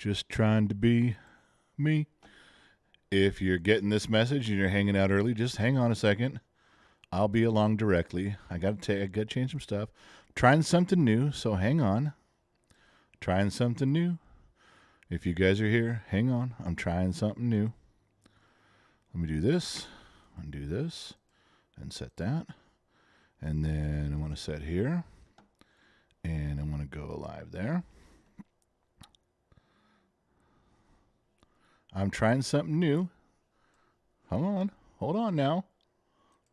Just trying to be me. If you're getting this message and you're hanging out early, just hang on a second. I'll be along directly. I got to change some stuff. Trying something new, so hang on. Trying something new. If you guys are here, hang on. I'm trying something new. Let me do this. Undo this. And set that. And then I want to set here. And I want to go live there. I'm trying something new. Hold on now.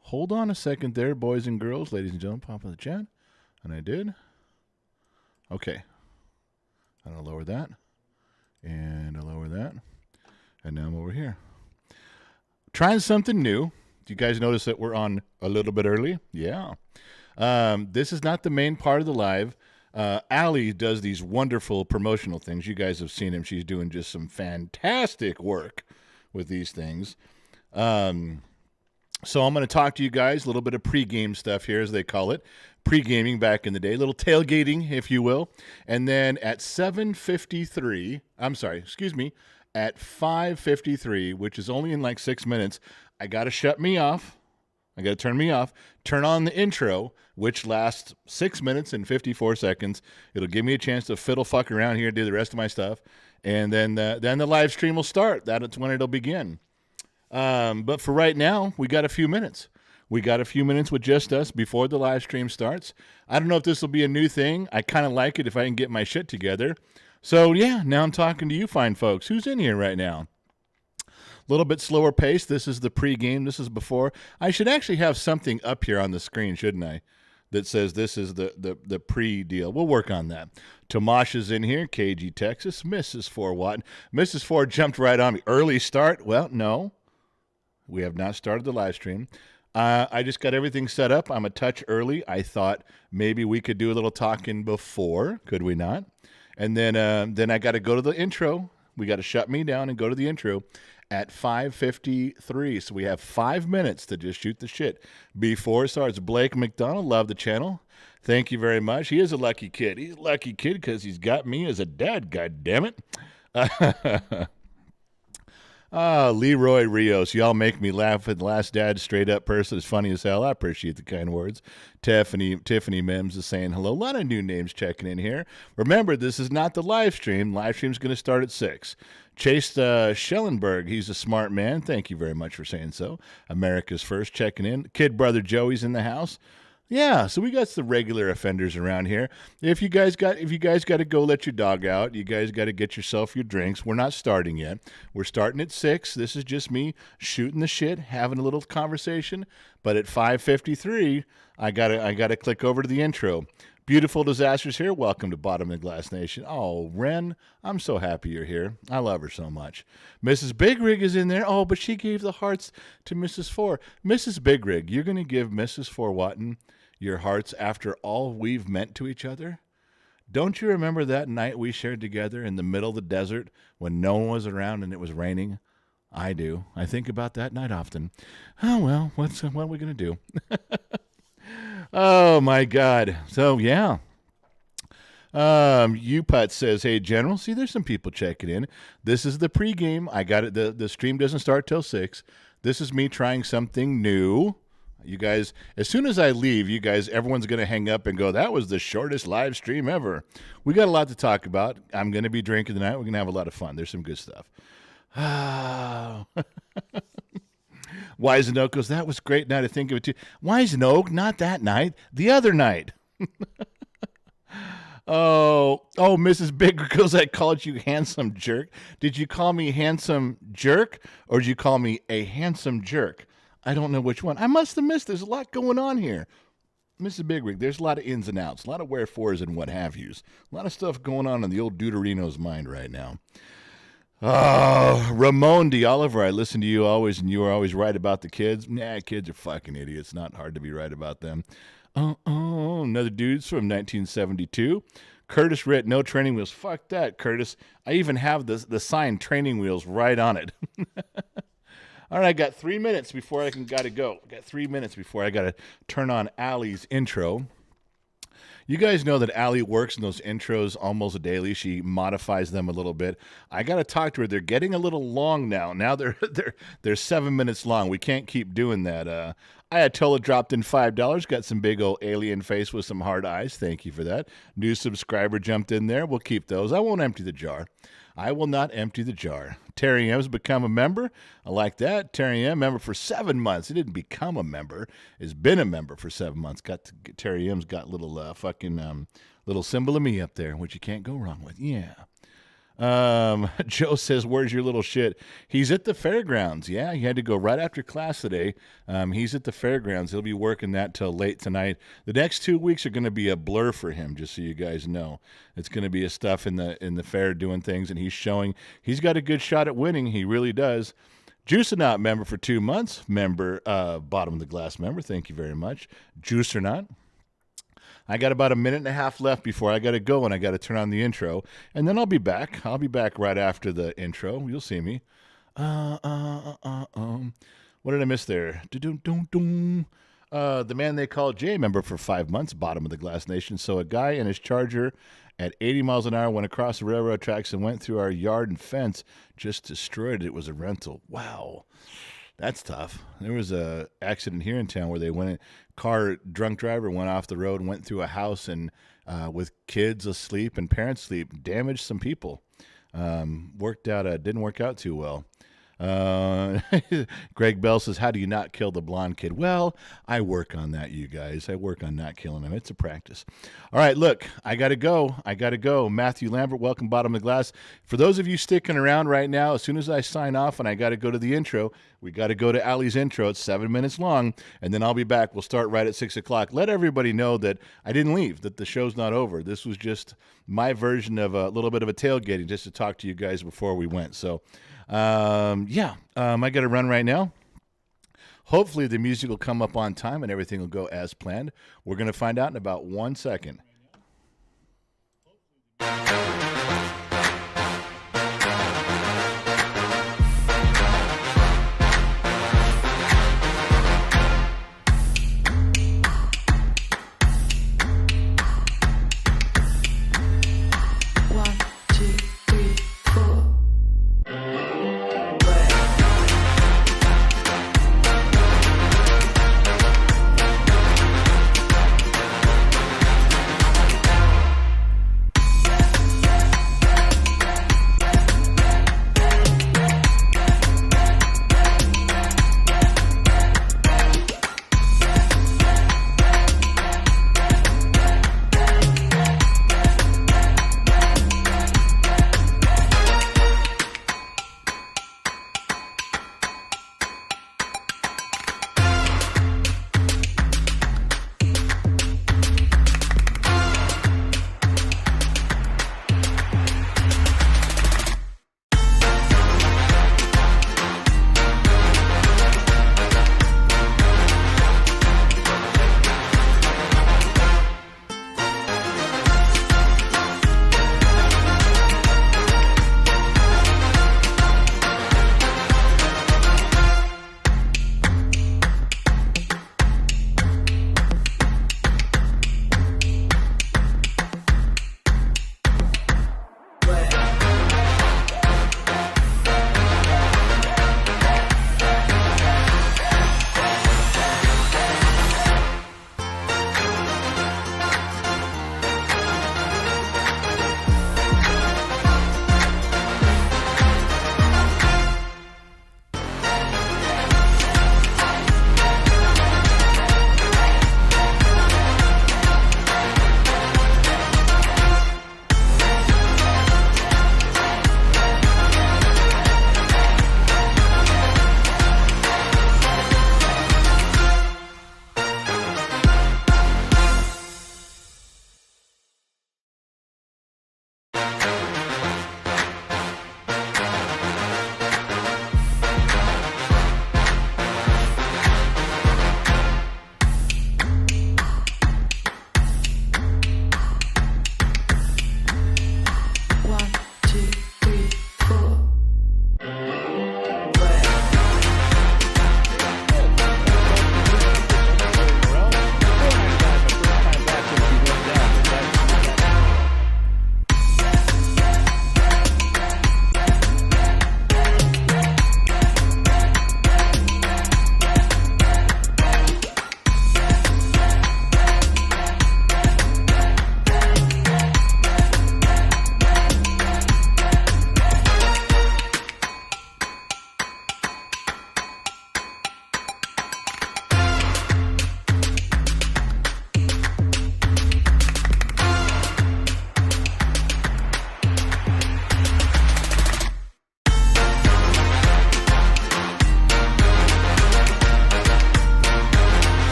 Hold on a second there, boys and girls, ladies and gentlemen. Pop in the chat. And I did. Okay. I'm going to lower that. And I lower that. And now I'm over here. Trying something new. Do you guys notice that we're on a little bit early? Yeah. This is not the main part of the live. Allie does these wonderful promotional things. You guys have seen him. She's doing just some fantastic work with these things. So I'm going to talk to you guys a little bit of pregame stuff here, as they call it. Pre-gaming back in the day, a little tailgating, if you will. And then at 7:53, at 5:53, which is only in like 6 minutes, I got to shut me off. I got to turn me off, turn on the intro, which lasts 6 minutes and 54 seconds. It'll give me a chance to fiddle fuck around here, do the rest of my stuff. And then the live stream will start. That's when it'll begin. But for right now, we got a few minutes. We got a few minutes with just us before the live stream starts. I don't know if this will be a new thing. I kind of like it if I can get my shit together. So, yeah, now I'm talking to you fine folks. Who's in here right now? A little bit slower pace. This is the pregame. This is before. I should actually have something up here on the screen, shouldn't I, that says this is the pre-deal. We'll work on that. Tomash is in here. KG, Texas. Mrs. 4 Watt. Mrs. 4 jumped right on me. Early start? Well, no. We have not started the live stream. I just got everything set up. I'm a touch early. I thought maybe we could do a little talking before. Could we not? And then I got to go to the intro. We got to shut me down and go to the intro at 5:53. So we have 5 minutes to just shoot the shit before it starts. Blake McDonald, love the channel. Thank you very much. He is a lucky kid. He's a lucky kid because he's got me as a dad, God damn it. Leroy Rios, y'all make me laugh. The last dad, straight up person, is funny as hell. I appreciate the kind words. Tiffany Mims is saying hello. A lot of new names checking in here. Remember, this is not the live stream. Live stream's going to start at 6. Chase Schellenberg, he's a smart man. Thank you very much for saying so. America's First checking in. Kid brother Joey's in the house. Yeah, so we got some regular offenders around here. If you guys got to go let your dog out, you guys got to get yourself your drinks. We're not starting yet. We're starting at 6. This is just me shooting the shit, having a little conversation. But at 5:53, I gotta click over to the intro. Beautiful Disasters here. Welcome to Bottom of the Glass Nation. Oh, Ren, I'm so happy you're here. I love her so much. Mrs. Big Rig is in there. Oh, but she gave the hearts to Mrs. 4. Mrs. Big Rig, you're going to give Mrs. 4 Watton your hearts after all we've meant to each other? Don't you remember that night we shared together in the middle of the desert when no one was around and it was raining? I do. I think about that night often. Oh, well, what are we going to do? Oh, my God. So, yeah. Uput says, hey, General. See, there's some people checking in. This is the pregame. I got it. The stream doesn't start till 6. This is me trying something new. You guys, as soon as I leave, you guys, everyone's going to hang up and go, that was the shortest live stream ever. We got a lot to talk about. I'm going to be drinking tonight. We're going to have a lot of fun. There's some good stuff. Wise and Oak goes, that was a great night. I think of it too. Wise and Oak, not that night. The other night. Oh, Mrs. Big goes, I called you handsome jerk. Did you call me handsome jerk or did you call me a handsome jerk? I don't know which one. I must have missed. There's a lot going on here. Mrs. Big Rig, there's a lot of ins and outs, a lot of wherefores and what have yous. A lot of stuff going on in the old Deuterino's mind right now. Oh, Ramon D. Oliver, I listen to you always, and you are always right about the kids. Nah, kids are fucking idiots. Not hard to be right about them. Another dude's from 1972. Curtis Ritt, no training wheels. Fuck that, Curtis. I even have the sign training wheels right on it. All right, I got 3 minutes before I gotta go. I got 3 minutes before I gotta turn on Allie's intro. You guys know that Allie works in those intros almost daily. She modifies them a little bit. I got to talk to her. They're getting a little long now. Now they're 7 minutes long. We can't keep doing that. Ayatollah dropped in $5. Got some big old alien face with some hard eyes. Thank you for that. New subscriber jumped in there. We'll keep those. I won't empty the jar. I will not empty the jar. Terry M's become a member. I like that. Terry M, member for 7 months. He didn't become a member. He's been a member for 7 months. Terry M's got little little symbol of me up there, which you can't go wrong with. Yeah. Joe says, where's your little shit? He's at the fairgrounds. Yeah, he had to go right after class today. He's at the fairgrounds. He'll be working that till late tonight. The next 2 weeks are going to be a blur for him, just so you guys know. It's going to be a stuff in the fair doing things, and he's showing he's got a good shot at winning. He really does. Juicernaut member for 2 months. Member, bottom of the glass member. Thank you very much. Juicernaut. I got about a minute and a half left before I got to go, and I got to turn on the intro, and then I'll be back. I'll be back right after the intro. You'll see me. What did I miss there? The man they call Jay, member for 5 months, bottom of the glass nation. So a guy and his Charger at 80 miles an hour went across the railroad tracks and went through our yard and fence, just destroyed it. It was a rental. Wow. That's tough. There was a accident here in town where drunk driver went off the road and went through a house and with kids asleep and parents asleep, damaged some people. Didn't work out too well. Greg Bell says, how do you not kill the blonde kid? Well, I work on that, you guys. I work on not killing him. It's a practice. All right, look, I got to go. Matthew Lambert, welcome, bottom of the glass. For those of you sticking around right now, as soon as I sign off and I got to go to the intro, we got to go to Allie's intro. It's 7 minutes long, and then I'll be back. We'll start right at 6 o'clock. Let everybody know that I didn't leave, that the show's not over. This was just my version of a little bit of a tailgating just to talk to you guys before we went. So, I got to run right now. Hopefully the music will come up on time and everything will go as planned. We're going to find out in about 1 second.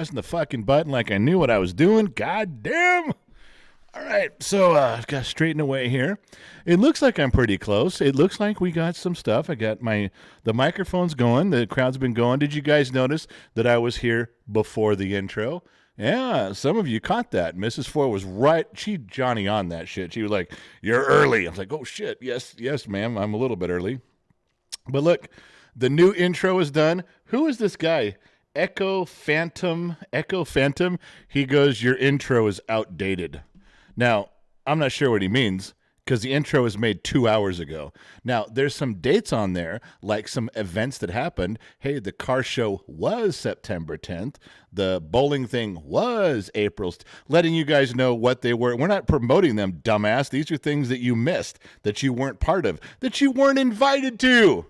pressing the fucking button like I knew what I was doing. God damn. All right, so I've got to straighten away here. It looks like I'm pretty close. It looks like we got some stuff. I got the microphone's going. The crowd's been going. Did you guys notice that I was here before the intro? Yeah, some of you caught that. Mrs. Ford was right. She Johnny on that shit. She was like, "You're early." I was like, "Oh shit, yes, ma'am. I'm a little bit early." But look, the new intro is done. Who is this guy? Echo Phantom. He goes, "Your intro is outdated." Now, I'm not sure what he means because the intro was made 2 hours ago. Now, there's some dates on there, like some events that happened. Hey, the car show was September 10th. The bowling thing was April's. Letting you guys know what they were. We're not promoting them, dumbass. These are things that you missed, that you weren't part of, that you weren't invited to.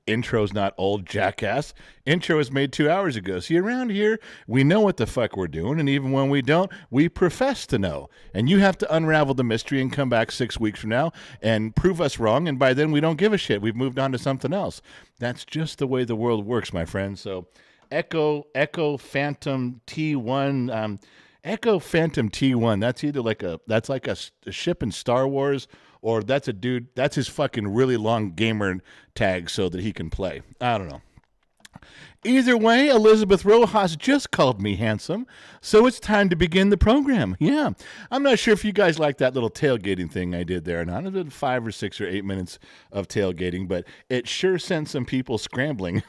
Intro's not old, jackass. Intro was made 2 hours ago. See, around here, we know what the fuck we're doing, and even when we don't, we profess to know. And you have to unravel the mystery and come back 6 weeks from now and prove us wrong, and by then we don't give a shit. We've moved on to something else. That's just the way the world works, my friend. So, Echo Phantom T1, Echo Phantom T1, that's either like a ship in Star Wars, or that's a dude, that's his fucking really long gamer tag so that he can play. I don't know. Either way, Elizabeth Rojas just called me handsome, so it's time to begin the program. Yeah, I'm not sure if you guys like that little tailgating thing I did there or not. It was 5 or 6 or 8 minutes of tailgating, but it sure sent some people scrambling.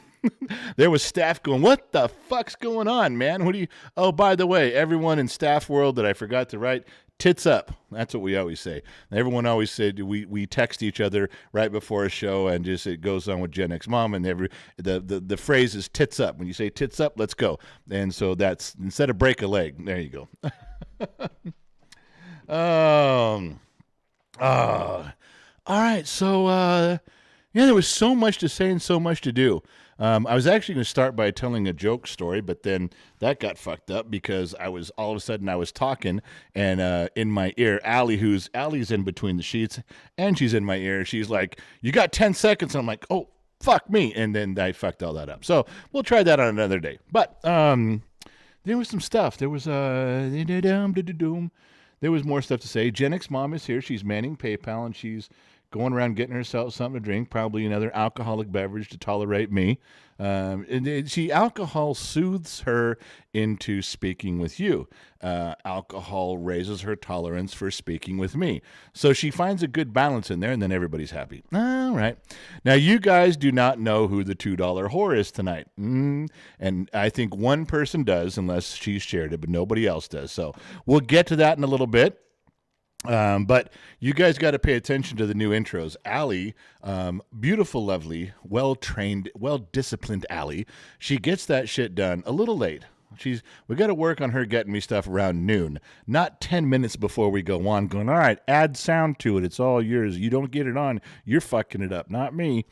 There was staff going, "What the fuck's going on, man? What do you..." Oh, by the way, everyone in staff world that I forgot to write, tits up. That's what we always say. Everyone always said we text each other right before a show, and just it goes on with Gen X Mom, and the phrase is tits up. When you say tits up, let's go. And so that's, instead of break a leg, there you go. All right, so yeah, there was so much to say and so much to do. I was actually going to start by telling a joke story, but then that got fucked up because all of a sudden I was talking, and in my ear, Allie's in between the sheets, and she's in my ear. She's like, "You got 10 seconds." And I'm like, "Oh, fuck me." And then I fucked all that up. So we'll try that on another day. But there was some stuff. There was there was more stuff to say. Gen X Mom is here. She's manning PayPal, and she's going around getting herself something to drink, probably another alcoholic beverage to tolerate me. Alcohol soothes her into speaking with you. Alcohol raises her tolerance for speaking with me. So she finds a good balance in there, and then everybody's happy. All right. Now, you guys do not know who the $2 whore is tonight. And I think one person does, unless she's shared it, but nobody else does. So we'll get to that in a little bit. But you guys got to pay attention to the new intros. Allie, beautiful, lovely, well-trained, well-disciplined Allie, she gets that shit done a little late. We got to work on her getting me stuff around noon, not 10 minutes before we go on, going, "All right, add sound to it. It's all yours. You don't get it on, you're fucking it up, not me."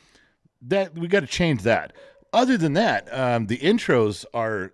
We got to change that. Other than that, the intros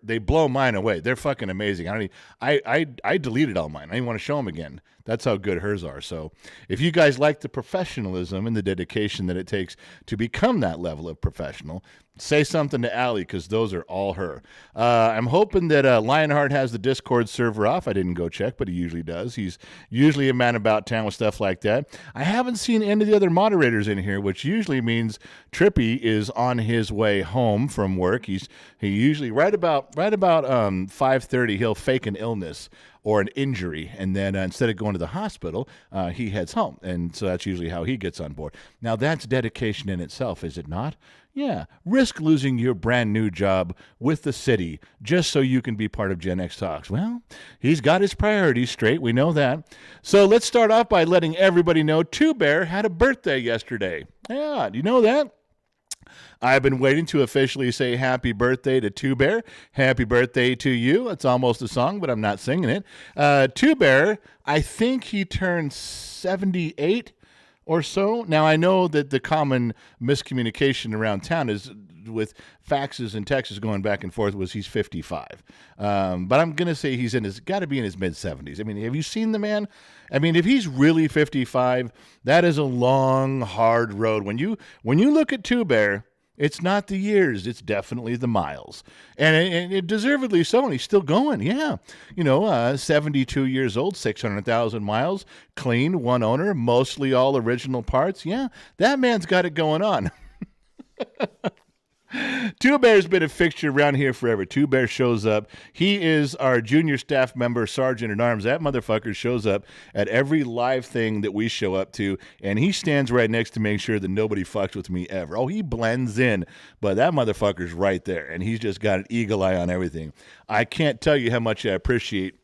they blow mine away. They're fucking amazing. I deleted all mine. I didn't want to show them again. That's how good hers are. So if you guys like the professionalism and the dedication that it takes to become that level of professional, say something to Allie, because those are all her. I'm hoping that Lionheart has the Discord server off. I didn't go check, but he usually does. He's usually a man about town with stuff like that. I haven't seen any of the other moderators in here, which usually means Trippy is on his way home from work. He usually right about 5:30 he'll fake an illness or an injury, and then instead of going to the hospital, he heads home. And so that's usually how he gets on board. Now, that's dedication in itself, is it not? Yeah. Risk losing your brand new job with the city just so you can be part of Gen X Talks. Well, he's got his priorities straight. We know that. So let's start off by letting everybody know Two Bear had a birthday yesterday. Yeah, do you know that? I've been waiting to officially say happy birthday to Two Bear. Happy birthday to you. It's almost a song, but I'm not singing it. Two Bear, I think he turned 78 or so. Now, I know that the common miscommunication around town is with faxes and texts going back and forth was he's 55. But I'm going to say he's got to be in his mid-70s. I mean, have you seen the man? I mean, if he's really 55, that is a long, hard road. When you look at Two Bear, It's not the years. It's definitely the miles. And it deservedly so. And he's still going. Yeah. 72 years old, 600,000 miles, clean, one owner, mostly all original parts. Yeah, that man's got it going on. Two Bear's been a fixture around here forever. Two Bear shows up. He is our junior staff member, Sergeant at Arms. That motherfucker shows up at every live thing that we show up to, and he stands right next to make sure that nobody fucks with me ever. Oh, he blends in, but that motherfucker's right there, and he's just got an eagle eye on everything. I can't tell you how much I appreciate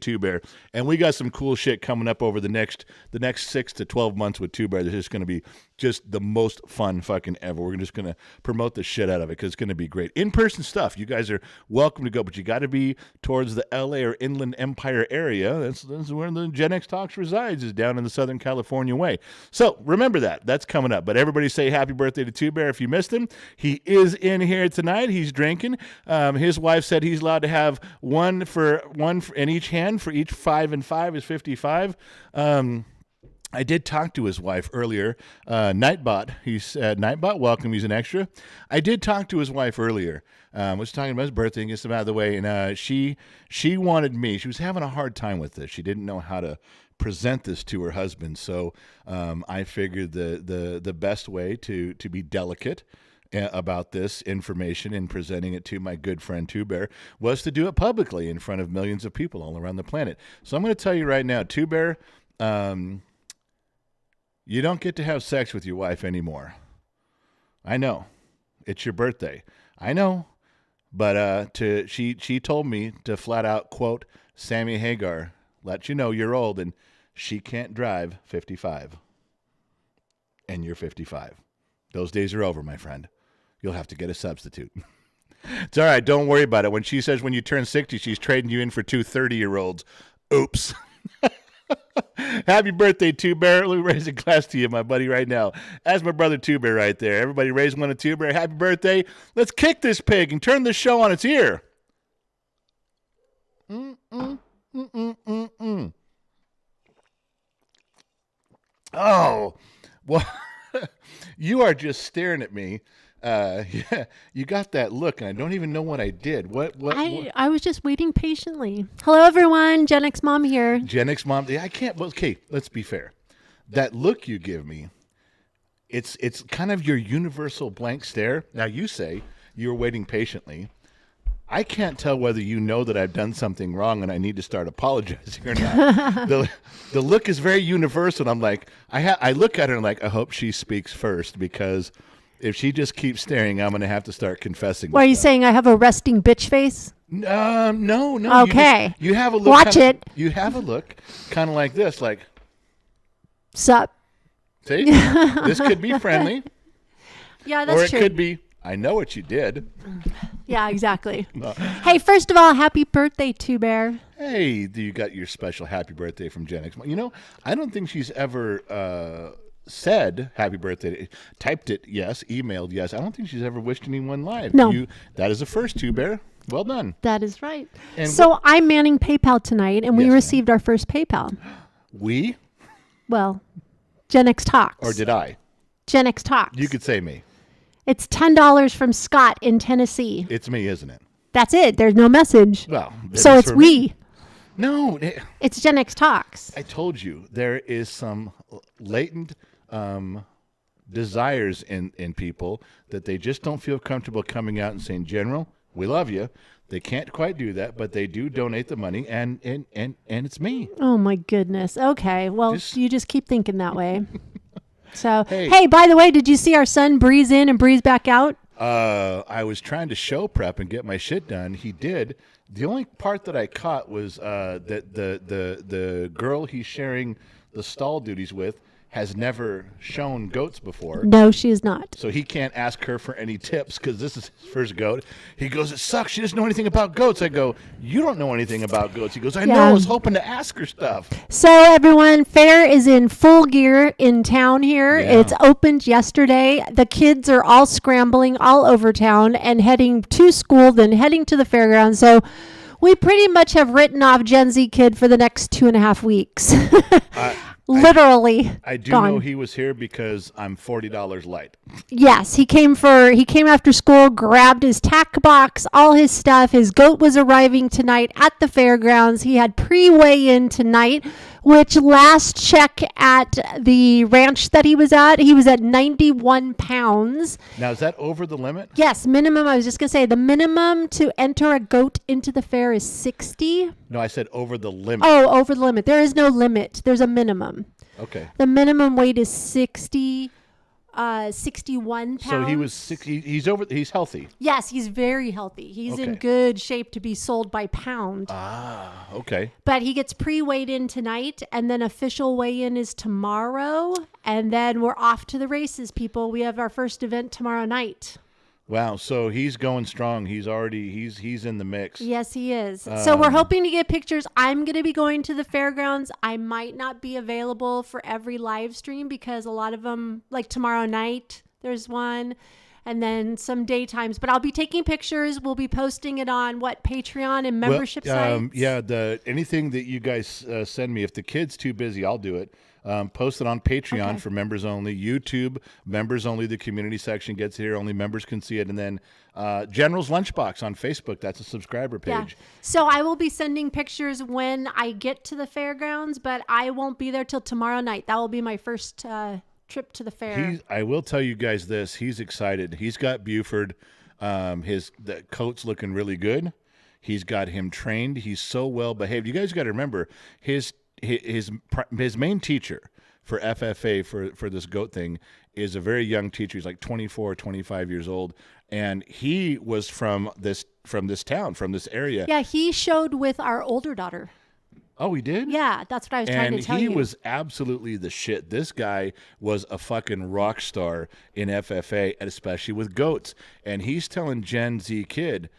Two Bear, and we got some cool shit coming up over the next 6 to 12 months with Two Bear. This is going to be just the most fun fucking ever. We're just going to promote the shit out of it because it's going to be great. In-person stuff, you guys are welcome to go, but you got to be towards the LA or Inland Empire area. That's where the Gen X Talks resides, is down in the Southern California way. So remember that. That's coming up. But everybody say happy birthday to Two Bear if you missed him. He is in here tonight. He's drinking. His wife said he's allowed to have one in each hand. For each 5 and 5 is 55. I did talk to his wife earlier. Nightbot. He said, Nightbot, welcome. He's an extra. I did talk to his wife earlier. Was talking about his birthday and gets him out of the way. And she wanted me. She was having a hard time with this. She didn't know how to present this to her husband. So I figured the best way to be delicate about this information and presenting it to my good friend Two Bear was to do it publicly in front of millions of people all around the planet. So I'm going to tell you right now, Two Bear, you don't get to have sex with your wife anymore. I know. It's your birthday. I know. But she told me to flat out quote, Sammy Hagar, let you know you're old and she can't drive 55. And you're 55. Those days are over, my friend. You'll have to get a substitute. It's all right. Don't worry about it. When she says when you turn 60, she's trading you in for two 30-year-olds. Oops. Happy birthday, Two Bear. Let me raise a glass to you, my buddy, right now. That's my brother Two Bear right there. Everybody raise one to Two Bear. Happy birthday. Let's kick this pig and turn this show on its ear. Oh, well, you are just staring at me. Yeah, you got that look, and I don't even know what I did. What? I was just waiting patiently. Hello, everyone. Gen X Mom here. Gen X Mom. Yeah, I can't. Well, okay, let's be fair. That look you give me, it's kind of your universal blank stare. Now you say you were waiting patiently. I can't tell whether you know that I've done something wrong and I need to start apologizing or not. The look is very universal. And I'm like, I look at her and I'm like, I hope she speaks first because if she just keeps staring, I'm going to have to start confessing. Why are you saying I have a resting bitch face? No. Okay. You have a look. Watch it. You have a look kind of like this, like. Sup? See? This could be friendly. Yeah, that's true. Or it could be, I know what you did. Yeah, exactly. Hey, first of all, happy birthday, Two Bear. Hey, you got your special happy birthday from Gen X. I don't think she's ever said happy birthday. Typed it, yes. Emailed, yes. I don't think she's ever wished anyone live. No. That is a first, Two Bear. Well done. That is right. And so I'm manning PayPal tonight, and we received our first PayPal. We? Well, Gen X Talks. Or did I? Gen X Talks. You could say me. It's $10 from Scott in Tennessee. It's me, isn't it? That's it. There's no message. Well, so it's we. No. It's Gen X Talks. I told you, there is some latent desires in people that they just don't feel comfortable coming out and saying, General, we love you. They can't quite do that, but they do donate the money, and it's me. Oh, my goodness. Okay. Well, you just keep thinking that way. So, hey, by the way, did you see our son breeze in and breeze back out? I was trying to show prep and get my shit done. He did. The only part that I caught was that the girl he's sharing the stall duties with has never shown goats before. No, she is not. So he can't ask her for any tips because this is his first goat. He goes, it sucks. She doesn't know anything about goats. I go, you don't know anything about goats. He goes, I know. I was hoping to ask her stuff. So everyone, fair is in full gear in town here. Yeah. It's opened yesterday. The kids are all scrambling all over town and heading to school, then heading to the fairgrounds. So We pretty much have written off Gen Z kid for the next 2.5 weeks. Literally. I do gone. know he was here because I'm $40 light. Yes, he came after school, grabbed his tack box, all his stuff. His goat was arriving tonight at the fairgrounds. He had pre-weigh-in tonight, which last check at the ranch that he was at 91 pounds. Now, is that over the limit? Yes, minimum. I was just going to say the minimum to enter a goat into the fair is 60. No, I said over the limit. Oh, over the limit. There is no limit. There's a minimum. Okay. The minimum weight is 61 pounds. So he was 60. He's healthy. Yes, he's very healthy. He's in good shape to be sold by pound. Ah, okay. But he gets pre-weighed in tonight, and then official weigh-in is tomorrow, and then we're off to the races, people. We have our first event tomorrow night. Wow, so he's going strong. He's in the mix. Yes, he is. So we're hoping to get pictures. I'm going to be going to the fairgrounds. I might not be available for every live stream because a lot of them, like tomorrow night, there's one, and then some daytimes. But I'll be taking pictures. We'll be posting it on Patreon and membership sites. Yeah, anything that you guys send me. If the kid's too busy, I'll do it. Post it on Patreon for members only. YouTube, members only. The community section gets here. Only members can see it. And then General's Lunchbox on Facebook. That's a subscriber page. Yeah. So I will be sending pictures when I get to the fairgrounds, but I won't be there till tomorrow night. That will be my first trip to the fair. I will tell you guys this. He's excited. He's got Buford. The coat's looking really good. He's got him trained. He's so well behaved. You guys got to remember his main teacher for FFA for this goat thing is a very young teacher. He's like 24, 25 years old, and he was from this town, from this area. Yeah, he showed with our older daughter. Oh, he did? Yeah, that's what I was trying to tell you. And he was absolutely the shit. This guy was a fucking rock star in FFA, and especially with goats. And he's telling Gen Z kid,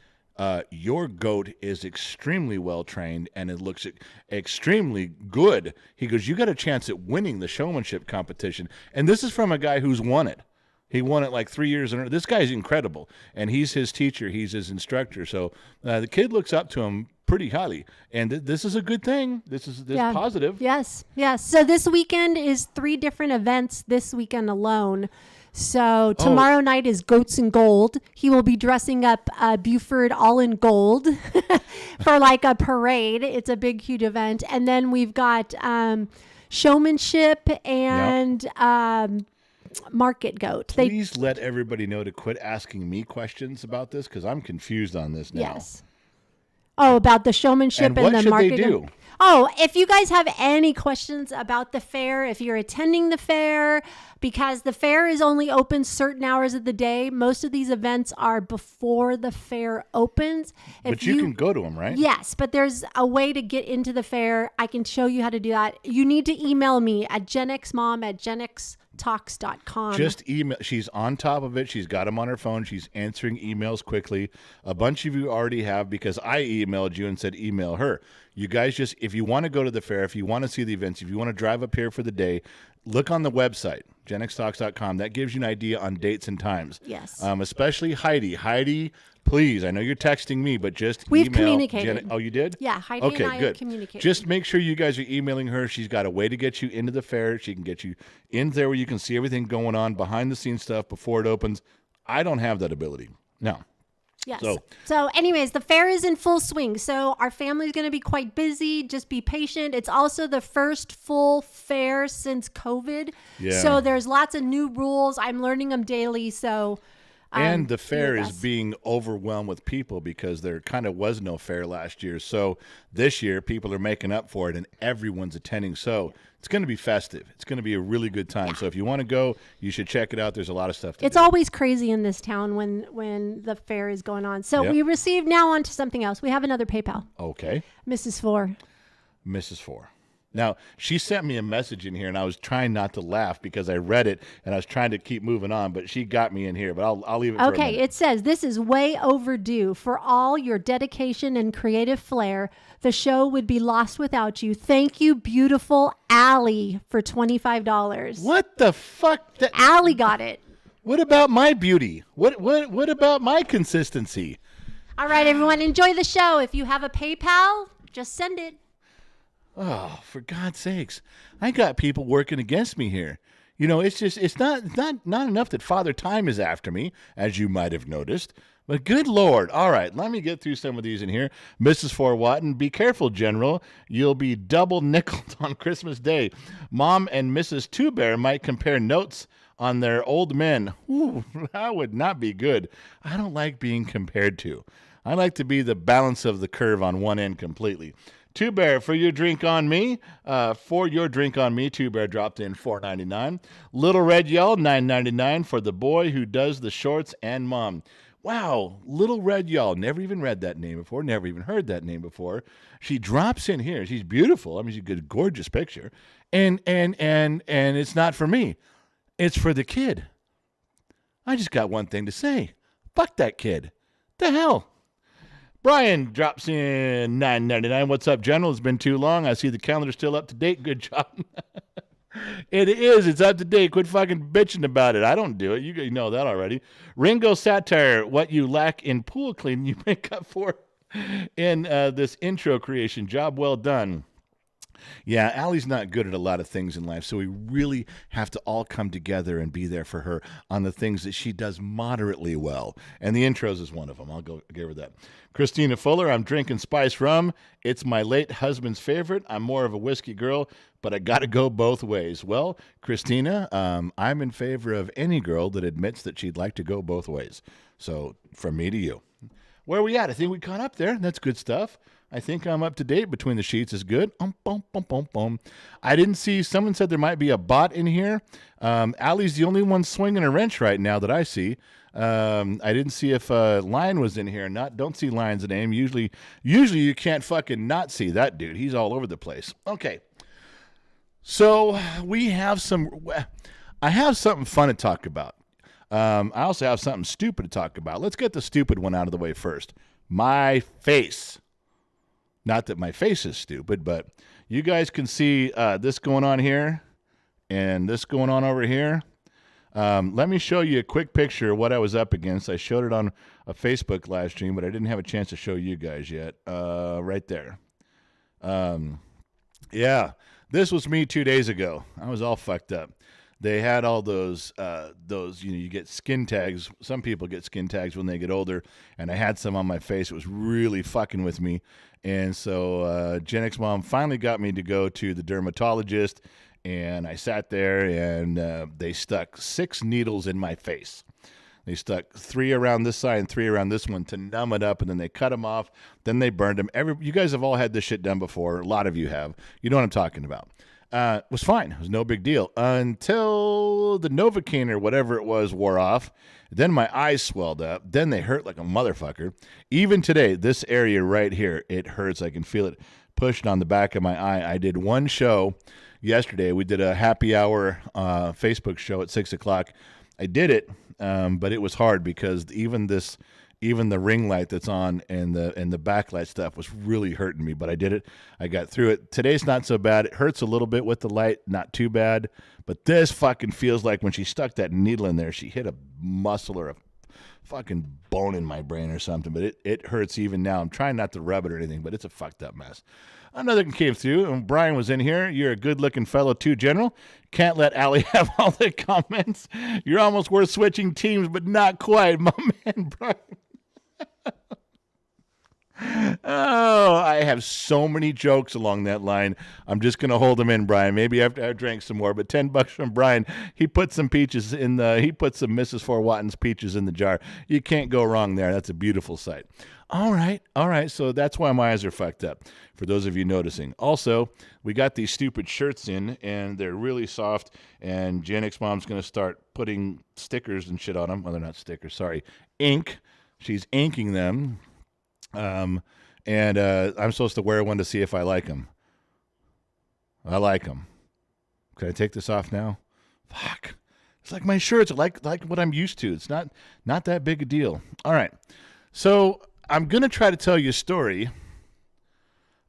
your goat is extremely well trained and it looks extremely good. He goes, you got a chance at winning the showmanship competition. And this is from a guy who's won it. He won it like 3 years in a row. This guy's incredible. And he's his teacher. He's his instructor. So the kid looks up to him pretty highly. And this is a good thing. This is positive. Yes. So this weekend is 3 different events this weekend alone. So tomorrow night is Goats in Gold. He will be dressing up Buford all in gold for like a parade. It's a big, huge event. And then we've got showmanship and market goat. Please let everybody know to quit asking me questions about this because I'm confused on this now. Yes. Oh, about the showmanship and the market. What should they do? Oh, if you guys have any questions about the fair, if you're attending the fair, because the fair is only open certain hours of the day. Most of these events are before the fair opens. But you can go to them, right? Yes, but there's a way to get into the fair. I can show you how to do that. You need to email me at genxmom@genxtalks.com. Just email. She's on top of it. She's got them on her phone. She's answering emails quickly. A bunch of you already have because I emailed you and said email her. You guys just, if you want to go to the fair, if you want to see the events, if you want to drive up here for the day, look on the website, genxtalks.com. That gives you an idea on dates and times. Yes. Especially Heidi. Heidi, please, I know you're texting me, but just We've email. Communicated. Oh, you did? Yeah, Heidi and I have communicated. Just make sure you guys are emailing her. She's got a way to get you into the fair. She can get you in there where you can see everything going on, behind the scenes stuff before it opens. I don't have that ability. No. Yes. So anyways, the fair is in full swing. So our family's going to be quite busy. Just be patient. It's also the first full fair since COVID. Yeah. So there's lots of new rules. I'm learning them daily. So and the fair is being overwhelmed with people because there kind of was no fair last year. So this year, people are making up for it, and everyone's attending. So it's going to be festive. It's going to be a really good time. Yeah. So if you want to go, you should check it out. There's a lot of stuff to do. It's always crazy in this town when the fair is going on. So we received now on to something else. We have another PayPal. Okay. Mrs. Four. Now, she sent me a message in here, and I was trying not to laugh because I read it, and I was trying to keep moving on, but she got me in here. But I'll leave it for a minute. Okay, it says, this is way overdue. For all your dedication and creative flair, the show would be lost without you. Thank you, beautiful Allie, for $25. What the fuck? Allie got it. What about my beauty? What about my consistency? All right, everyone, enjoy the show. If you have a PayPal, just send it. Oh, for God's sakes. I got people working against me here. You know, it's not enough that Father Time is after me, as you might have noticed. But good Lord. All right, let me get through some of these in here. Mrs. Fort Watton, be careful, General. You'll be double nickeled on Christmas Day. Mom and Mrs. Two Bear might compare notes on their old men. Ooh, that would not be good. I don't like being compared to. I like to be the balance of the curve on one end completely. Two Bear, for your drink on me. Two Bear dropped in $4.99. Little Red Yell, $9.99 for the boy who does the shorts and mom. Wow, Little Red Yell. Never even read that name before. Never even heard that name before. She drops in here. She's beautiful. I mean, she's a good, gorgeous picture. And it's not for me. It's for the kid. I just got one thing to say. Fuck that kid. The hell. Brian drops in $9.99. What's up, General? It's been too long. I see the calendar still up to date. Good job. It is. It's up to date. Quit fucking bitching about it. I don't do it. You know that already. Ringo Satire, what you lack in pool cleaning, you make up for in this intro creation. Job well done. Yeah, Allie's not good at a lot of things in life, so we really have to all come together and be there for her on the things that she does moderately well. And the intros is one of them. I'll go give her that. Christina Fuller, I'm drinking spice rum. It's my late husband's favorite. I'm more of a whiskey girl, but I got to go both ways. Well, Christina, I'm in favor of any girl that admits that she'd like to go both ways. So from me to you. Where are we at? I think we caught up there. That's good stuff. I think I'm up to date. Between the sheets is good. I didn't see. Someone said there might be a bot in here. Allie's the only one swinging a wrench right now that I see. I didn't see if Lion was in here or not. Don't see Lion's name. Usually you can't fucking not see that dude. He's all over the place. Okay. So we have I have something fun to talk about. I also have something stupid to talk about. Let's get the stupid one out of the way first. My face. Not that my face is stupid, but you guys can see this going on here and this going on over here. Let me show you a quick picture of what I was up against. I showed it on a Facebook live stream, but I didn't have a chance to show you guys yet. Right there. Yeah, this was me 2 days ago. I was all fucked up. They had all those, you get skin tags. Some people get skin tags when they get older, and I had some on my face. It was really fucking with me. And so Gen X Mom finally got me to go to the dermatologist, and I sat there, and they stuck 6 needles in my face. They stuck 3 around this side and 3 around this one to numb it up, and then they cut them off. Then they burned them. You guys have all had this shit done before. A lot of you have. You know what I'm talking about. It was fine. It was no big deal until the Novocaine or whatever it was wore off. Then my eyes swelled up. Then they hurt like a motherfucker. Even today, this area right here, it hurts. I can feel it pushing on the back of my eye. I did one show yesterday. We did a happy hour Facebook show at 6 o'clock. I did it, but it was hard because even the ring light that's on and the backlight stuff was really hurting me, but I did it. I got through it. Today's not so bad. It hurts a little bit with the light, not too bad. But this fucking feels like when she stuck that needle in there, she hit a muscle or a fucking bone in my brain or something. But it hurts even now. I'm trying not to rub it or anything, but it's a fucked up mess. Another one came through, and Brian was in here. You're a good-looking fellow too, General. Can't let Allie have all the comments. You're almost worth switching teams, but not quite, my man, Brian. Oh, I have so many jokes along that line. I'm just going to hold them in, Brian. Maybe after I drank some more, but $10 from Brian. He put some peaches he put some Mrs. Fort Watton's peaches in the jar. You can't go wrong there. That's a beautiful sight. All right. So that's why my eyes are fucked up, for those of you noticing. Also, we got these stupid shirts in, and they're really soft, and Gen X Mom's going to start putting stickers and shit on them. Well, they're not stickers, sorry. Ink. She's inking them. And I'm supposed to wear one to see if I like them. I like them. Can I take this off now? Fuck. It's like my shirts are like what I'm used to. It's not that big a deal. All right. So I'm going to try to tell you a story.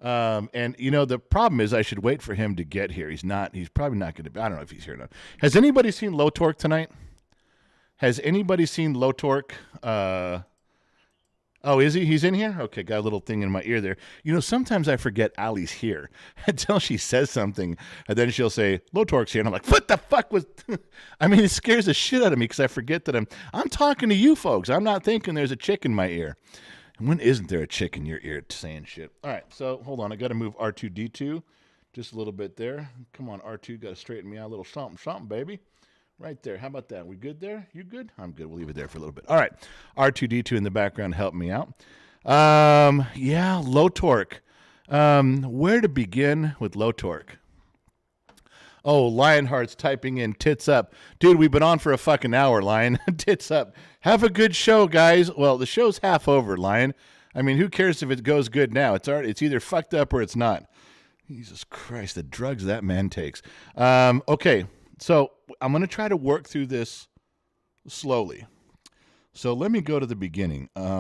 And the problem is I should wait for him to get here. He's probably not going to be. I don't know if he's here or not. Has anybody seen Low Torque tonight? Has anybody seen Low Torque? Oh, is he? He's in here? Okay, got a little thing in my ear there. Sometimes I forget Allie's here until she says something, and then she'll say, Low Torque's here, and I'm like, what the fuck was... I mean, it scares the shit out of me because I forget that I'm talking to you folks. I'm not thinking there's a chick in my ear. And when isn't there a chick in your ear saying shit? All right, so hold on. I got to move R2-D2 just a little bit there. Come on, R2, got to straighten me out a little something, baby. Right there. How about that? We good there? You good? I'm good. We'll leave it there for a little bit. All right. R2-D2 in the background helped me out. Yeah, Low Torque. Where to begin with Low Torque? Oh, Lionheart's typing in tits up. Dude, we've been on for a fucking hour, Lion. Tits up. Have a good show, guys. Well, the show's half over, Lion. I mean, who cares if it goes good now? It's either fucked up or it's not. Jesus Christ, the drugs that man takes. Okay. So I'm going to try to work through this slowly. So let me go to the beginning. That's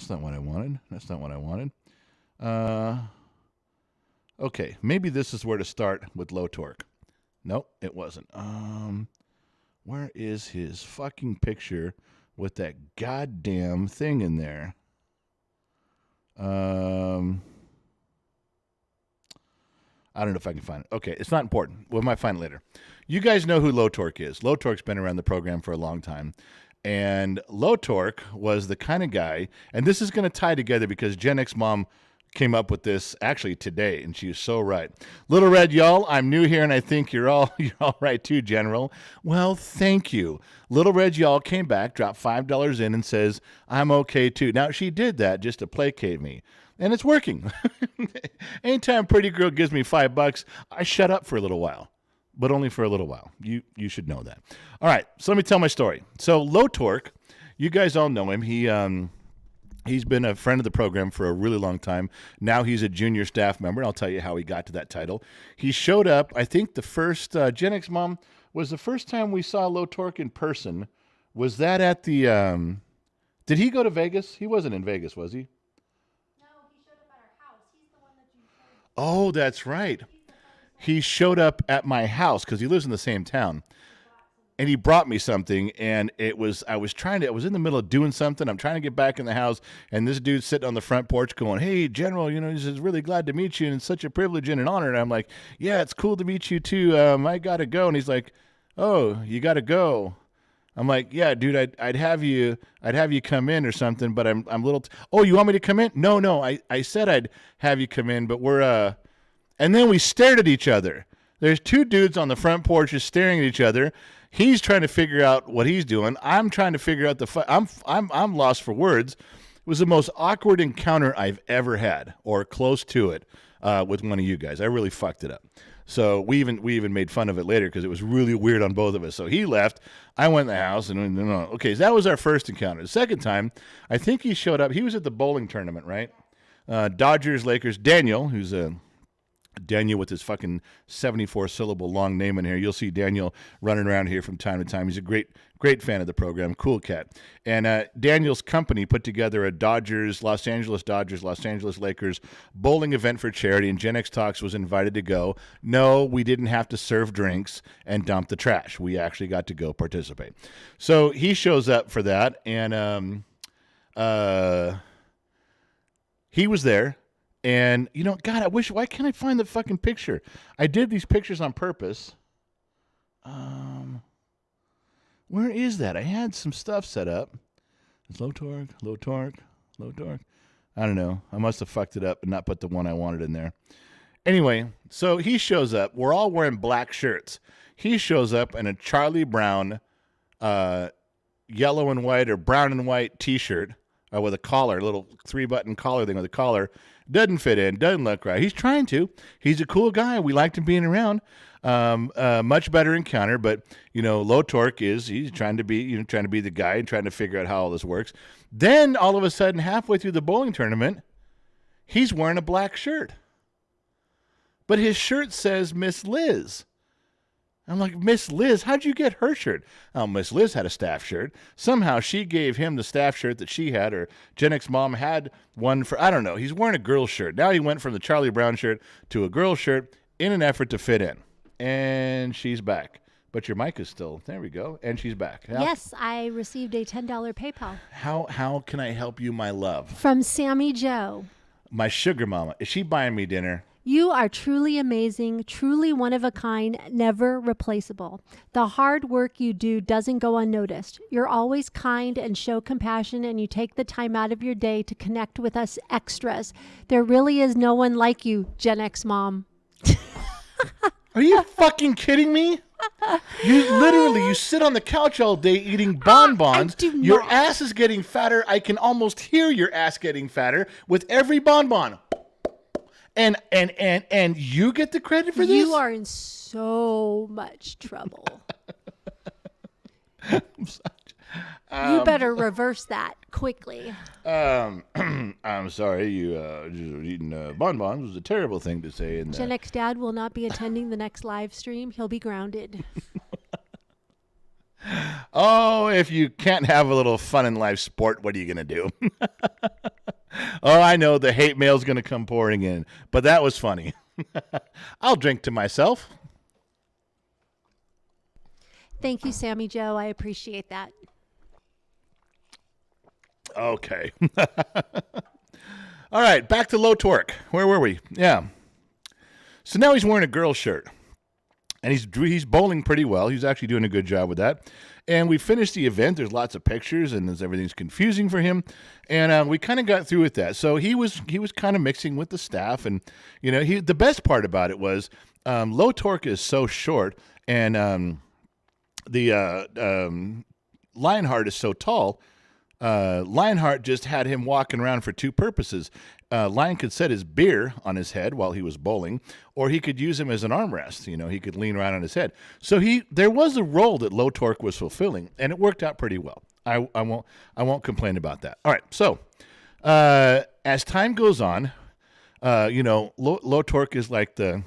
not what I wanted. Okay, maybe this is where to start with Low Torque. Nope, it wasn't. Where is his fucking picture with that goddamn thing in there? I don't know if I can find it. Okay, it's not important. We might find it later. You guys know who Low Torque is. Low Torque's been around the program for a long time. And Low Torque was the kind of guy, and this is going to tie together because Gen X Mom came up with this actually today, and she was so right. Little Red, y'all, I'm new here, and I think you're all right too, General. Well, thank you. Little Red, y'all came back, dropped $5 in, and says, I'm okay too. Now, she did that just to placate me. And it's working. Anytime Pretty Girl gives me $5, I shut up for a little while, but only for a little while. You should know that. All right, so let me tell my story. So Low Torque, you guys all know him. He's been a friend of the program for a really long time. Now he's a junior staff member. I'll tell you how he got to that title. He showed up, I think the first, Gen X Mom, was the first time we saw Low Torque in person. Was that at the, did he go to Vegas? He wasn't in Vegas, was he? Oh, that's right. He showed up at my house because he lives in the same town. And he brought me something, and I was in the middle of doing something. I'm trying to get back in the house, and this dude's sitting on the front porch going, hey, General, he says, really glad to meet you, and it's such a privilege and an honor. And I'm like, yeah, it's cool to meet you too. I got to go. And he's like, oh, you got to go. I'm like, yeah, dude, I'd have you come in or something, but I'm a little, oh, you want me to come in? No, I said I'd have you come in, but we're, and then we stared at each other. There's two dudes on the front porch just staring at each other. He's trying to figure out what he's doing. I'm trying to figure out I'm lost for words. It was the most awkward encounter I've ever had, or close to it, with one of you guys. I really fucked it up. So we even made fun of it later because it was really weird on both of us. So he left. I went in the house, and okay, so that was our first encounter. The second time, I think he showed up. He was at the bowling tournament, right? Dodgers, Lakers. Daniel, who's Daniel with his fucking 74-syllable long name in here. You'll see Daniel running around here from time to time. He's a great fan of the program, cool cat. And Daniel's company put together a Los Angeles Lakers bowling event for charity, and Gen X Talks was invited to go. No, we didn't have to serve drinks and dump the trash. We actually got to go participate. So he shows up for that, and he was there. And, God, why can't I find the fucking picture? I did these pictures on purpose. Where is that? I had some stuff set up. It's Low Torque. I don't know. I must have fucked it up and not put the one I wanted in there. Anyway, so he shows up. We're all wearing black shirts. He shows up in a Charlie Brown, yellow and white or brown and white T-shirt with a collar, a little 3-button collar thing with a collar. Doesn't fit in, doesn't look right. He's trying to. He's a cool guy. We liked him being around. Much better encounter, but Low Torque he's trying to be the guy and trying to figure out how all this works. Then all of a sudden, halfway through the bowling tournament, he's wearing a black shirt. But his shirt says Miss Liz. I'm like, Miss Liz, how'd you get her shirt? Oh, Miss Liz had a staff shirt. Somehow she gave him the staff shirt that she had, or Gen X Mom had one for, I don't know. He's wearing a girl's shirt. Now he went from the Charlie Brown shirt to a girl's shirt in an effort to fit in. And she's back. But your mic is still, there we go. And she's back. Yeah. Yes, I received a $10 PayPal. How can I help you, my love? From Sammy Joe. My sugar mama. Is she buying me dinner? You are truly amazing, truly one of a kind, never replaceable. The hard work you do doesn't go unnoticed. You're always kind and show compassion, and you take the time out of your day to connect with us extras. There really is no one like you, Gen X mom. Are you fucking kidding me? You sit on the couch all day eating bonbons. I do not. Your ass is getting fatter. I can almost hear your ass getting fatter with every bonbon. And you get the credit for this? You are in so much trouble. You better reverse that quickly. I'm sorry, you eating bonbons was a terrible thing to say. Gen X Dad will not be attending the next live stream. He'll be grounded. Oh, if you can't have a little fun in live sport, what are you going to do? Oh, I know the hate mail's going to come pouring in, but that was funny. I'll drink to myself. Thank you, Sammy Joe. I appreciate that. Okay. All right, back to low torque. Where were we? Yeah. So now he's wearing a girl shirt. And he's bowling pretty well. He's actually doing a good job with that. And we finished the event. There's lots of pictures, and everything's confusing for him. And we kind of got through with that. So he was kind of mixing with the staff. And, the best part about it was low torque is so short, and Lionheart is so tall. Lionheart just had him walking around for two purposes. Lion could set his beer on his head while he was bowling, or he could use him as an armrest. He could lean around on his head. So there was a role that low torque was fulfilling, and it worked out pretty well. I won't complain about that. All right. So as time goes on, low torque is like the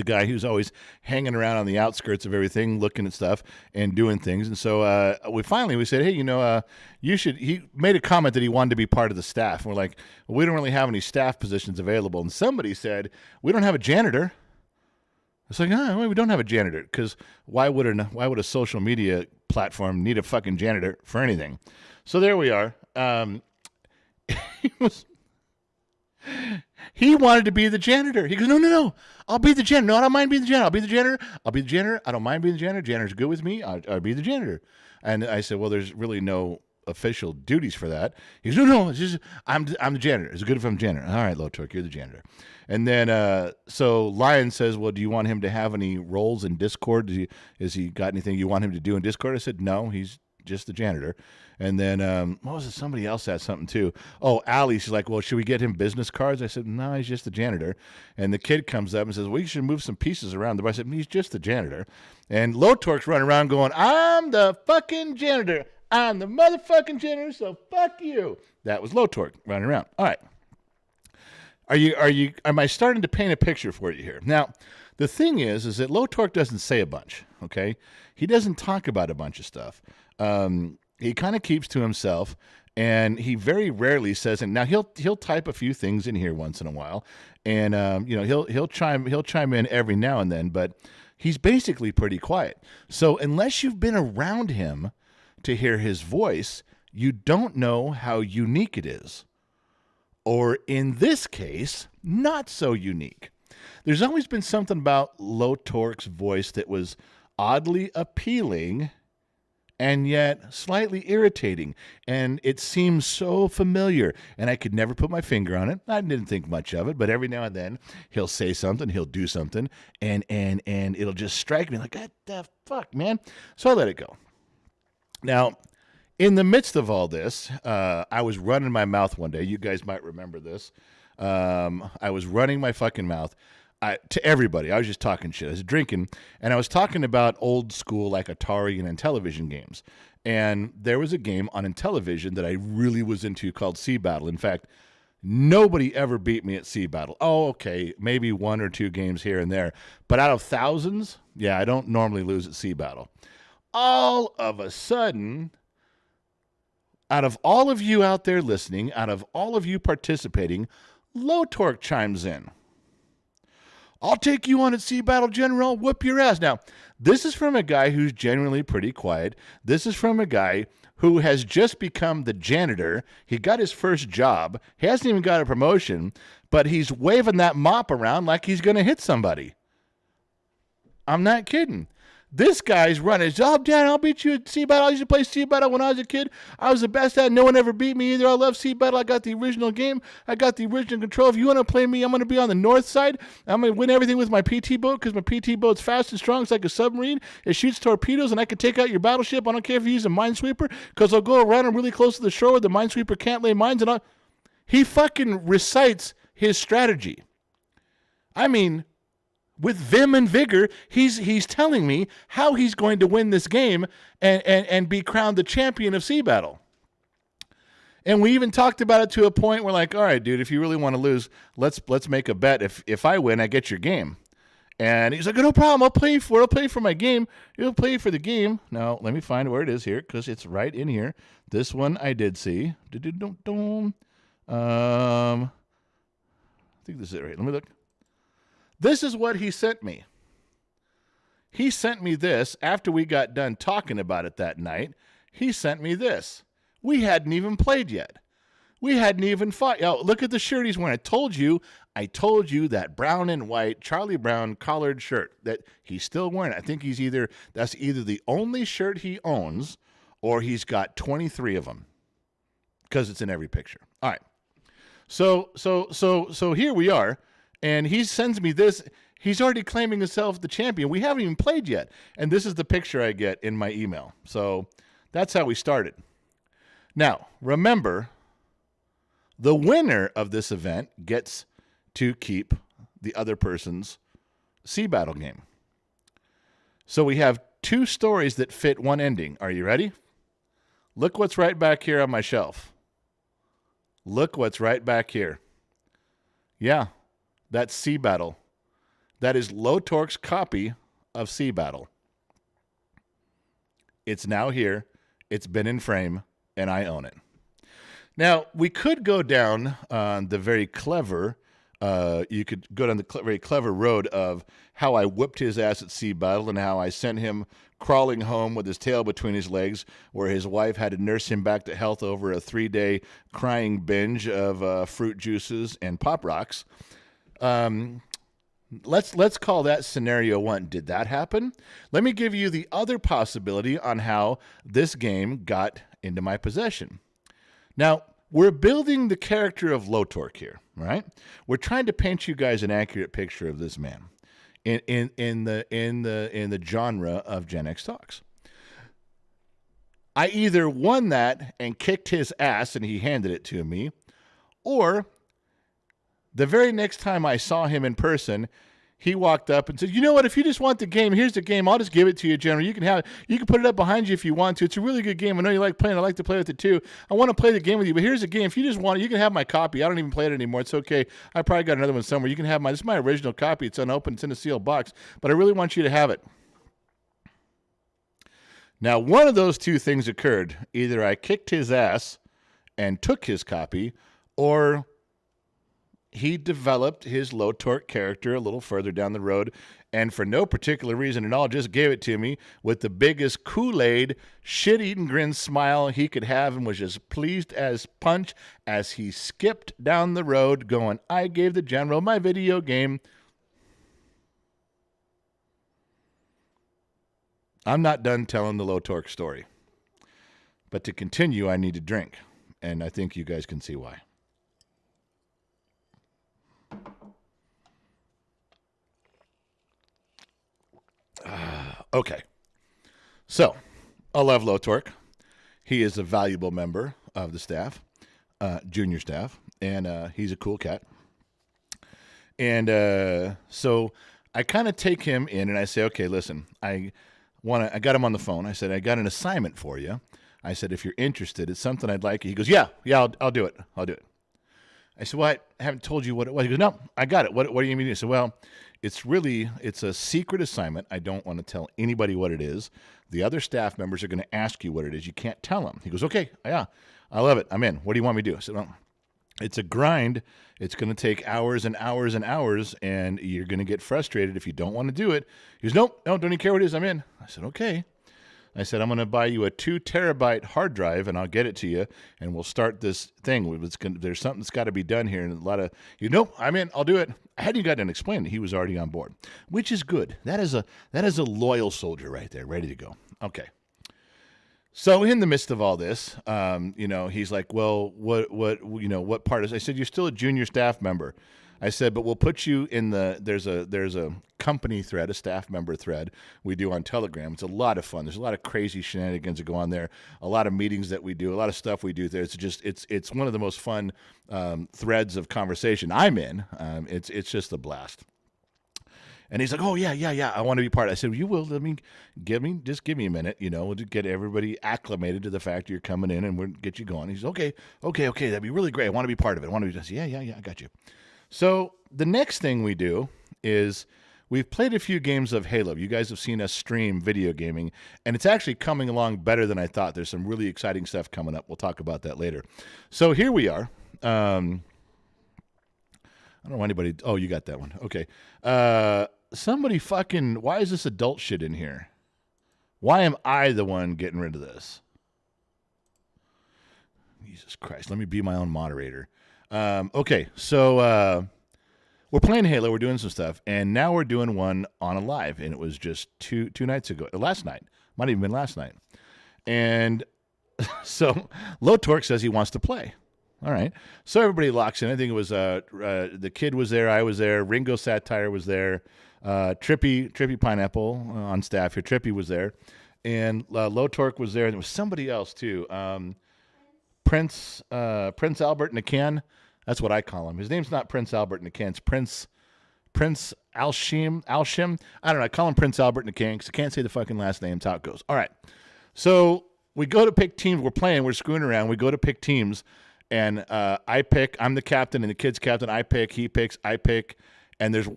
guy who's always hanging around on the outskirts of everything, looking at stuff and doing things. And so we said, hey, you should. He made a comment that he wanted to be part of the staff. And we're like, well, we don't really have any staff positions available. And somebody said, we don't have a janitor. It's like, well, we don't have a janitor, because why would a social media platform need a fucking janitor for anything? So there we are. He wanted to be the janitor. He goes, no, I'll be the janitor. No, I don't mind being the janitor. I'll be the janitor. I don't mind being the janitor. Janitor's good with me. I'll be the janitor. And I said, well, there's really no official duties for that. He goes, no, it's just, I'm the janitor. Is it good if I'm janitor? All right, Low Torque, you're the janitor. And then, so Lion says, well, do you want him to have any roles in Discord? Has he got anything you want him to do in Discord? I said, no, he's just the janitor. And then, what was it? Somebody else had something too. Oh, Allie, she's like, well, should we get him business cards? I said, no, he's just the janitor. And the kid comes up and says, well, you should move some pieces around. I said, he's just the janitor. And Low Torque's running around going, I'm the fucking janitor. I'm the motherfucking janitor, so fuck you. That was Low Torque running around. All right. Am I starting to paint a picture for you here? Now, the thing is that Low Torque doesn't say a bunch, okay? He doesn't talk about a bunch of stuff. He kind of keeps to himself, and he very rarely says. And now he'll type a few things in here once in a while, and he'll chime in every now and then. But he's basically pretty quiet. So unless you've been around him to hear his voice, you don't know how unique it is, or in this case, not so unique. There's always been something about Low Torque's voice that was oddly appealing and yet slightly irritating, and it seems so familiar, and I could never put my finger on it. I didn't think much of it, but every now and then he'll say something, he'll do something, and it'll just strike me like, what the fuck, man? So I let it go. Now, in the midst of all this, I was running my mouth one day. You guys might remember this. I was running my fucking mouth. To everybody. I was just talking shit. I was drinking, and I was talking about old school, like Atari and Intellivision games. And there was a game on Intellivision that I really was into called Sea Battle. In fact, nobody ever beat me at Sea Battle. Oh, okay, maybe one or two games here and there. But out of thousands, yeah, I don't normally lose at Sea Battle. All of a sudden, out of all of you out there listening, out of all of you participating, Low Torque chimes in. I'll take you on at Sea Battle General, whoop your ass. Now, this is from a guy who's generally pretty quiet. This is from a guy who has just become the janitor. He got his first job. He hasn't even got a promotion, but he's waving that mop around like he's going to hit somebody. I'm not kidding. This guy's running. Oh, Dan, I'll beat you at Sea Battle. I used to play Sea Battle when I was a kid. I was the best at it. No one ever beat me either. I love Sea Battle. I got the original game. I got the original control. If you want to play me, I'm going to be on the north side. I'm going to win everything with my PT boat because my PT boat's fast and strong. It's like a submarine. It shoots torpedoes, and I can take out your battleship. I don't care if you use a minesweeper because I'll go around and really close to the shore where the minesweeper can't lay mines. He fucking recites his strategy. I mean, with vim and vigor, he's telling me how he's going to win this game and be crowned the champion of Sea Battle. And we even talked about it to a point where, like, all right, dude, if you really want to lose, let's make a bet. If I win, I get your game. And he's like, no problem. I'll play for my game. You'll play for the game. Now, let me find where it is here because it's right in here. This one I did see. I think this is it right. Let me look. This is what he sent me. He sent me this after we got done talking about it that night. He sent me this. We hadn't even played yet. We hadn't even fought. Oh, look at the shirt he's wearing. I told you that brown and white Charlie Brown collared shirt that he's still wearing. I think that's either the only shirt he owns or he's got 23 of them because it's in every picture. All right. So here we are. And he sends me this. He's already claiming himself the champion. We haven't even played yet. And this is the picture I get in my email. So that's how we started. Now, remember, the winner of this event gets to keep the other person's Sea Battle game. So we have two stories that fit one ending. Are you ready? Look what's right back here on my shelf. Look what's right back here. Yeah. That's Sea Battle. That is Lotork's copy of Sea Battle. It's now here. It's been in frame, and I own it. Now, we could go down the very clever, you could go down the very clever road of how I whipped his ass at Sea Battle and how I sent him crawling home with his tail between his legs, where his wife had to nurse him back to health over a 3-day crying binge of fruit juices and Pop Rocks. Let's call that scenario 1. Did that happen? Let me give you the other possibility on how this game got into my possession. Now, we're building the character of Lotork here, right? We're trying to paint you guys an accurate picture of this man in the genre of Gen X Talks. I either won that and kicked his ass and he handed it to me, or the very next time I saw him in person, he walked up and said, you know what, if you just want the game, here's the game. I'll just give it to you, General. You can put it up behind you if you want to. It's a really good game. I know you like playing. I like to play with it too. I want to play the game with you, but here's the game. If you just want it, you can have my copy. I don't even play it anymore. It's okay. I probably got another one somewhere. You can have this is my original copy. It's unopened. It's in a sealed box, but I really want you to have it. Now, one of those two things occurred. Either I kicked his ass and took his copy, or he developed his Lotork character a little further down the road, and for no particular reason at all, just gave it to me with the biggest Kool-Aid, shit-eating grin smile he could have, and was as pleased as punch as he skipped down the road going, I gave the General my video game. I'm not done telling the Lotork story. But to continue, I need to drink, and I think you guys can see why. Okay, so I love Lotork. He is a valuable member of the staff, junior staff, and he's a cool cat. And so I kind of take him in and I say, okay, listen, I got him on the phone. I said, I got an assignment for you. I said, if you're interested, it's something I'd like. He goes, yeah, I'll do it. I'll do it. I said, well, I haven't told you what it was. He goes, no, I got it. What do you mean? I said, well, it's a secret assignment. I don't want to tell anybody what it is. The other staff members are going to ask you what it is. You can't tell them. He goes, okay, yeah, I love it. I'm in. What do you want me to do? I said, well, It's a grind. It's going to take hours and hours and hours, and you're going to get frustrated if you don't want to do it. He goes, nope, no, don't even care what it is. I'm in. I said, okay. I said, I'm going to buy you a 2 terabyte hard drive, and I'll get it to you, and we'll start this thing. There's something that's got to be done here, and a lot of, I'm in. I'll do it. I hadn't even gotten to explain it. He was already on board, which is good. That is a loyal soldier right there, ready to go. Okay. So in the midst of all this, he's like, well, what part is? I said, you're still a junior staff member. I said, but we'll put you in there's a company thread, a staff member thread we do on Telegram. It's a lot of fun. There's a lot of crazy shenanigans that go on there, a lot of meetings that we do, a lot of stuff we do there. It's one of the most fun threads of conversation I'm in. It's just a blast. And he's like, oh, yeah, I want to be part of it. I said, well, you will. Just give me a minute, we'll get everybody acclimated to the fact you're coming in and we'll get you going. He's okay, that'd be really great. I want to be part of it. Yeah, I got you. So the next thing we do is we've played a few games of Halo. You guys have seen us stream video gaming, and it's actually coming along better than I thought. There's some really exciting stuff coming up. We'll talk about that later. So here we are. I don't know anybody. Oh, you got that one. Okay. Somebody fucking, why is this adult shit in here? Why am I the one getting rid of this? Jesus Christ. Let me be my own moderator. Okay. So, we're playing Halo. We're doing some stuff. And now we're doing one on a live. And it was just two nights ago. Last night. Might have even been last night. And so Low Torque says he wants to play. All right. So everybody locks in. I think it was the kid was there. I was there. Ringo Satire was there. Trippy Pineapple on staff here. Trippy was there. And Low Torque was there. And there was somebody else, too. Prince Albert Nakan. That's what I call him. His name's not Prince Albert Nakan. It's Prince Alshim. I don't know. I call him Prince Albert Nakan because I can't say the fucking last name. That's how it goes. All right. So we go to pick teams. We're playing. We're screwing around. We go to pick teams. And I pick. I'm the captain, and the kid's captain. I pick. He picks. I pick. And there's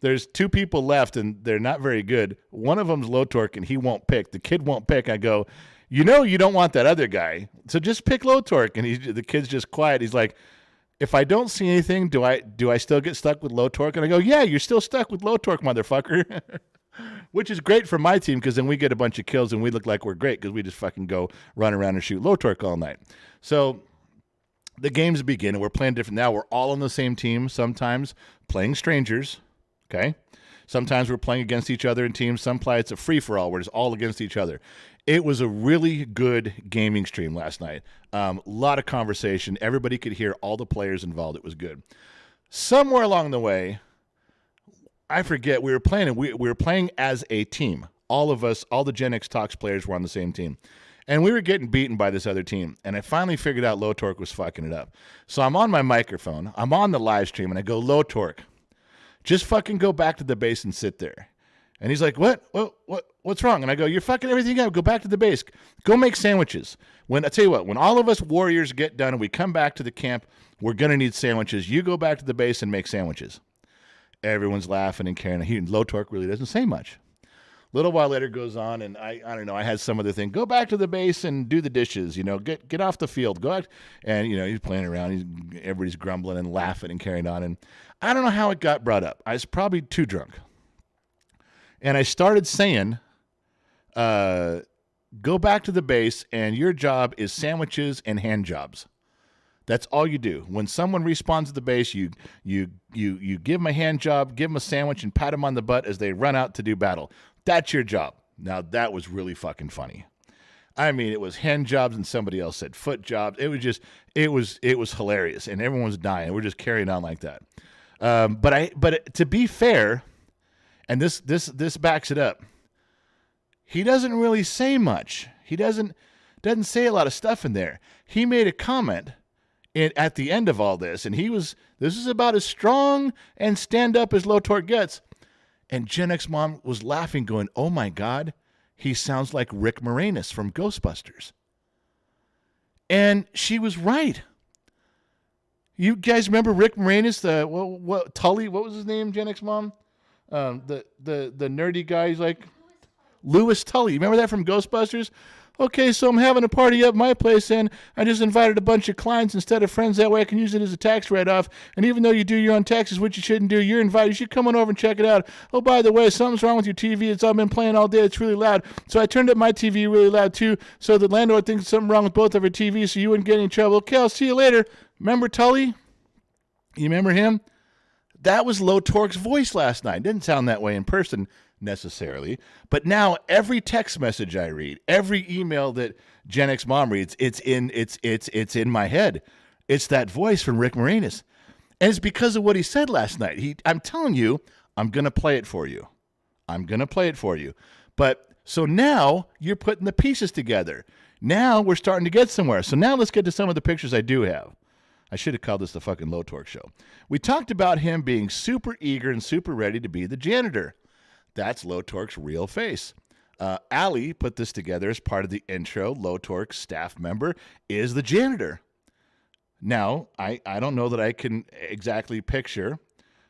there's 2 people left, and they're not very good. One of them's Low Torque, and he won't pick. The kid won't pick. I go, you don't want that other guy, so just pick Low Torque. And the kid's just quiet. He's like, if I don't see anything, do I still get stuck with Low Torque? And I go, yeah, you're still stuck with Low Torque, motherfucker. Which is great for my team because then we get a bunch of kills and we look like we're great because we just fucking go run around and shoot Low Torque all night. So the games begin and we're playing different. Now we're all on the same team, sometimes playing strangers, okay? Sometimes we're playing against each other in teams. Sometimes it's a free-for-all. We're just all against each other. It was a really good gaming stream last night. A lot of conversation. Everybody could hear all the players involved. It was good. Somewhere along the way, I forget, we were playing, and we were playing as a team. All of us, all the Gen X Talks players were on the same team. And we were getting beaten by this other team. And I finally figured out Low Torque was fucking it up. So I'm on my microphone. I'm on the live stream, and I go, Low Torque, just fucking go back to the base and sit there. And he's like, what's wrong? And I go, you're fucking everything up. Go back to the base. Go make sandwiches. I tell you what, when all of us warriors get done and we come back to the camp, we're going to need sandwiches. You go back to the base and make sandwiches. Everyone's laughing and carrying. Low Torque really doesn't say much. A little while later goes on, and I don't know, I had some other thing. Go back to the base and do the dishes, get off the field. Go out. And, he's playing around. Everybody's grumbling and laughing and carrying on. And I don't know how it got brought up. I was probably too drunk. And I started saying, go back to the base, and your job is sandwiches and hand jobs. That's all you do. When someone respawns at the base, you give them a hand job, give them a sandwich, and pat them on the butt as they run out to do battle. That's your job. Now, that was really fucking funny. I mean, it was hand jobs, and somebody else said foot jobs. It was hilarious, and everyone was dying. We're just carrying on like that. But to be fair, and this backs it up, he doesn't really say much. He doesn't say a lot of stuff in there. He made a comment at the end of all this, and this is about as strong and stand up as Low Torque gets. And Gen X Mom was laughing, going, oh my God, he sounds like Rick Moranis from Ghostbusters. And she was right. You guys remember Rick Moranis, Tully, what was his name, Gen X Mom? The nerdy guy, he's like Louis Tully. You remember that from Ghostbusters? Okay, so I'm having a party at my place, and I just invited a bunch of clients instead of friends. That way I can use it as a tax write-off. And even though you do your own taxes, which you shouldn't do, you're invited. You should come on over and check it out. Oh, by the way, something's wrong with your TV. It's all been playing all day. It's really loud. So I turned up my TV really loud, too, so the landlord thinks something wrong with both of our TVs so you wouldn't get any trouble. Okay, I'll see you later. Remember Tully? You remember him? That was Low Torque's voice last night. Didn't sound that way in person necessarily, but now every text message I read, every email that Gen X Mom reads, it's in my head. It's that voice from Rick Moranis, and it's because of what he said last night. I'm telling you, I'm gonna play it for you. But so now you're putting the pieces together. Now we're starting to get somewhere. So now let's get to some of the pictures I do have. I should have called this the fucking Low Torque show. We talked about him being super eager and super ready to be the janitor. That's Low Torque's real face. Allie put this together as part of the intro. Low Torque's staff member is the janitor. Now, I don't know that I can exactly picture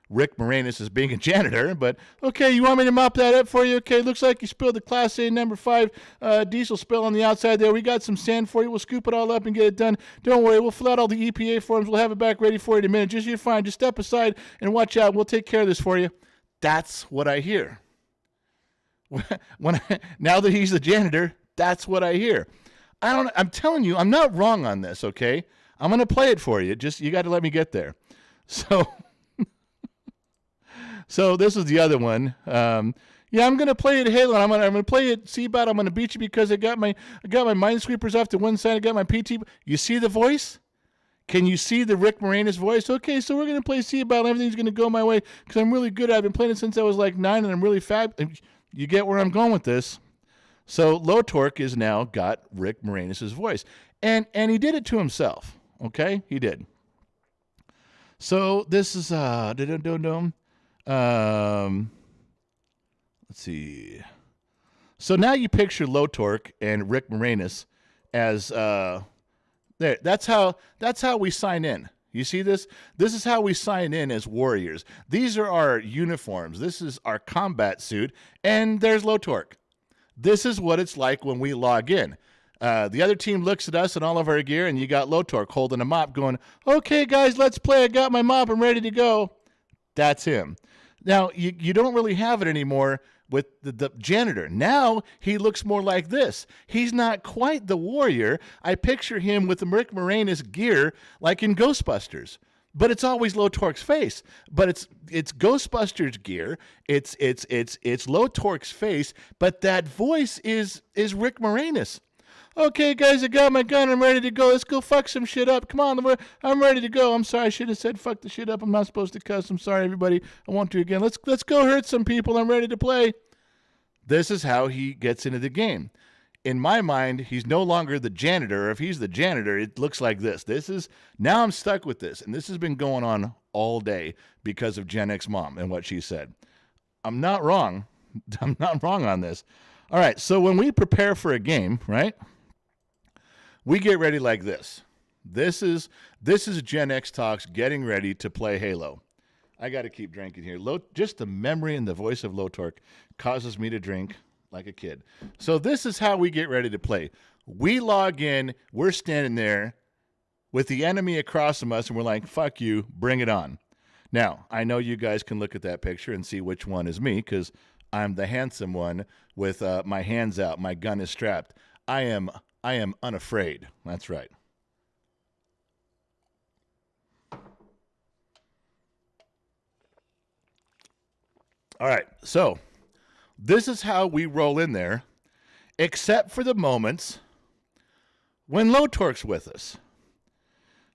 Rick Moranis as being a janitor, but okay, you want me to mop that up for you? Okay, looks like you spilled the Class A number 5 diesel spill on the outside there. We got some sand for you. We'll scoop it all up and get it done. Don't worry, we'll fill out all the EPA forms. We'll have it back ready for you in a minute. You're fine. Just step aside and watch out. We'll take care of this for you. That's what I hear. Now that he's the janitor, that's what I hear. I'm telling you, I'm not wrong on this, okay? I'm going to play it for you. Just, you got to let me get there. So this is the other one. Yeah, I'm gonna play it Halo. I'm gonna play it Seabat. I'm gonna beat you because I got my minesweepers off to one side. I got my PT. You see the voice? Can you see the Rick Moranis voice? Okay, so we're gonna play Seabat. Everything's gonna go my way because I'm really good. I've been playing it since I was like 9, and I'm really fab. You get where I'm going with this. So Low Torque is now got Rick Moranis' voice, and he did it to himself. Okay, he did. So this is let's see. So now you picture Low Torque and Rick Moranis as there. That's how we sign in. You see this? This is how we sign in as warriors. These are our uniforms. This is our combat suit, and there's Low Torque. This is what it's like when we log in. The other team looks at us and all of our gear, and you got Low Torque holding a mop going, okay, guys, let's play. I got my mop. I'm ready to go. That's him. Now, you don't really have it anymore with the janitor. Now, he looks more like this. He's not quite the warrior. I picture him with the Rick Moranis gear like in Ghostbusters. But it's always Low Torque's face. But it's Ghostbusters gear. It's Low Torque's face. But that voice is Rick Moranis. Okay, guys, I got my gun. I'm ready to go. Let's go fuck some shit up. Come on, I'm ready to go. I'm sorry, I should have said fuck the shit up. I'm not supposed to cuss. I'm sorry, everybody. I won't do it again. Let's go hurt some people. I'm ready to play. This is how he gets into the game. In my mind, he's no longer the janitor. If he's the janitor, it looks like this. Now I'm stuck with this, and this has been going on all day because of Gen X Mom and what she said. I'm not wrong. I'm not wrong on this. All right, so when we prepare for a game, right? We get ready like this. This is Gen X Talks getting ready to play Halo. I got to keep drinking here. Just the memory and the voice of Low Torque causes me to drink like a kid. So this is how we get ready to play. We log in. We're standing there with the enemy across from us, and we're like, fuck you, bring it on. Now, I know you guys can look at that picture and see which one is me because I'm the handsome one with my hands out. My gun is strapped. I am unafraid. That's right. All right, so this is how we roll in there, except for the moments when Low Torque's with us.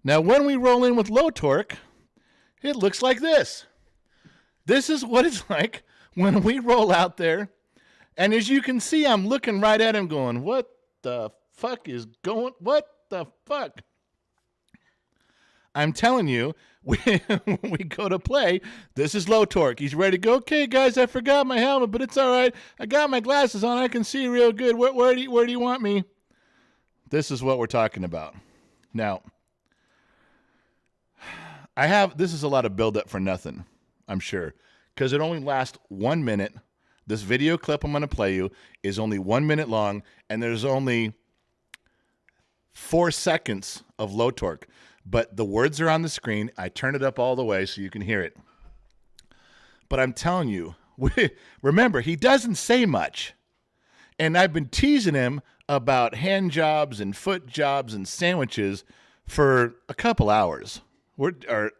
Now, when we roll in with Low Torque, it looks like this. This is what it's like when we roll out there. And as you can see, I'm looking right at him going, what the fuck is going, what the fuck? I'm telling you, when we go to play, this is Low Torque. He's ready to go. Okay, guys, I forgot my helmet, but it's all right. I got my glasses on. I can see real good. Where do you want me? This is what we're talking about. Now, this is a lot of build-up for nothing, I'm sure, because it only lasts 1 minute. This video clip I'm going to play you is only 1 minute long, and there's only 4 seconds of Low Torque, but the words are on the screen. I turn it up all the way so you can hear it. But I'm telling you, remember, he doesn't say much. And I've been teasing him about hand jobs and foot jobs and sandwiches for a couple hours. Whatever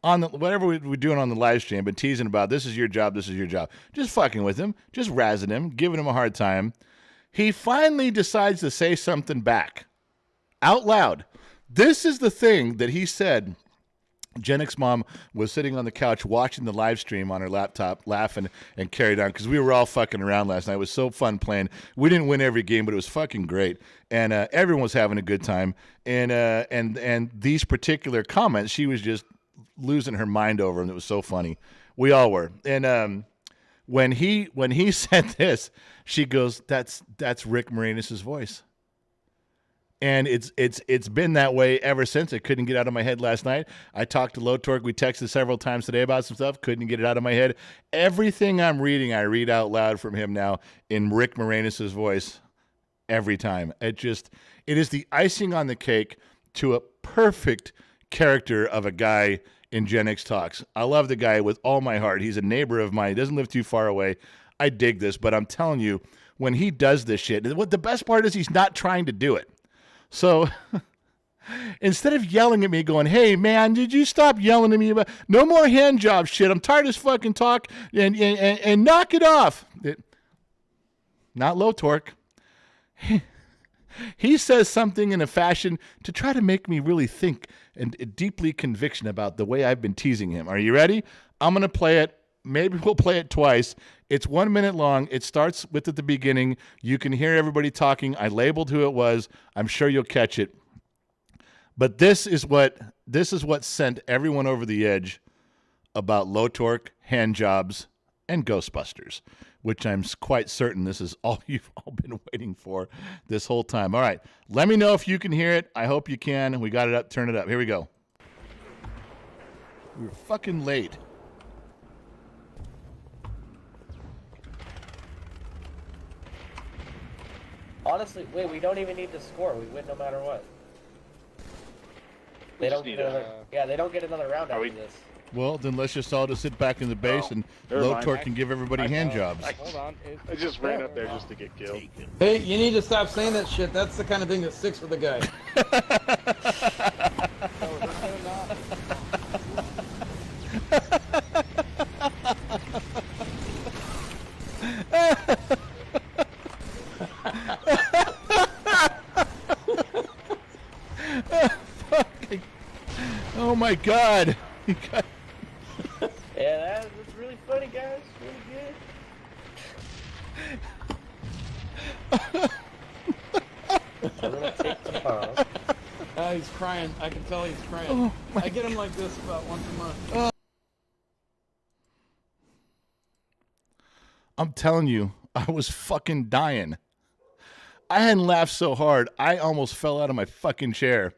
we're doing on the live stream, but teasing about this is your job, this is your job. Just fucking with him, just razzing him, giving him a hard time. He finally decides to say something back out loud. This is the thing that he said. Jennick's mom was sitting on the couch watching the live stream on her laptop, laughing and carried on because we were all fucking around last night. It was so fun playing. We didn't win every game, but it was fucking great, and everyone was having a good time. And these particular comments, she was just losing her mind over them. It was so funny. We all were. And when he said this, she goes, "That's Rick Moranis' voice." And it's been that way ever since. It couldn't get out of my head last night. I talked to Low Torque. We texted several times today about some stuff. Couldn't get it out of my head. Everything I'm reading, I read out loud from him now in Rick Moranis' voice every time. It is the icing on the cake to a perfect character of a guy in Gen X Talks. I love the guy with all my heart. He's a neighbor of mine. He doesn't live too far away. I dig this, but I'm telling you, when he does this shit, what the best part is he's not trying to do it. So instead of yelling at me going, "Hey, man, did you stop yelling at me about no more hand job shit? I'm tired of this fucking talk and knock it off." Not Low Torque. He says something in a fashion to try to make me really think and deeply conviction about the way I've been teasing him. Are you ready? I'm going to play it. Maybe we'll play it twice. It's 1 minute long. It starts with at the beginning. You can hear everybody talking. I labeled who it was. I'm sure you'll catch it. But this is what sent everyone over the edge about Low Torque, hand jobs, and Ghostbusters, which I'm quite certain this is all you've all been waiting for this whole time. All right. Let me know if you can hear it. I hope you can. We got it up. Turn it up. Here we go. We were fucking late. Honestly, wait, we don't even need to score. We win no matter what. They don't get another, they don't get another round after this. Well, then let's just all sit back in the base and Low Torque can give everybody hand jobs. Hold on. I just ran up there just to get killed. Hey, you need to stop saying that shit. That's the kind of thing that sticks with the guy. Oh my God! Yeah, that's really funny, guys. Really good. I'm gonna take tomorrow. He's crying. I can tell he's crying. I get him like this about once a month. I'm telling you, I was fucking dying. I hadn't laughed so hard, I almost fell out of my fucking chair.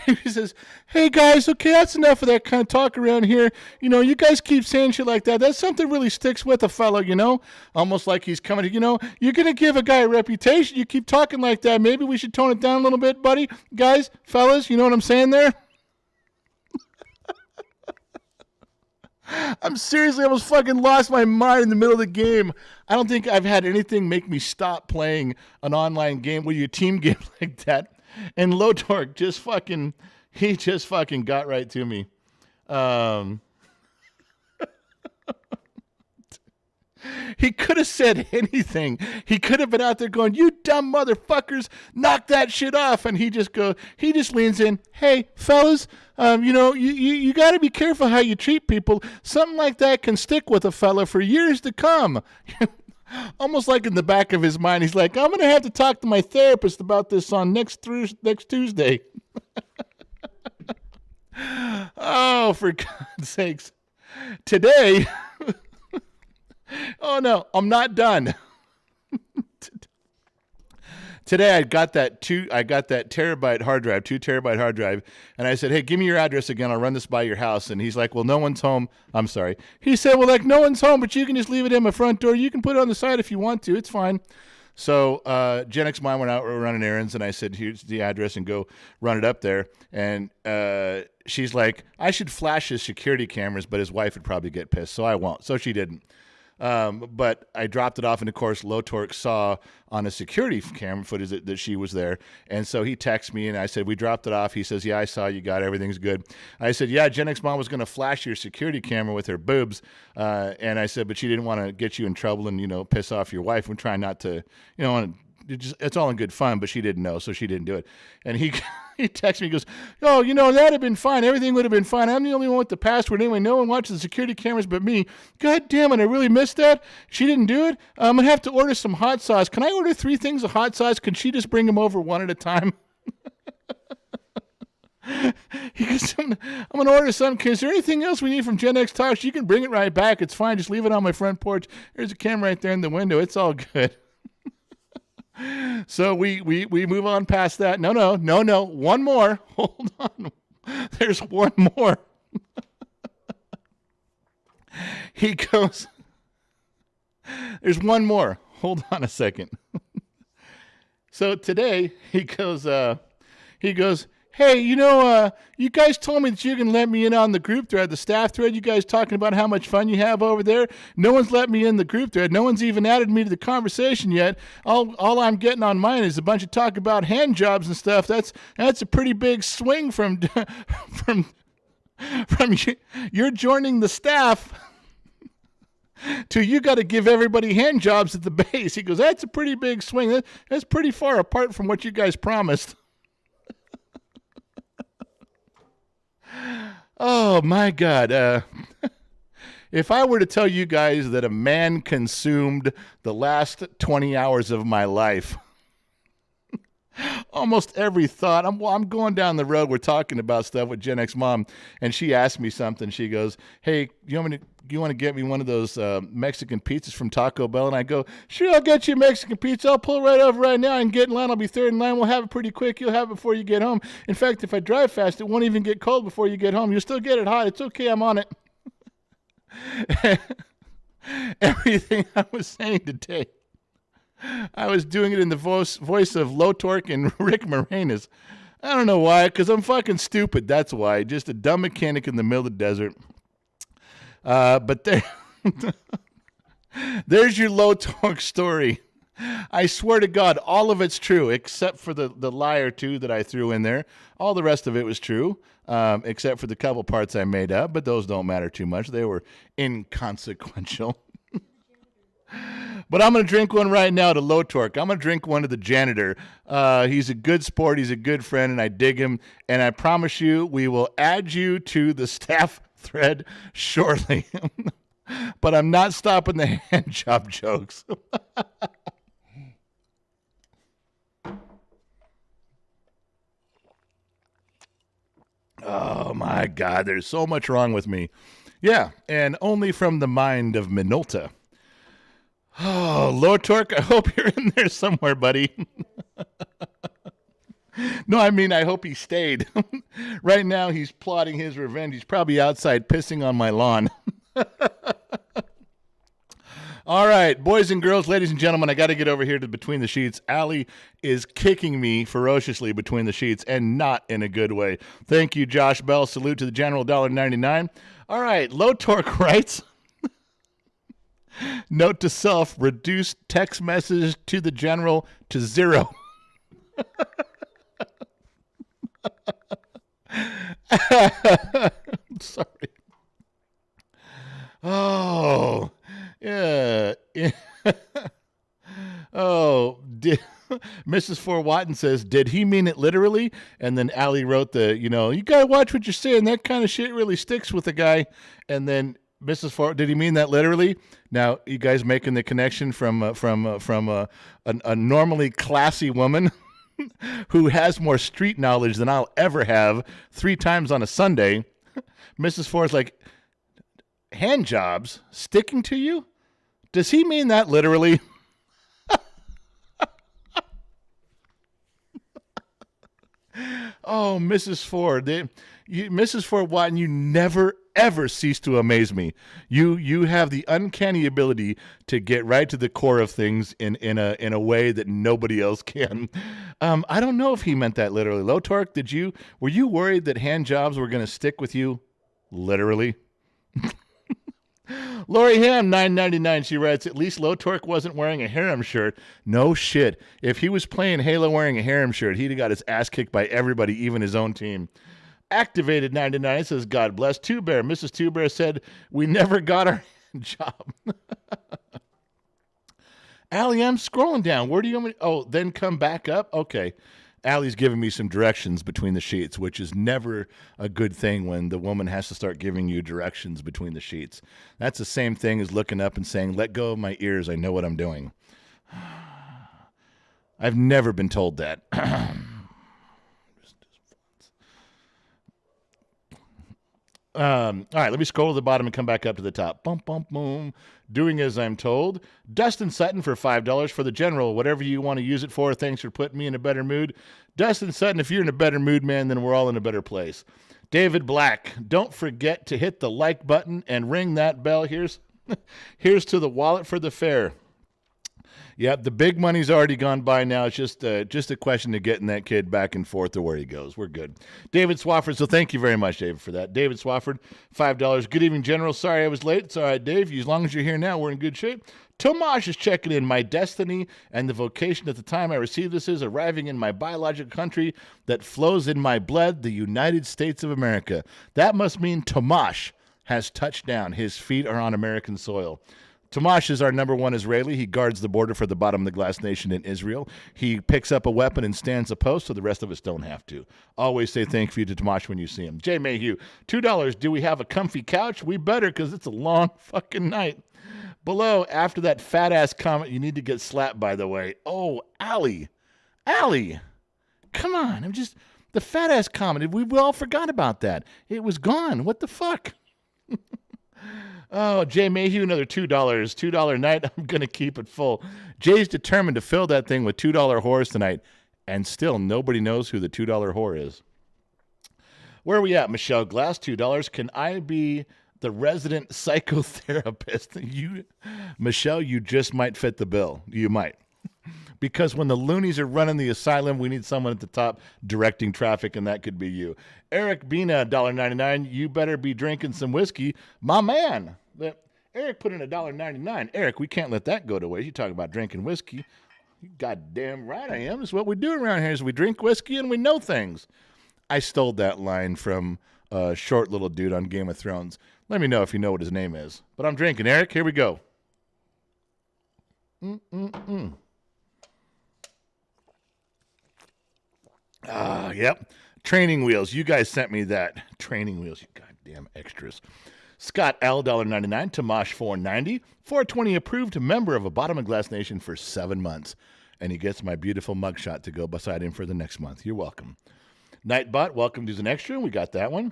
He says, "Hey guys, okay, that's enough of that kind of talk around here. You know, you guys keep saying shit like that. That's something really sticks with a fellow, you know?" Almost like he's coming to, you know, "You're going to give a guy a reputation. You keep talking like that. Maybe we should tone it down a little bit, buddy. Guys, fellas, you know what I'm saying there?" I'm seriously almost fucking lost my mind in the middle of the game. I don't think I've had anything make me stop playing an online game with your team game like that. And Low Torque just fucking got right to me. He could have said anything. He could have been out there going, "You dumb motherfuckers, knock that shit off." And he just leans in, "Hey, fellas, you know, you got to be careful how you treat people. Something like that can stick with a fella for years to come." Almost like in the back of his mind, he's like, "I'm going to have to talk to my therapist about this on next Tuesday." Oh, for God's sakes. Today, oh no, I'm not done. Today I got that 2 terabyte hard drive, 2 terabyte hard drive, and I said, "Hey, give me your address again. I'll run this by your house." And he's like, "Well, no one's home." I'm sorry. He said, "Well, like, no one's home, but you can just leave it in my front door. You can put it on the side if you want to. It's fine." So Gen X mom went out running errands, and I said, here's the address, and go run it up there. And she's like, I should flash his security cameras, but his wife would probably get pissed, so I won't. So she didn't. But I dropped it off, and of course, Low Torque saw on a security camera footage that she was there. And so he texted me, and I said, we dropped it off. He says, yeah, I saw you got it. Everything's good. I said, yeah, Gen X mom was going to flash your security camera with her boobs. And I said, but she didn't want to get you in trouble and, piss off your wife. We're trying not to, it's all in good fun, but she didn't know, so she didn't do it. And he texts me, he goes, oh, that'd have been fine. Everything would have been fine. I'm the only one with the password. Anyway, no one watches the security cameras but me. God damn it, I really missed that. She didn't do it. I'm going to have to order some hot sauce. Can I order 3 things of hot sauce? Can she just bring them over one at a time? He goes, I'm going to order something. Is there anything else we need from Gen X Talks? You can bring it right back. It's fine. Just leave it on my front porch. There's a camera right there in the window. It's all good. So we move on past that. No. One more. Hold on. There's one more. He goes, there's one more. Hold on a second. So today he goes, hey, you guys told me that you can let me in on the group thread, the staff thread. You guys talking about how much fun you have over there. No one's let me in the group thread. No one's even added me to the conversation yet. All I'm getting on mine is a bunch of talk about hand jobs and stuff. That's a pretty big swing from you're joining the staff to you got to give everybody hand jobs at the base. He goes, that's a pretty big swing. That's pretty far apart from what you guys promised. Oh, my God. If I were to tell you guys that a man consumed the last 20 hours of my life, almost every thought, I'm going down the road, we're talking about stuff with Gen X Mom, and she asked me something. She goes, hey, you want to get me one of those Mexican pizzas from Taco Bell? And I go, sure, I'll get you a Mexican pizza. I'll pull right over right now and get in line. I'll be third in line. We'll have it pretty quick. You'll have it before you get home. In fact, if I drive fast, it won't even get cold before you get home. You'll still get it hot. It's okay. I'm on it. Everything I was saying today, I was doing it in the voice of Low Torque and Rick Moranis. I don't know why, because I'm fucking stupid. That's why. Just a dumb mechanic in the middle of the desert. But there's your Low Torque story. I swear to God, all of it's true, except for the lie or two that I threw in there. All the rest of it was true, except for the couple parts I made up, but those don't matter too much. They were inconsequential. But I'm going to drink one right now to Low Torque. I'm going to drink one to the janitor. He's a good sport. He's a good friend, and I dig him. And I promise you, we will add you to the staff thread shortly. But I'm not stopping the hand job jokes. Oh, my God. There's so much wrong with me. Yeah, and only from the mind of Minolta. Oh, Low Torque, I hope you're in there somewhere, buddy. No, I mean, I hope he stayed. Right now, he's plotting his revenge. He's probably outside pissing on my lawn. All right, boys and girls, ladies and gentlemen, I got to get over here to Between the Sheets. Allie is kicking me ferociously between the sheets, and not in a good way. Thank you, Josh Bell. Salute to the General, $1.99. All right, Low Torque writes... Note to self, reduce text message to the general to 0. I'm sorry. Oh, yeah. Oh, Mrs. Fort Watton says, did he mean it literally? And then Allie wrote you got to watch what you're saying. That kind of shit really sticks with the guy. And then Mrs. Ford, did he mean that literally? Now, you guys making the connection from a normally classy woman who has more street knowledge than I'll ever have 3 times on a Sunday. Mrs. Ford's like, hand jobs sticking to you? Does he mean that literally? Oh, Mrs. Ford. Mrs. Ford Watton, you never, ever cease to amaze me. You have the uncanny ability to get right to the core of things in a way that nobody else can. I don't know if he meant that literally. Low Torque, were you worried that hand jobs were going to stick with you literally? Lori Ham, $9.99. She writes, at least Low Torque wasn't wearing a harem shirt. No shit. If he was playing Halo wearing a harem shirt, he'd have got his ass kicked by everybody, even his own team. Activated 99 says, God bless. Two Bear. Mrs. Two Bear said, we never got our job. Allie, I'm scrolling down. Where do you want me? Oh, then come back up? Okay. Allie's giving me some directions between the sheets, which is never a good thing when the woman has to start giving you directions between the sheets. That's the same thing as looking up and saying, let go of my ears. I know what I'm doing. I've never been told that. All right, let me scroll to the bottom and come back up to the top. Bum, bum, boom. Doing as I'm told. Dustin Sutton for $5 for the general. Whatever you want to use it for. Thanks for putting me in a better mood. Dustin Sutton, if you're in a better mood, man, then we're all in a better place. David Black, don't forget to hit the like button and ring that bell. Here's to the wallet for the fair. Yep, the big money's already gone by now. It's just a question of getting that kid back and forth to where he goes. We're good. David Swafford, so thank you very much, David, for that. David Swafford, $5. Good evening, General. Sorry I was late. It's all right, Dave. As long as you're here now, we're in good shape. Tomash is checking in. My destiny and the vocation at the time I received this is arriving in my biological country that flows in my blood, the United States of America. That must mean Tomash has touched down. His feet are on American soil. Tomash is our number one Israeli. He guards the border for the bottom of the glass nation in Israel. He picks up a weapon and stands a post so the rest of us don't have to. Always say thank you to Tomash when you see him. Jay Mayhew, $2. Do we have a comfy couch? We better, because it's a long fucking night. Below, after that fat-ass comment, you need to get slapped, by the way. Oh, Allie, come on. The fat-ass comment. We all forgot about that. It was gone. What the fuck? Oh, Jay Mayhew, another $2. $2 night. I'm going to keep it full. Jay's determined to fill that thing with $2 whores tonight, and still nobody knows who the $2 whore is. Where are we at, Michelle Glass? $2. Can I be the resident psychotherapist? Michelle, you just might fit the bill. You might. Because when the loonies are running the asylum, we need someone at the top directing traffic, and that could be you. Eric Bina, $1.99. You better be drinking some whiskey. My man. Eric put in $1.99. Eric, we can't let that go to waste. You talk about drinking whiskey. You goddamn right I am. It's what we do around here is we drink whiskey and we know things. I stole that line from a short little dude on Game of Thrones. Let me know if you know what his name is. But I'm drinking. Eric, here we go. Yep. Training wheels. You guys sent me that. Training wheels, you goddamn extras. Scott L, $1.99. Tomash, $4.90. 420 approved member of a Bottom of Glass Nation for 7 months. And he gets my beautiful mugshot to go beside him for the next month. You're welcome. Nightbot, welcome to an extra. We got that one.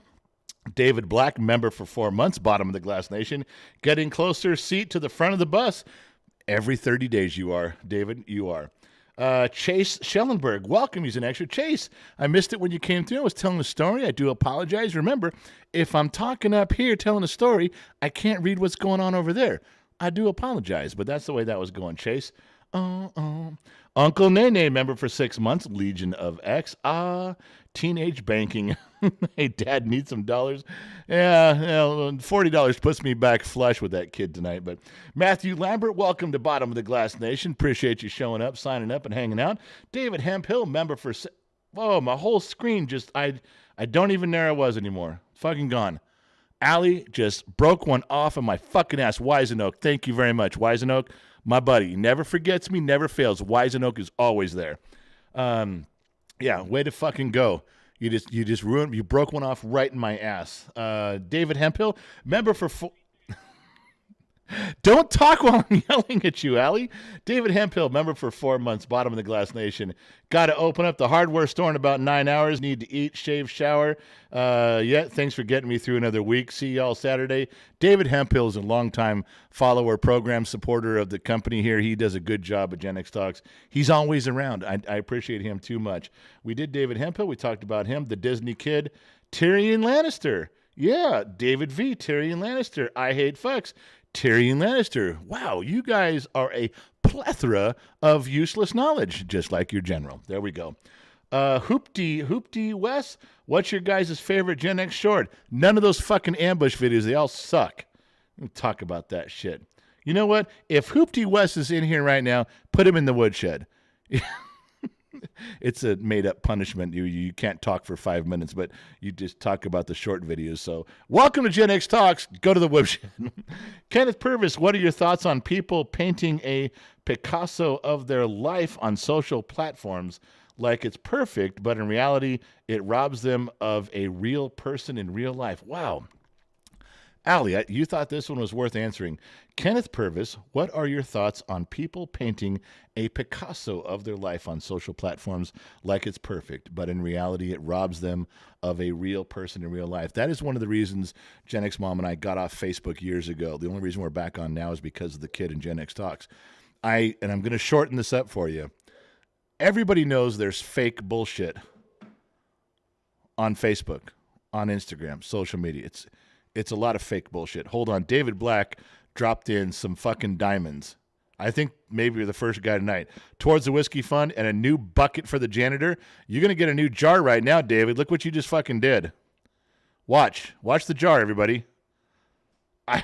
David Black, member for 4 months, Bottom of the Glass Nation. Getting closer, seat to the front of the bus. Every 30 days you are, David, you are. Chase Schellenberg, welcome. He's an extra. Chase, I missed it when you came through. I was telling a story. I do apologize. Remember, if I'm talking up here telling a story, I can't read what's going on over there. I do apologize, but that's the way that was going, Chase. Uncle Nene, member for 6 months, Legion of X. Teenage banking. Hey, Dad, need some dollars? Yeah, $40 puts me back flush with that kid tonight. But Matthew Lambert, welcome to Bottom of the Glass Nation. Appreciate you showing up, signing up, and hanging out. David Hemphill, member for... Oh, my whole screen just... I don't even know where I was anymore. Fucking gone. Allie just broke one off of my fucking ass. Wisenoak, thank you very much. Wisenoak, my buddy. He never forgets me, never fails. Wisenoak is always there. Yeah, way to fucking go. You just ruined. You broke one off right in my ass. David Hemphill, member for. Don't talk while I'm yelling at you, Allie. David Hemphill, member for 4 months, Bottom of the Glass Nation. Got to open up the hardware store in about 9 hours. Need to eat, shave, shower. Yeah, thanks for getting me through another week. See y'all Saturday. David Hemphill is a longtime follower, program supporter of the company here. He does a good job at Gen X Talks. He's always around. I appreciate him too much. We did David Hemphill. We talked about him. The Disney kid, Tyrion Lannister. Yeah, David V, Tyrion Lannister. I hate fucks. Tyrion Lannister. Wow, you guys are a plethora of useless knowledge, just like your general. There we go. Hoopty Wes, what's your guys' favorite Gen X short? None of those fucking ambush videos. They all suck. We'll talk about that shit. You know what? If Hoopty Wes is in here right now, put him in the woodshed. It's a made-up punishment. You can't talk for 5 minutes, but you just talk about the short videos. So welcome to Gen X Talks. Go to the woodshed. Kenneth Purvis, what are your thoughts on people painting a Picasso of their life on social platforms like it's perfect, but in reality, it robs them of a real person in real life? Wow. Allie, you thought this one was worth answering. Kenneth Purvis, what are your thoughts on people painting a Picasso of their life on social platforms like it's perfect, but in reality it robs them of a real person in real life? That is one of the reasons Gen X Mom and I got off Facebook years ago. The only reason we're back on now is because of the kid in Gen X Talks. And I'm going to shorten this up for you. Everybody knows there's fake bullshit on Facebook, on Instagram, social media. It's a lot of fake bullshit. Hold on. David Black dropped in some fucking diamonds. I think maybe you're the first guy tonight. Towards the whiskey fund and a new bucket for the janitor. You're going to get a new jar right now, David. Look what you just fucking did. Watch. Watch the jar, everybody. I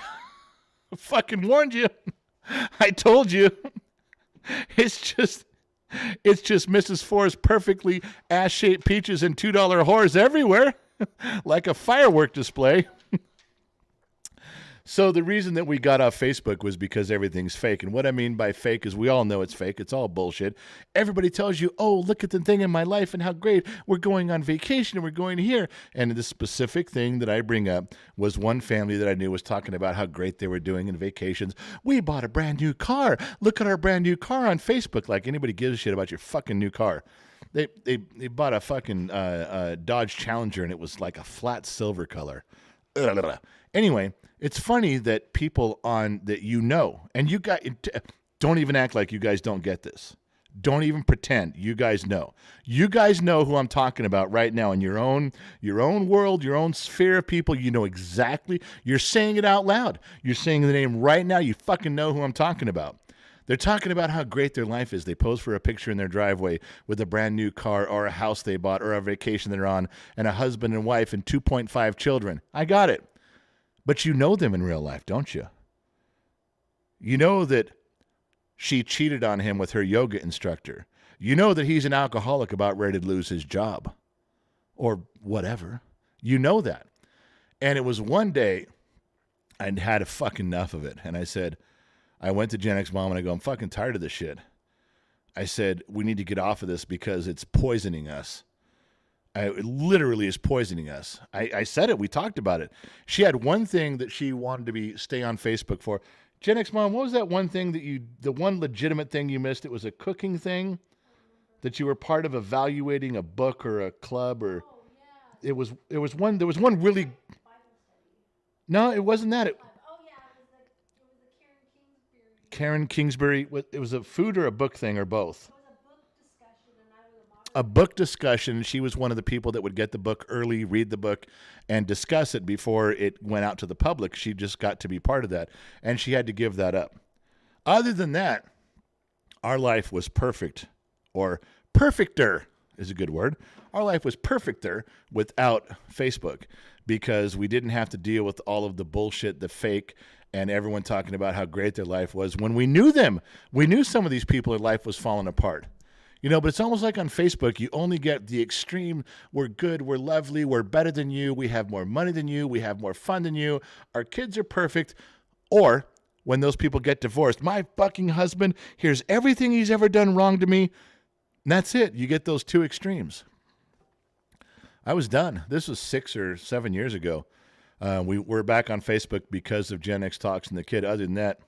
fucking warned you. I told you. It's just Mrs. Four's perfectly ass-shaped peaches and $2 whores everywhere. Like a firework display. So the reason that we got off Facebook was because everything's fake. And what I mean by fake is we all know it's fake. It's all bullshit. Everybody tells you, oh, look at the thing in my life and how great. We're going on vacation and we're going here. And the specific thing that I bring up was one family that I knew was talking about how great they were doing in vacations. We bought a brand new car. Look at our brand new car on Facebook. Like anybody gives a shit about your fucking new car. They bought a fucking Dodge Challenger and it was like a flat silver color. Anyway, it's funny that people that you know, and you guys don't even act like you guys don't get this. Don't even pretend you guys know. You guys know who I'm talking about right now in your own world, your own sphere of people. You know exactly. You're saying it out loud. You're saying the name right now. You fucking know who I'm talking about. They're talking about how great their life is. They pose for a picture in their driveway with a brand new car or a house they bought or a vacation they're on and a husband and wife and 2.5 children. I got it. But you know them in real life, don't you? You know that she cheated on him with her yoga instructor. You know that he's an alcoholic about ready to lose his job or whatever. You know that. And it was one day I'd had fucking enough of it. And I went to Gen X Mom and I go, I'm fucking tired of this shit. I said, we need to get off of this because it's poisoning us. It literally is poisoning us. I said it. We talked about it. She had one thing that she wanted to stay on Facebook for. Gen X Mom, what was that one thing the one legitimate thing you missed? It was a cooking thing that you were part of evaluating a book or a club or there was one really. No, it wasn't that. It was the Karen Kingsbury. It was a food or a book thing or both. A book discussion. She was one of the people that would get the book early, read the book, and discuss it before it went out to the public. She just got to be part of that, and she had to give that up. Other than that, our life was perfect, or perfecter is a good word. Our life was perfecter without Facebook because we didn't have to deal with all of the bullshit, the fake, and everyone talking about how great their life was when we knew them. We knew some of these people, their life was falling apart. You know, but it's almost like on Facebook, you only get the extreme, we're good, we're lovely, we're better than you, we have more money than you, we have more fun than you, our kids are perfect. Or when those people get divorced, my fucking husband, here's everything he's ever done wrong to me. And that's it. You get those two extremes. I was done. This was 6 or 7 years ago. We're back on Facebook because of Gen X Talks and the kid. Other than that,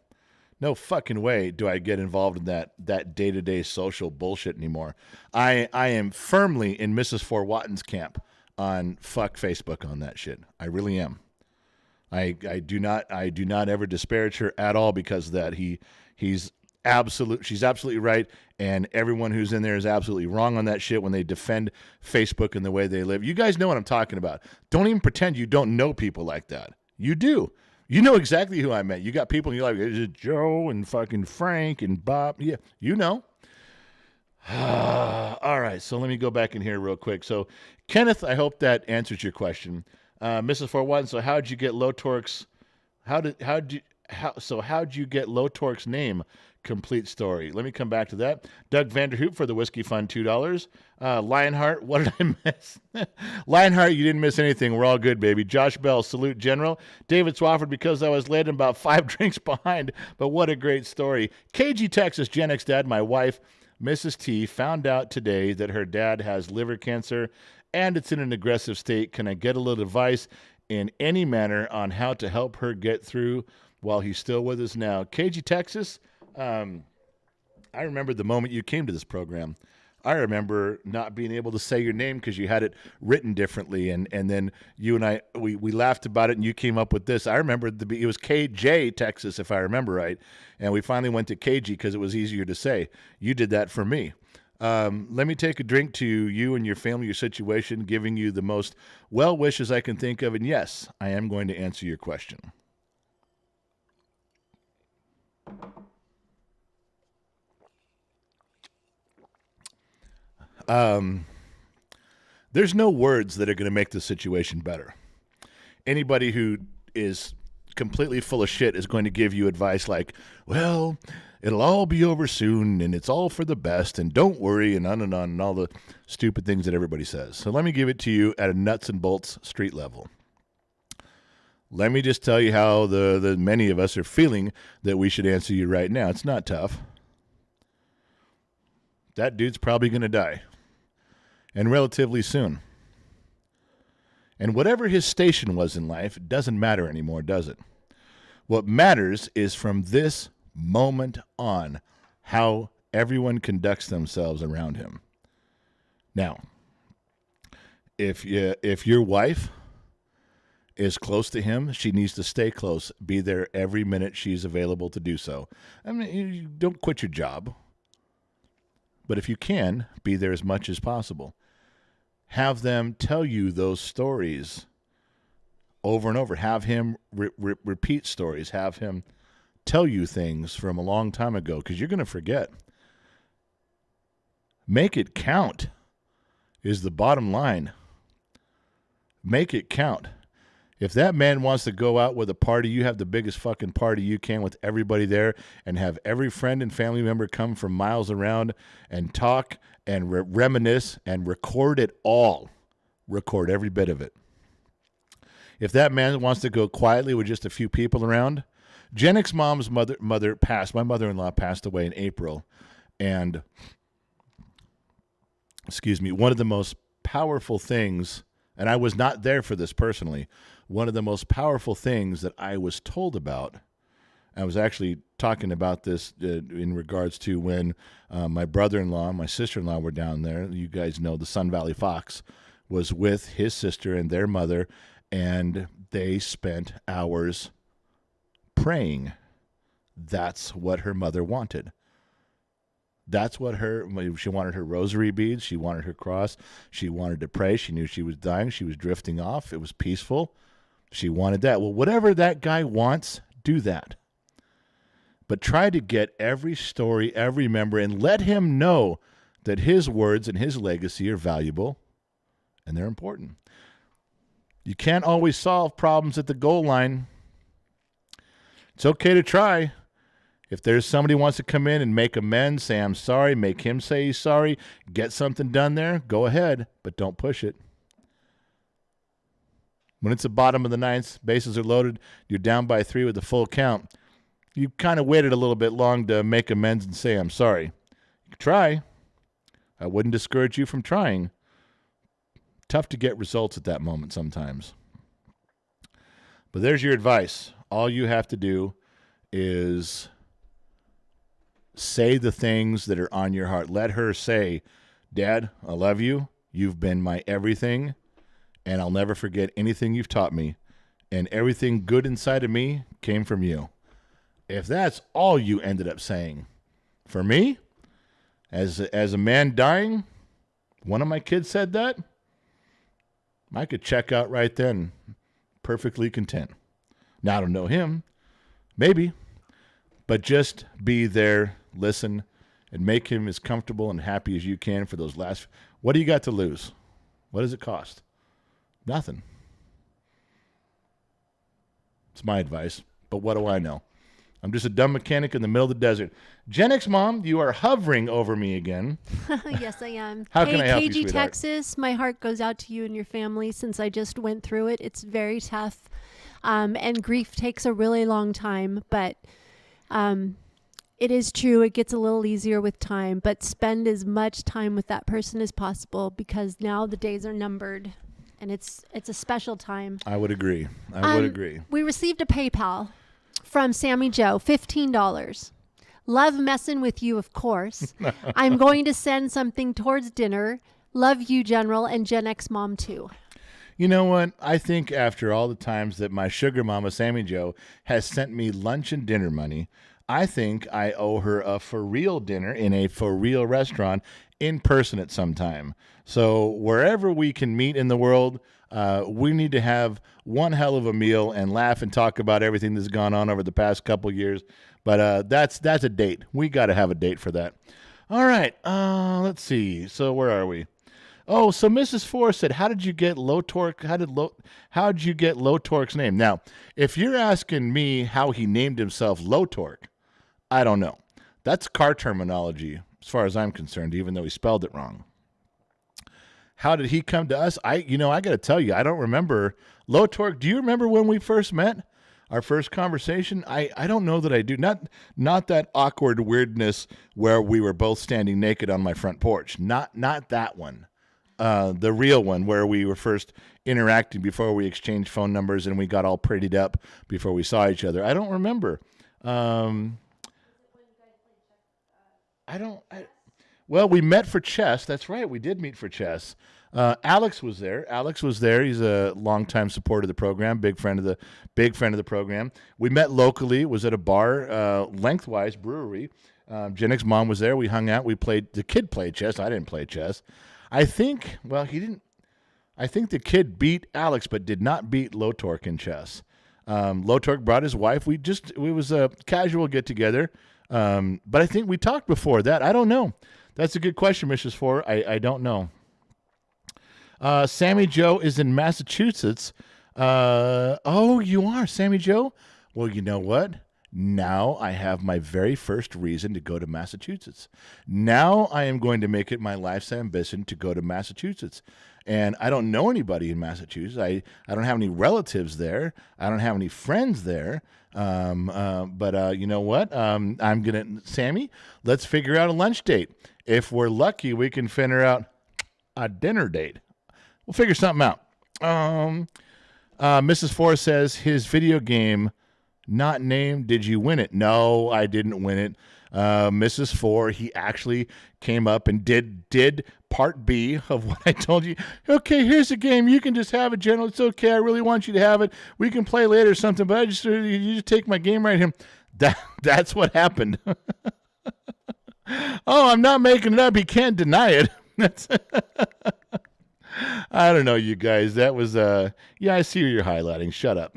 no fucking way do I get involved in that day-to-day social bullshit anymore. I am firmly in Mrs. Four Watton's camp on fuck Facebook on that shit. I really am. I do not ever disparage her at all because of that. He's She's absolutely right, and everyone who's in there is absolutely wrong on that shit when they defend Facebook and the way they live. You guys know what I'm talking about. Don't even pretend you don't know people like that. You do. You know exactly who I meant. You got people in your life. Is it Joe and fucking Frank and Bob? Yeah, you know. All right, so let me go back in here real quick. So, Kenneth, I hope that answers your question. Mrs. 41, so how'd you get Lotork's? How'd you get Lotork's name? Complete story. Let me come back to that. Doug Vanderhoop for the Whiskey Fund, $2. Lionheart, what did I miss? Lionheart, you didn't miss anything. We're all good, baby. Josh Bell, salute General. David Swafford, because I was late and about 5 drinks behind, but what a great story. KG, Texas, Gen X dad, my wife, Mrs. T, found out today that her dad has liver cancer and it's in an aggressive state. Can I get a little advice in any manner on how to help her get through while he's still with us now? KG, Texas, I remember the moment you came to this program. I remember not being able to say your name because you had it written differently, and then you and I we laughed about it, and you came up with this. I remember it was KJ, Texas, if I remember right, and we finally went to KG because it was easier to say. You did that for me. Let me take a drink to you and your family, your situation, giving you the most well wishes I can think of, and yes, I am going to answer your question. There's no words that are going to make the situation better. Anybody who is completely full of shit is going to give you advice like, well, it'll all be over soon and it's all for the best and don't worry and on and all the stupid things that everybody says. So let me give it to you at a nuts and bolts street level. Let me just tell you how the many of us are feeling that we should answer you right now. It's not tough. That dude's probably going to die. And relatively soon. And whatever his station was in life, it doesn't matter anymore, does it? What matters is from this moment on how everyone conducts themselves around him. Now, if your wife is close to him, she needs to stay close, be there every minute she's available to do so. I mean, you don't quit your job. But if you can, be there as much as possible. Have them tell you those stories over and over. Have him repeat stories. Have him tell you things from a long time ago because you're going to forget. Make it count is the bottom line. Make it count. If that man wants to go out with a party, you have the biggest fucking party you can with everybody there and have every friend and family member come from miles around and talk and reminisce and record it all. Record every bit of it. If that man wants to go quietly with just a few people around, Gen X mom's mother passed. My mother-in-law passed away in April. And, one of the most powerful things, and I was not there for this personally, one of the most powerful things that I was told about, I was actually talking about this in regards to when my brother-in-law and my sister-in-law were down there. You guys know the Sun Valley Fox was with his sister and their mother, and they spent hours praying. That's what her mother wanted. That's what she wanted her rosary beads. She wanted her cross. She wanted to pray. She knew she was dying. She was drifting off. It was peaceful. She wanted that. Well, whatever that guy wants, do that. But try to get every story, every member, and let him know that his words and his legacy are valuable and they're important. You can't always solve problems at the goal line. It's okay to try. If there's somebody who wants to come in and make amends, say I'm sorry, make him say he's sorry, get something done there, go ahead, but don't push it. When it's the bottom of the ninth, bases are loaded, you're down by 3 with the full count. You kind of waited a little bit long to make amends and say I'm sorry. You can try. I wouldn't discourage you from trying. Tough to get results at that moment sometimes. But there's your advice. All you have to do is say the things that are on your heart. Let her say, Dad, I love you. You've been my everything, and I'll never forget anything you've taught me, and everything good inside of me came from you. If that's all you ended up saying, For me, as a man dying, one of my kids said that, I could check out right then, perfectly content. Now, I don't know him, maybe, but just be there, listen, and make him as comfortable and happy as you can for those last. What do you got to lose? What does it cost? Nothing. It's my advice, but what do I know? I'm just a dumb mechanic in the middle of the desert. Gen X Mom, you are hovering over me again. Yes, I am. How can I help you, KG, sweetheart? Texas, my heart goes out to you and your family since I just went through it. It's very tough, and grief takes a really long time, but it is true. It gets a little easier with time, but spend as much time with that person as possible because now the days are numbered, and it's a special time. I would agree. I would agree. We received a PayPal from Sammy Joe, $15. Love messing with you, of course. I'm going to send something towards dinner. Love you, General, and Gen X Mom, too. You know what? I think after all the times that my sugar mama, Sammy Joe, has sent me lunch and dinner money, I think I owe her a for real dinner in a for real restaurant in person at some time. So wherever we can meet in the world, we need to have one hell of a meal and laugh and talk about everything that's gone on over the past couple years. But that's a date. We got to have a date for that. All right. Let's see. So where are we? Oh, so Mrs. Forrest said, "How did you get Low Torque? How did you get Low Torque's name?" Now, if you're asking me how he named himself Low Torque, I don't know. That's car terminology as far as I'm concerned, even though he spelled it wrong. How did he come to us? I got to tell you, I don't remember. Low Torque, do you remember when we first met? Our first conversation? I don't know that I do. Not that awkward weirdness where we were both standing naked on my front porch. Not that one. The real one where we were first interacting before we exchanged phone numbers and we got all prettied up before we saw each other. I don't remember. Well, we met for chess. That's right. We did meet for chess. Alex was there. He's a longtime supporter of the program, big friend of the program. We met locally. It was at a bar, Lengthwise Brewery. Gen X Mom was there. We hung out. The kid played chess. I didn't play chess. I think the kid beat Alex, but did not beat Low Torque in chess. Low Torque brought his wife. It was a casual get together. But I think we talked before that. I don't know. That's a good question, Mrs. Four. I don't know. Sammy Joe is in Massachusetts. Oh, you are, Sammy Joe? Well, you know what? Now I have my very first reason to go to Massachusetts. Now I am going to make it my life's ambition to go to Massachusetts. And I don't know anybody in Massachusetts. I don't have any relatives there. I don't have any friends there. But you know what? Sammy, let's figure out a lunch date. If we're lucky, we can figure out a dinner date. We'll figure something out. Mrs. Forrest says his video game not named. Did you win it? No, I didn't win it. Mrs. Four, he actually came up and did part B of what I told you. Okay, here's the game. You can just have it, General. It's okay. I really want you to have it. We can play later or something, but you just take my game right here. That's what happened. Oh, I'm not making it up. He can't deny it. I don't know, you guys. That was yeah, I see what you're highlighting. Shut up.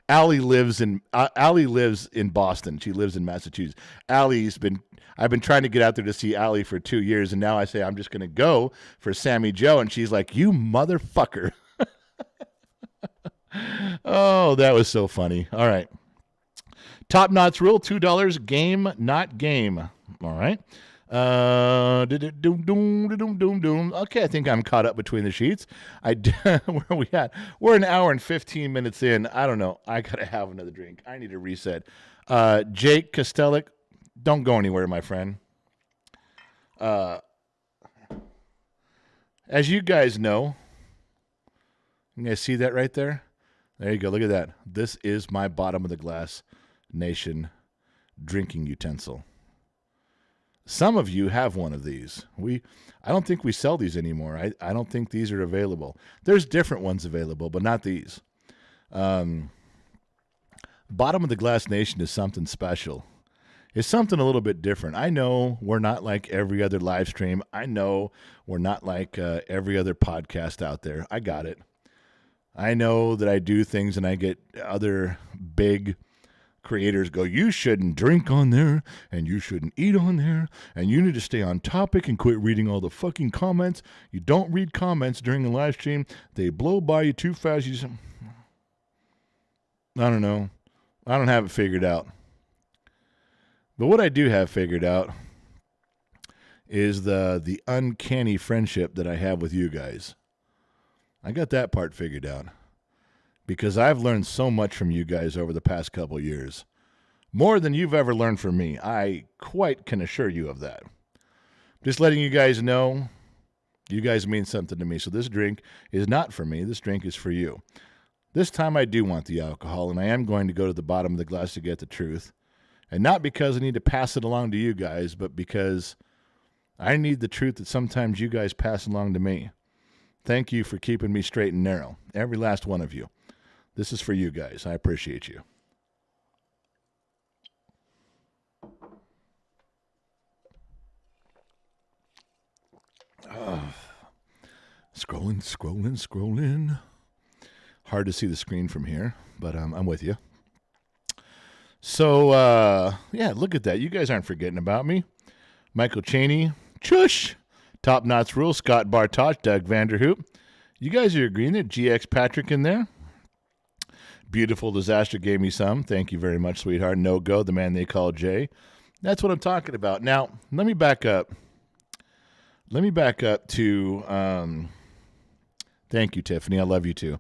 Allie lives in Boston. She lives in Massachusetts. I've been trying to get out there to see Allie for 2 years, and now I say I'm just going to go for Sammy Joe, and she's like, "You motherfucker." Oh, that was so funny. All right. Top Knots rule, $2 game, not game. All right. Okay, I think I'm caught up between the sheets. Where are we at? We're an hour and 15 minutes in. I don't know. I gotta have another drink. I need a reset. Jake Kostelik, don't go anywhere, my friend. As you guys know, you guys see that right there? There you go. Look at that. This is my bottom of the glass nation drinking utensil. Some of you have one of these. I don't think we sell these anymore. I don't think these are available. There's different ones available, but not these. Bottom of the Glass Nation is something special. is something a little bit different. I know we're not like every other live stream. I know we're not like every other podcast out there. I got it. I know that I do things and I get other big creators go, you shouldn't drink on there and you shouldn't eat on there and you need to stay on topic and quit reading all the fucking comments. You don't read comments during the live stream. They blow by you too fast. You just, I don't know. I don't have it figured out. But what I do have figured out is the uncanny friendship that I have with you guys. I got that part figured out. Because I've learned so much from you guys over the past couple years. More than you've ever learned from me. I quite can assure you of that. Just letting you guys know, you guys mean something to me. So this drink is not for me. This drink is for you. This time I do want the alcohol, and I am going to go to the bottom of the glass to get the truth. And not because I need to pass it along to you guys, but because I need the truth that sometimes you guys pass along to me. Thank you for keeping me straight and narrow. Every last one of you. This is for you guys. I appreciate you. Scrolling. Hard to see the screen from here, but I'm with you. So, yeah, look at that. You guys aren't forgetting about me. Michael Cheney, Chush, Top Knots Rule, Scott Bartosh, Doug Vanderhoop. You guys are agreeing that GX Patrick in there. Beautiful Disaster gave me some. Thank you very much, sweetheart. No Go, the man they call Jay. That's what I'm talking about. Now, let me back up. To, thank you, Tiffany. I love you too.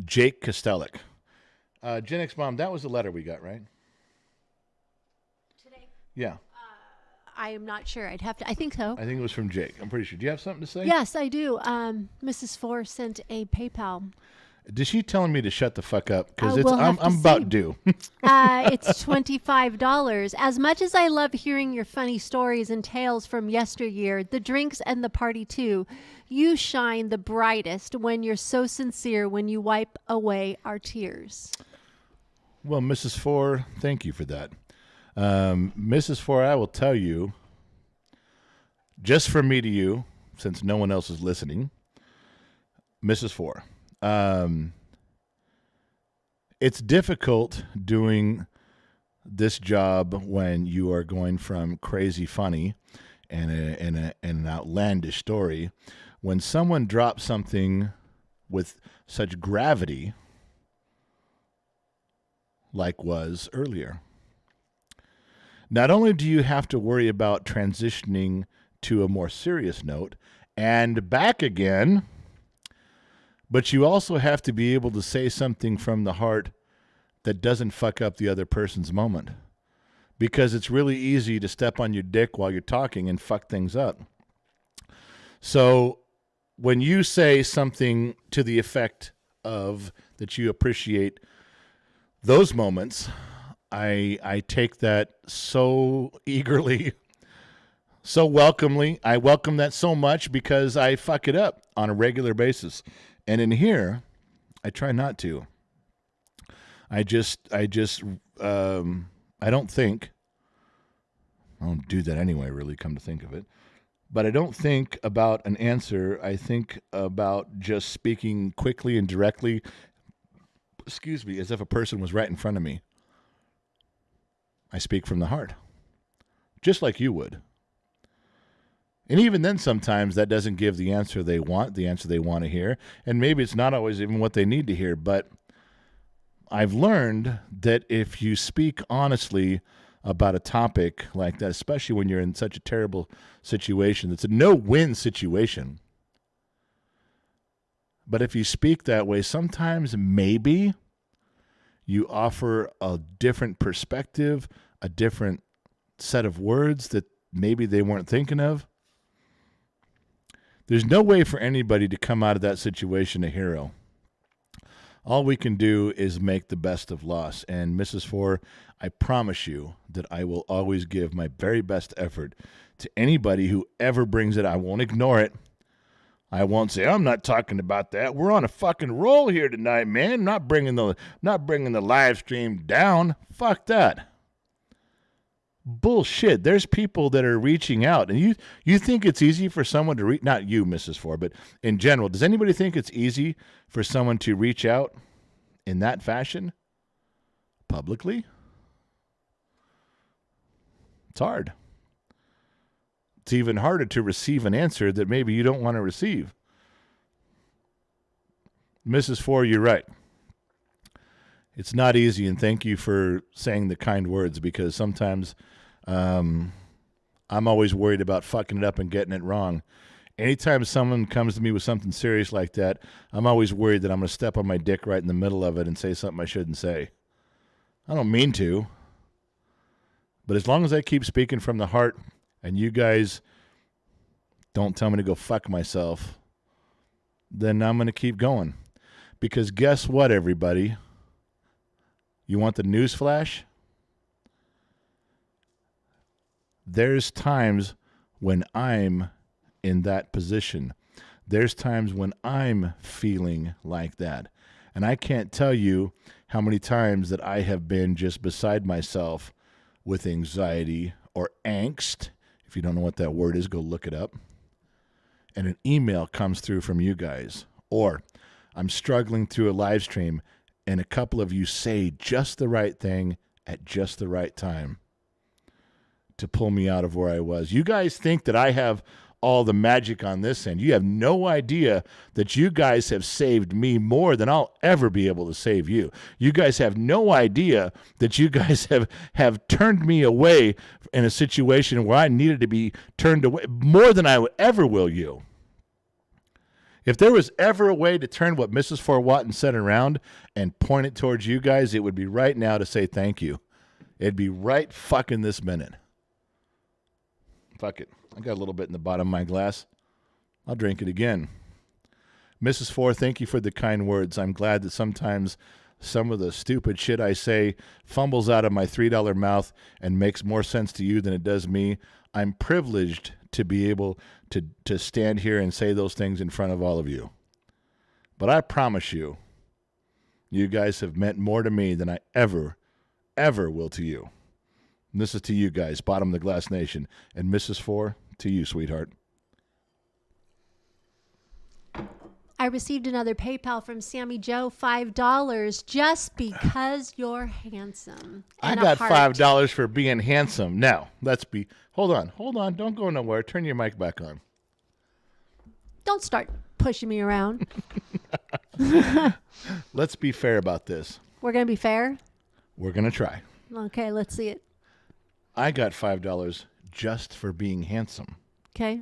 Jake Kostelik. Gen X Mom, that was the letter we got, right? Today? Yeah. I am not sure. I think so. I think it was from Jake. I'm pretty sure. Do you have something to say? Yes, I do. Mrs. Four sent a PayPal. Is she telling me to shut the fuck up? Because we'll I'm about due. It's $25. As much as I love hearing your funny stories and tales from yesteryear, the drinks and the party too, you shine the brightest when you're so sincere when you wipe away our tears. Well, Mrs. Four, thank you for that. Mrs. Four, I will tell you, just from me to you, since no one else is listening, Mrs. Four, it's difficult doing this job when you are going from crazy funny and an outlandish story. When someone drops something with such gravity, like was earlier. Not only do you have to worry about transitioning to a more serious note and back again, but you also have to be able to say something from the heart that doesn't fuck up the other person's moment. Because it's really easy to step on your dick while you're talking and fuck things up. So when you say something to the effect of that you appreciate those moments, I take that so eagerly, so welcomely. I welcome that so much because I fuck it up on a regular basis. And in here, I try not to. I don't think, I don't do that anyway, really, come to think of it. But I don't think about an answer. I think about just speaking quickly and directly, as if a person was right in front of me. I speak from the heart, just like you would. And even then, sometimes that doesn't give the answer they want to hear. And maybe it's not always even what they need to hear. But I've learned that if you speak honestly about a topic like that, especially when you're in such a terrible situation, it's a no-win situation. But if you speak that way, sometimes maybe you offer a different perspective, a different set of words that maybe they weren't thinking of. There's no way for anybody to come out of that situation a hero. All we can do is make the best of loss. And Mrs. Four, I promise you that I will always give my very best effort to anybody who ever brings it. I won't ignore it. I won't say, I'm not talking about that. We're on a fucking roll here tonight, man. Not bringing the live stream down. Fuck that. Bullshit. There's people that are reaching out. And you think it's easy for someone to reach, not you, Mrs. Ford, but in general, does anybody think it's easy for someone to reach out in that fashion publicly? It's hard. It's even harder to receive an answer that maybe you don't want to receive. Mrs. Ford, you're right. It's not easy, and thank you for saying the kind words, because sometimes I'm always worried about fucking it up and getting it wrong. Anytime someone comes to me with something serious like that, I'm always worried that I'm going to step on my dick right in the middle of it and say something I shouldn't say. I don't mean to, but as long as I keep speaking from the heart and you guys don't tell me to go fuck myself, then I'm going to keep going. Because guess what, everybody? You want the news flash? There's times when I'm in that position. There's times when I'm feeling like that. And I can't tell you how many times that I have been just beside myself with anxiety or angst. If you don't know what that word is, go look it up. And an email comes through from you guys. Or I'm struggling through a live stream and a couple of you say just the right thing at just the right time to pull me out of where I was. You guys think that I have all the magic on this end. You have no idea that you guys have saved me more than I'll ever be able to save you. You guys have no idea that you guys have turned me away in a situation where I needed to be turned away more than I ever will you. If there was ever a way to turn what Mrs. Fort Watton said around and point it towards you guys, it would be right now to say thank you. It'd be right fucking this minute. Fuck it. I got a little bit in the bottom of my glass. I'll drink it again. Mrs. Ford, thank you for the kind words. I'm glad that sometimes some of the stupid shit I say fumbles out of my $3 mouth and makes more sense to you than it does me. I'm privileged to be able to stand here and say those things in front of all of you. But I promise you, you guys have meant more to me than I ever will to you. And this is to you guys, bottom of the glass nation. And Mrs. Ford, to you, sweetheart. I received another PayPal from Sammy Joe, $5, just because you're handsome. I And a got heart. $5 for being handsome. Now, hold on. Don't go nowhere. Turn your mic back on. Don't start pushing me around. Let's be fair about this. We're going to be fair? We're going to try. Okay, let's see it. I got $5 just for being handsome. Okay.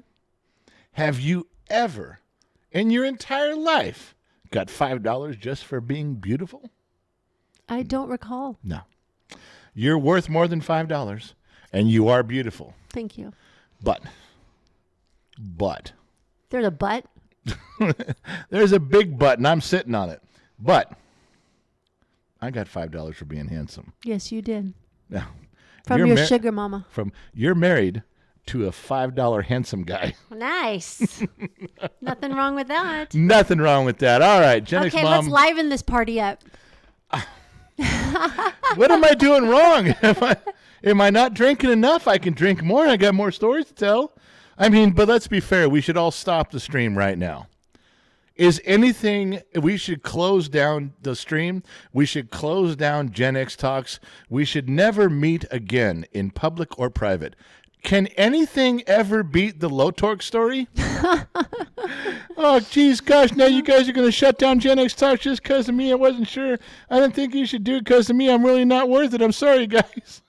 Have you ever, in your entire life, got $5 just for being beautiful? I don't recall. No. You're worth more than $5, and you are beautiful. Thank you. But. There's a but? There's a big but, and I'm sitting on it. But I got $5 for being handsome. Yes, you did. Now, From your sugar mama. You're married to a $5 handsome guy. Nice. Nothing wrong with that. Nothing wrong with that. All right, Gen X Okay, Mom. let's liven this party up. What am I doing wrong? Am I not drinking enough? I can drink more. I got more stories to tell. I mean, but let's be fair. We should all stop the stream right now. Is anything, we should close down the stream. We should close down Gen X Talks. We should never meet again in public or private. Can anything ever beat the Low Torque story? Oh, geez, gosh, now you guys are going to shut down Gen X Talks just because of me. I wasn't sure. I didn't think you should do it because of me. I'm really not worth it. I'm sorry, guys.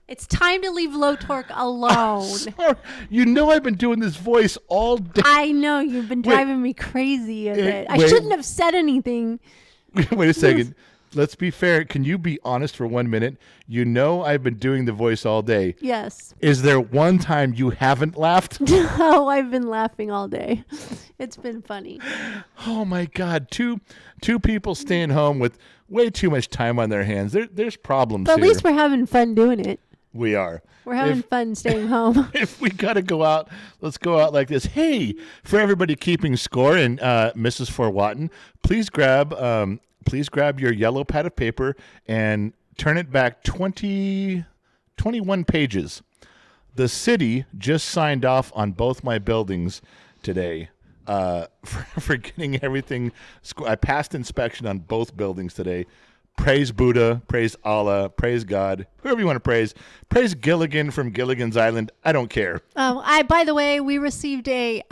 It's time to leave Low Torque alone. Sorry. You know I've been doing this voice all day. I know, you've been driving me crazy with it. I wait. shouldn't have said anything. Wait a second. Let's be fair. Can you be honest for 1 minute? You know I've been doing the voice all day. Yes. Is there one time you haven't laughed? No, I've been laughing all day. It's been funny. Oh, my God. Two people staying home with way too much time on their hands. There's problems But at here. least we're having fun doing it. We are. We're having fun staying home. If we got to go out, let's go out like this. Hey, for everybody keeping score and Mrs. Forwatton, please grab your yellow pad of paper and turn it back 21 pages. The city just signed off on both my buildings today for getting everything. I passed inspection on both buildings today. Praise Buddha, praise Allah, praise God, whoever you want to praise. Praise Gilligan from Gilligan's Island. I don't care. By the way, we received a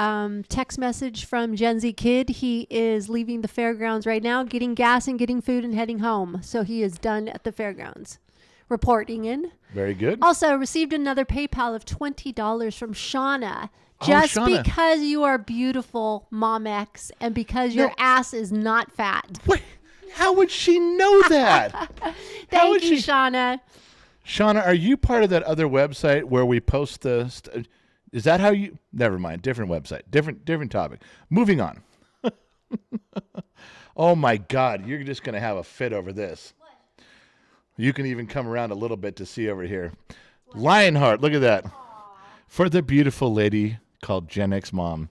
text message from Gen Z Kid. He is leaving the fairgrounds right now, getting gas and getting food and heading home. So he is done at the fairgrounds. Reporting in. Very good. Also received another PayPal of $20 from Shauna. Just Shauna. because you are beautiful, Mom X, and because your ass is not fat. What? How would she know that? Thank you, Shauna. Shauna, are you part of that other website where we post the... is that how you... Never mind. Different website. Different topic. Moving on. Oh, my God. You're just going to have a fit over this. What? You can even come around a little bit to see over here. What? Lionheart. Look at that. Aww. For the beautiful lady called Gen X Mom.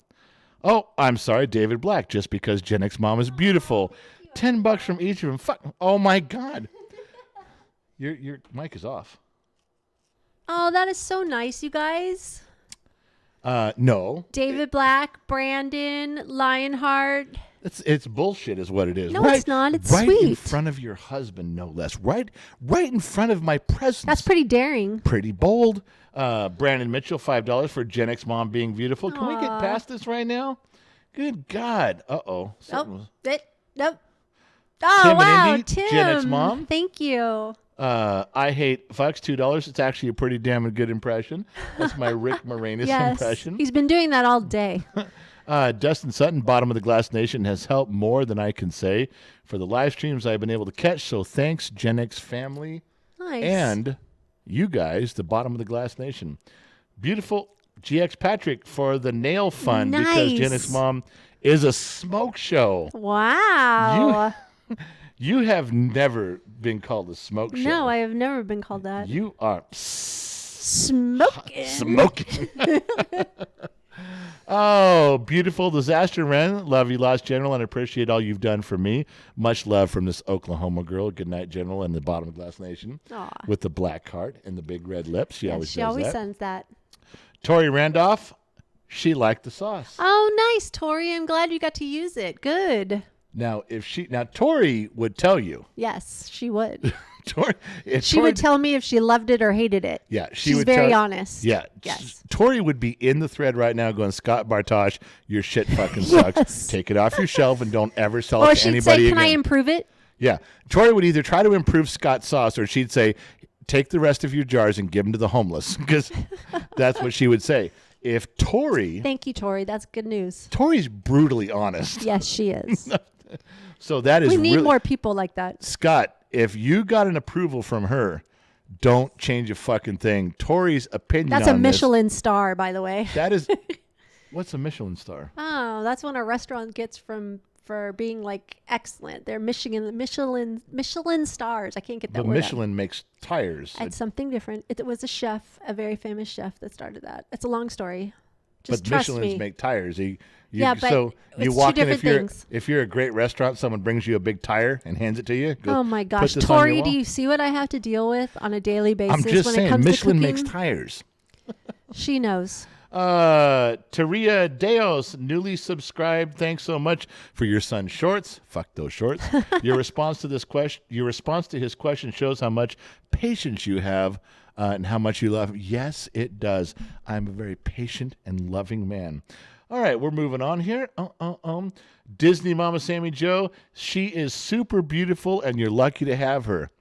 Oh, I'm sorry, David Black. Just because Gen X Mom is beautiful. $10 from each of them. Fuck. Oh my God. Your mic is off. Oh, that is so nice, you guys. No. David Black, Brandon, Lionheart. It's bullshit, is what it is. No, it's not. It's right sweet. In front of your husband, no less. Right in front of my presence. That's pretty daring. Pretty bold. Brandon Mitchell, $5 for Gen X Mom being beautiful. Can we get past this right now? Good God. Uh-oh. Nope. Oh, Tim wow, and Indy, Tim. Gen X Mom. Thank you. I hate fucks, $2. It's actually a pretty damn good impression. That's my Rick Moranis impression. He's been doing that all day. Dustin Sutton, Bottom of the Glass Nation, has helped more than I can say for the live streams I've been able to catch. So thanks, Gen X family. Nice. And you guys, the Bottom of the Glass Nation. Beautiful GX Patrick for the nail fund because Gen X Mom is a smoke show. Wow. You have never been called a smoke show. No, I have never been called that. You are smoking. Smoking. Oh, beautiful disaster, Ren. Love you, Lost General, and appreciate all you've done for me. Much love from this Oklahoma girl. Good night, General, and the Bottom of the Glass Nation. Aww. With the black heart and the big red lips. She always sends that. Tori Randolph, she liked the sauce. Oh, nice, Tori. I'm glad you got to use it. Good. Now, Tori would tell you. Yes, she would. She would tell me if she loved it or hated it. Yeah, she's very honest. Yeah. Yes. Tori would be in the thread right now going, Scott Bartosh, your shit fucking sucks. Yes. Take it off your shelf and don't ever sell it to anybody say, again. Can I improve it? Yeah. Tori would either try to improve Scott's sauce or she'd say, take the rest of your jars and give them to the homeless, because that's what she would say. If Tori... Thank you, Tori. That's good news. Tori's brutally honest. Yes, she is. So that is we need more people like that. Scott, if you got an approval from her, don't change a fucking thing. Tori's opinion That's a Michelin star, by the way. That is... What's a Michelin star? Oh, that's when a restaurant gets for being like excellent. They're Michelin stars. I can't get that but word Michelin out. makes tires. It's something different. It was a chef, a very famous chef that started that. It's a long story. Just but trust Michelins me. make tires. Yeah, but so you it's walk two in different if you're a great restaurant, someone brings you a big tire and hands it to you. Oh my gosh, Tori, do you see what I have to deal with on a daily basis? I'm just when saying, it comes Michelin to makes tires. She knows. Taria Deos, newly subscribed. Thanks so much for your son's shorts. Fuck those shorts. Your response to his question shows how much patience you have and how much you love him. Yes, it does. I'm a very patient and loving man. All right, we're moving on here. Disney Mama Sammy Joe, she is super beautiful and you're lucky to have her.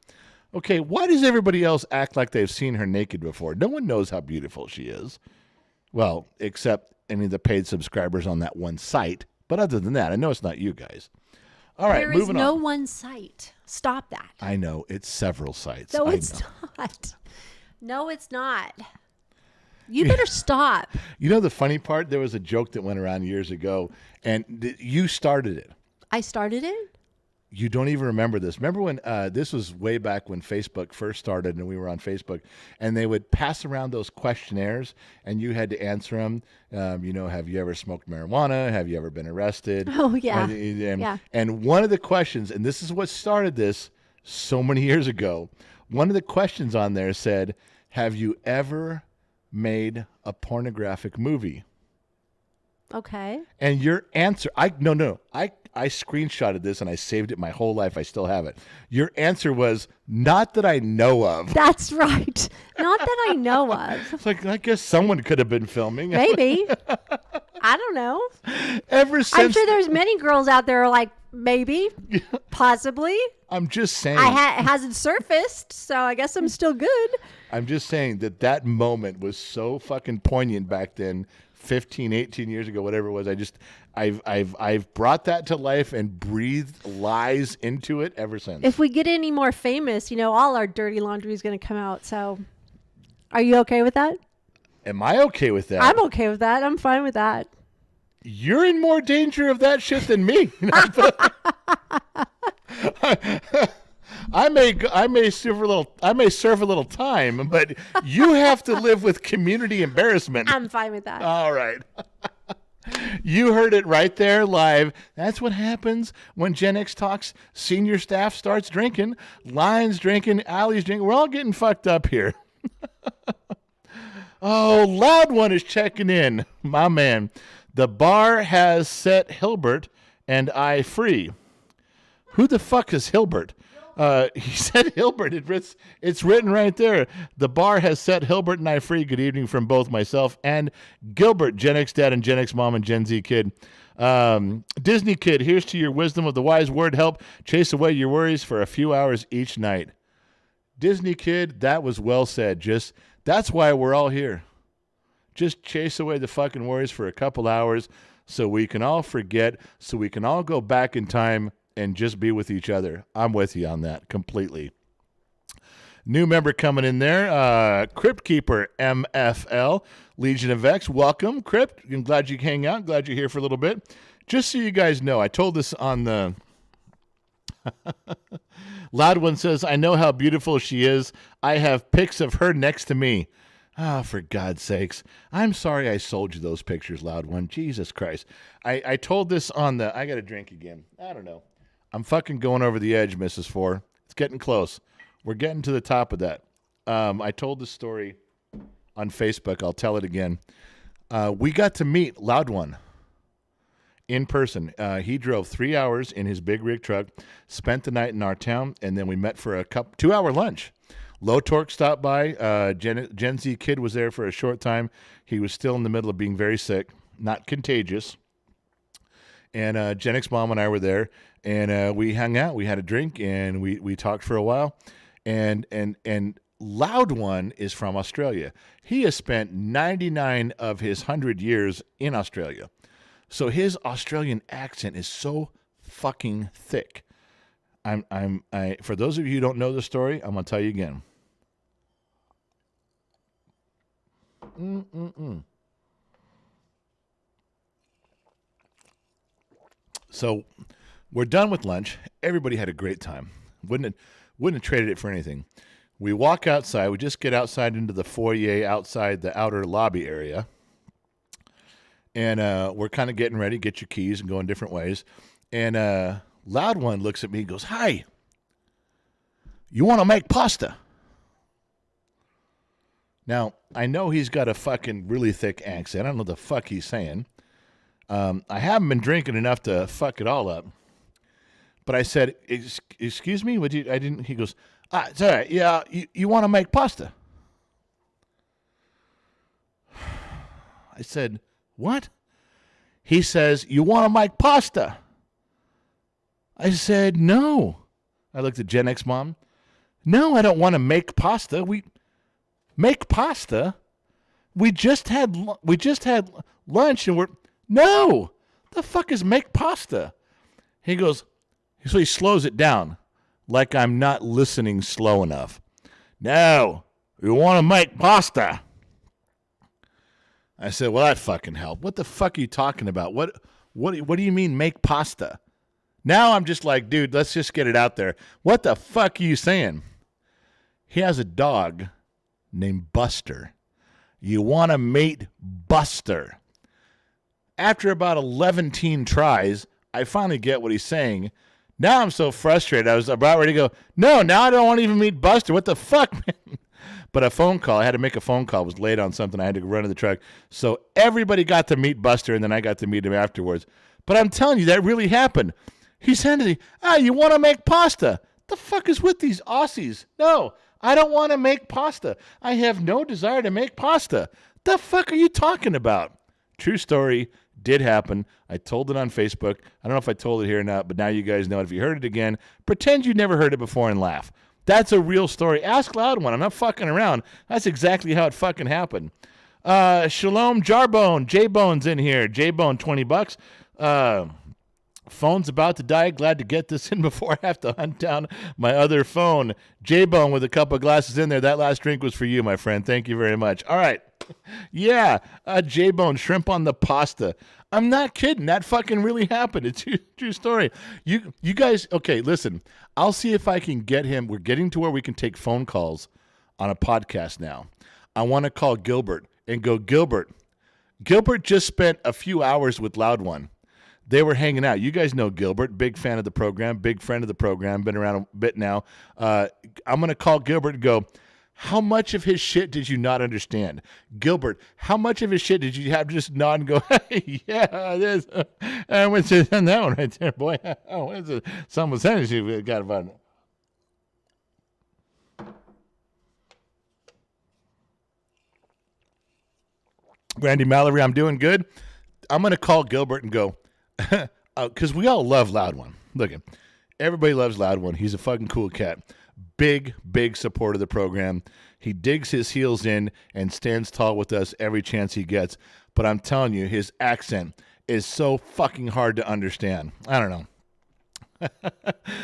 Okay, why does everybody else act like they've seen her naked before? No one knows how beautiful she is. Well, except any of the paid subscribers on that one site. But other than that, I know it's not you guys. All right, moving on. There is no one site. Stop that. I know. It's several sites. No, it's not. No, it's not. You better stop. You know the funny part? There was a joke that went around years ago, and you started it. I started it? You don't even remember this. Remember when this was way back when Facebook first started and we were on Facebook, and they would pass around those questionnaires and you had to answer them. Have you ever smoked marijuana? Have you ever been arrested? Oh, yeah. And one of the questions, and this is what started this so many years ago, one of the questions on there said, have you ever made a pornographic movie? Okay. And your answer, I screenshotted this and I saved it my whole life. I still have it. Your answer was, not that I know of. That's right. Not that I know of. It's like, I guess someone could have been filming. Maybe. I don't know. Ever since. I'm sure there's many girls out there who are like, maybe, possibly. I'm just saying. It hasn't surfaced, so I guess I'm still good. I'm just saying that moment was so fucking poignant back then. 15, 18 years ago, whatever it was. I've brought that to life and breathed lies into it ever since. If we get any more famous, all our dirty laundry is going to come out. So are you okay with that? Am I okay with that? I'm okay with that. I'm fine with that. You're in more danger of that shit than me. I may serve a little time, but you have to live with community embarrassment. I'm fine with that. All right. You heard it right there live. That's what happens when Gen X Talks senior staff starts drinking. Lions drinking, Allie's drinking. We're all getting fucked up here. Oh, Loud One is checking in. My man. The bar has set Hilbert and I free. Who the fuck is Hilbert? He said Hilbert. It's written right there. The bar has set Hilbert and I free. Good evening from both myself and Gilbert, Gen X dad and Gen X mom and Gen Z kid. Disney kid, here's to your wisdom of the wise word. Help chase away your worries for a few hours each night. Disney kid, that was well said. That's why we're all here. Just chase away the fucking worries for a couple hours so we can all forget, so we can all go back in time and just be with each other. I'm with you on that completely. New member coming in there, Crypt Keeper MFL, Legion of X. Welcome, Crypt. I'm glad you hang out. Glad you're here for a little bit. Just so you guys know, I told this on the... Loud One says, I know how beautiful she is. I have pics of her next to me. Ah, for God's sakes. I'm sorry I sold you those pictures, Loud One. Jesus Christ. I told this on the... I got to drink again. I don't know. I'm fucking going over the edge, Mrs. Four. It's getting close. We're getting to the top of that. I told this story on Facebook. I'll tell it again. We got to meet Loud One in person. He drove 3 hours in his big rig truck, spent the night in our town, and then we met for a 2-hour lunch. Low Torque stopped by. Gen Z kid was there for a short time. He was still in the middle of being very sick, not contagious. And Gen X Mom and I were there, and we hung out. We had a drink, and we talked for a while. And Loud One is from Australia. He has spent 99 of his 100 years in Australia. So his Australian accent is so fucking thick. For those of you who don't know the story, I'm going to tell you again. So we're done with lunch. Everybody had a great time. Wouldn't have traded it for anything. We walk outside. We just get outside into the foyer outside the outer lobby area. And we're kind of getting ready, get your keys and going different ways. And Loud One looks at me and goes, "Hi, you want to make pasta?" Now, I know he's got a fucking really thick accent. I don't know what the fuck he's saying. I haven't been drinking enough to fuck it all up. But I said, "Excuse me? Would you?" I didn't. He goes, "It's all right. Yeah, you want to make pasta?" I said, "What?" He says, "You want to make pasta?" I said, "No." I looked at Gen X Mom. "No, I don't want to make pasta. We make pasta. We just had lunch and we're no. The fuck is make pasta?" He goes, so he slows it down like I'm not listening slow enough. "No, you want to make pasta." I said, "Well, that fucking helped. What the fuck are you talking about? What do you mean make pasta? Now I'm just like, dude, let's just get it out there. What the fuck are you saying? He has a dog named Buster. You want to mate Buster. After about 11 tries, I finally get what he's saying. Now I'm so frustrated. I was about ready to go, no, now I don't want to even meet Buster. What the fuck, man? But a phone call, I had to make a phone call. I was late on something. I had to run to the truck. So everybody got to meet Buster, and then I got to meet him afterwards. But I'm telling you, that really happened. He said to me, you want to make pasta? The fuck is with these Aussies? No, I don't want to make pasta. I have no desire to make pasta. The fuck are you talking about? True story. Did happen. I told it on Facebook. I don't know if I told it here or not, but now you guys know it. If you heard it again, pretend you never heard it before and laugh. That's a real story. Ask Loud One. I'm not fucking around. That's exactly how it fucking happened. Shalom Jarbone. J-Bone's in here. J-Bone, $20. Phone's about to die. Glad to get this in before I have to hunt down my other phone. J-Bone with a couple of glasses in there. That last drink was for you, my friend. Thank you very much. All right. Yeah, J-Bone, shrimp on the pasta. I'm not kidding. That fucking really happened. It's a true story. You guys, okay, listen. I'll see if I can get him. We're getting to where we can take phone calls on a podcast now. I want to call Gilbert and go, Gilbert. Gilbert just spent a few hours with Loud One. They were hanging out. You guys know Gilbert, big fan of the program, big friend of the program, been around a bit now. I'm going to call Gilbert and go, how much of his shit did you not understand? Gilbert, how much of his shit did you have to just nod and go, hey, yeah, this. I went to that one right there, boy. Oh, what is it? Some percentage you got about it. Randy Mallory, I'm doing good. I'm going to call Gilbert and go, because we all love Loud One. Look, everybody loves Loud One. He's a fucking cool cat. Big, big supporter of the program. He digs his heels in and stands tall with us every chance he gets. But I'm telling you, his accent is so fucking hard to understand. I don't know.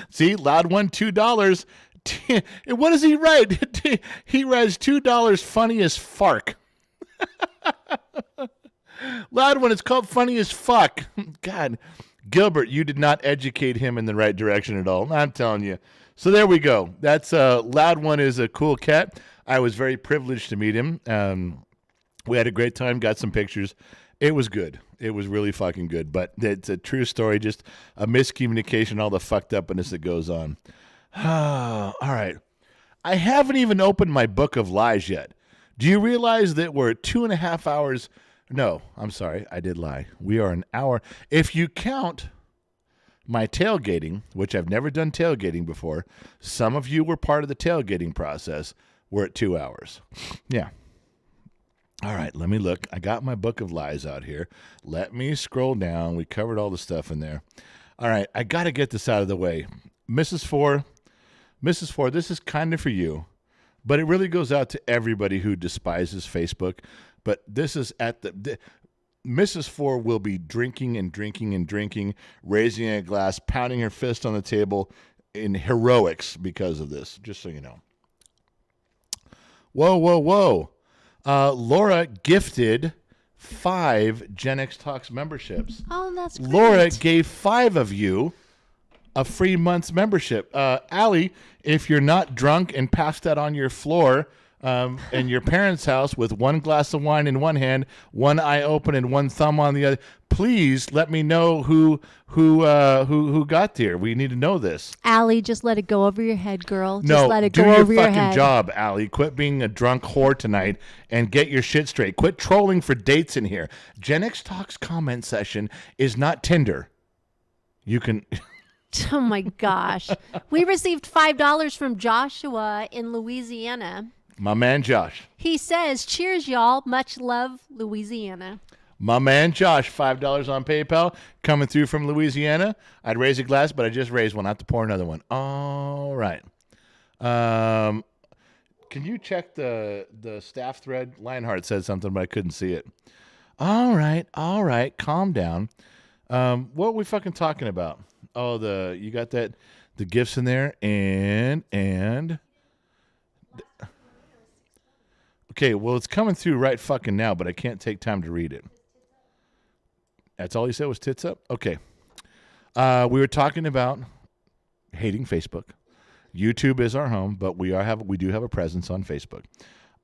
See, Loud One, $2. What does he write? He writes $2 funny as fark. Loud One, it's called funny as fuck. God, Gilbert, you did not educate him in the right direction at all. I'm telling you. So there we go. That's Loud One is a cool cat. I was very privileged to meet him. We had a great time, got some pictures. It was good. It was really fucking good. But it's a true story, just a miscommunication, all the fucked upness that goes on. All right. I haven't even opened my book of lies yet. Do you realize that we're 2.5 hours? No, I'm sorry. I did lie. We are an hour. If you count my tailgating, which I've never done tailgating before, some of you were part of the tailgating process. We're at 2 hours. Yeah. All right, let me look. I got my book of lies out here. Let me scroll down. We covered all the stuff in there. All right, I got to get this out of the way. Mrs. Four, this is kind of for you, but it really goes out to everybody who despises Facebook. But this is at the Mrs. Four will be drinking and drinking and drinking, raising a glass, pounding her fist on the table in heroics because of this, just so you know. Whoa, whoa, whoa. Laura gifted 5 Gen X Talks memberships. Oh, that's great. Laura gave 5 of you a free month's membership. Allie, if you're not drunk and passed out on your floor in your parents' house with one glass of wine in one hand, one eye open, and one thumb on the other, please let me know who got there. We need to know this. Allie, just let it go over your head, girl. Just No, let it do go your over your fucking head. job, Allie. Quit being a drunk whore tonight and get your shit straight. Quit trolling for dates in here. Gen X Talks comment session is not Tinder. You can... Oh my gosh. We received $5 from Joshua in Louisiana. My man Josh. He says, cheers, y'all. Much love, Louisiana. My man Josh, $5 on PayPal, coming through from Louisiana. I'd raise a glass, but I just raised one. I have to pour another one. All right. Can you check the staff thread? Lionheart said something, but I couldn't see it. All right. Calm down. What are we fucking talking about? Oh, you got the gifts in there, and okay, well, it's coming through right fucking now, but I can't take time to read it. That's all he said was tits up? Okay. We were talking about hating Facebook. YouTube is our home, but we do have a presence on Facebook.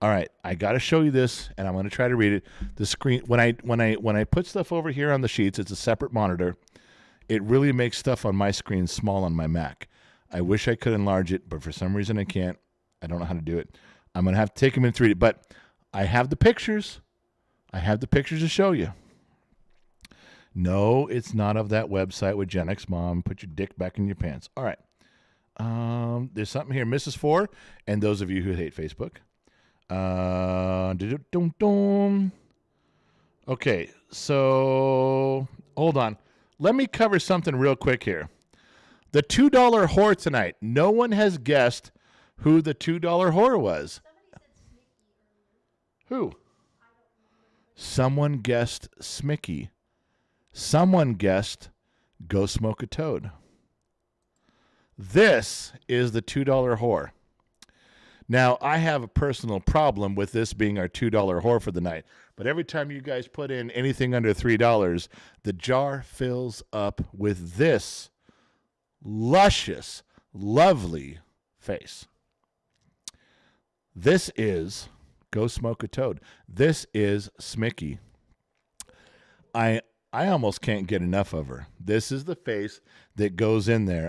All right, I got to show you this, and I'm going to try to read it. The screen when I put stuff over here on the sheets, it's a separate monitor. It really makes stuff on my screen small on my Mac. I wish I could enlarge it, but for some reason I can't. I don't know how to do it. I'm going to have to take a minute to read it, but I have the pictures. I have the pictures to show you. No, it's not of that website with Gen X Mom. Put your dick back in your pants. All right. There's something here. Mrs. 4, and those of you who hate Facebook. Okay, so hold on. Let me cover something real quick here. The $2 whore tonight. No one has guessed who the $2 whore was. Who? Someone guessed Smicky. Someone guessed Go Smoke a Toad. This is the $2 whore. Now, I have a personal problem with this being our $2 whore for the night. But every time you guys put in anything under $3, the jar fills up with this luscious, lovely face. This is Go Smoke a Toad. This is Smicky. I almost can't get enough of her. This is the face that goes in there.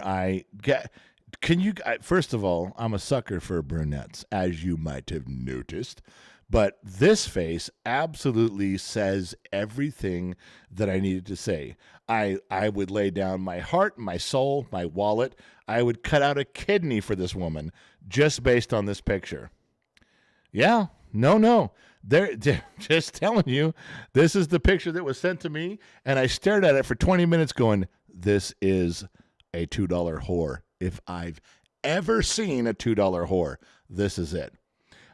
First of all, I'm a sucker for brunettes, as you might have noticed. But this face absolutely says everything that I needed to say. I would lay down my heart, my soul, my wallet. I would cut out a kidney for this woman just based on this picture. Yeah, no. They're just telling you, this is the picture that was sent to me, and I stared at it for 20 minutes going, this is a $2 whore. If I've ever seen a $2 whore, this is it.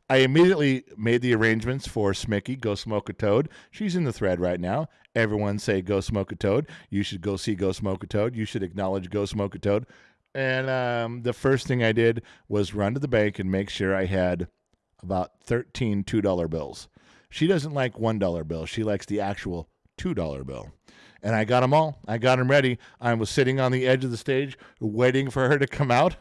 I immediately made the arrangements for Smicky, Go Smoke a Toad. She's in the thread right now. Everyone say Go Smoke a Toad. You should go see Go Smoke a Toad. You should acknowledge Go Smoke a Toad. And the first thing I did was run to the bank and make sure I had about 13 $2 bills. She doesn't like $1 bills. She likes the actual $2 bill. And I got them all. I got them ready. I was sitting on the edge of the stage waiting for her to come out.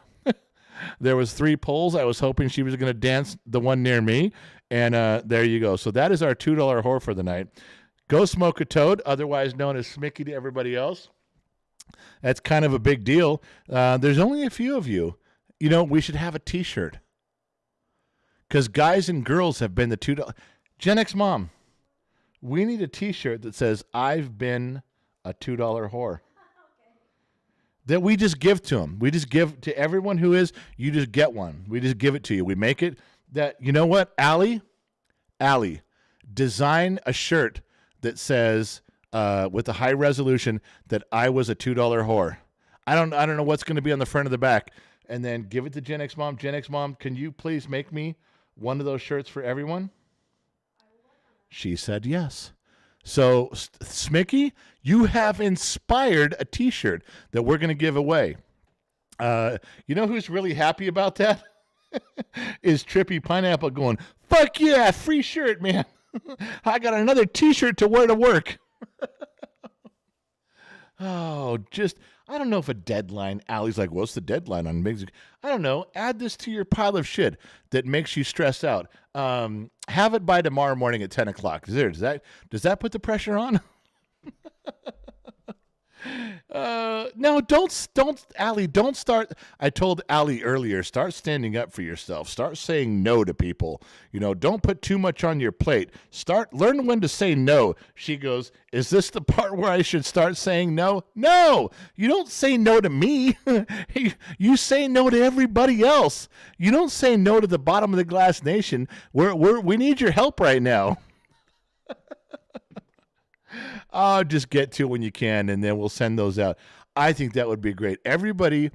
There was 3 poles. I was hoping she was going to dance the one near me. And there you go. So that is our $2 whore for the night. Go Smoke a Toad, otherwise known as Smicky to everybody else. That's kind of a big deal. There's only a few of you. You know, we should have a T-shirt. Because guys and girls have been the $2. Gen X Mom, we need a T-shirt that says, I've been a $2 whore. That we just give to them. We just give to everyone who is, you just get one. We just give it to you. We make it that, you know what, Allie, design a shirt that says, with a high resolution, that I was a $2 whore. I don't know what's going to be on the front or the back. And then give it to Gen X Mom. Gen X Mom, can you please make me one of those shirts for everyone? She said yes. So, Smicky, you have inspired a T-shirt that we're going to give away. You know who's really happy about that? Is Trippy Pineapple going, fuck yeah, free shirt, man. I got another T-shirt to wear to work. Oh, I don't know if a deadline. Allie's like, what's the deadline on music? I don't know. Add this to your pile of shit that makes you stressed out. Have it by tomorrow morning at 10 o'clock. Does that put the pressure on? No, don't, Allie, don't start. I told Allie earlier, start standing up for yourself. Start saying no to people. You know, don't put too much on your plate. Learn when to say no. She goes, is this the part where I should start saying no? No, you don't say no to me. You say no to everybody else. You don't say no to the bottom of the glass nation. We need your help right now. Just get to it when you can, and then we'll send those out. I think that would be great. Everybody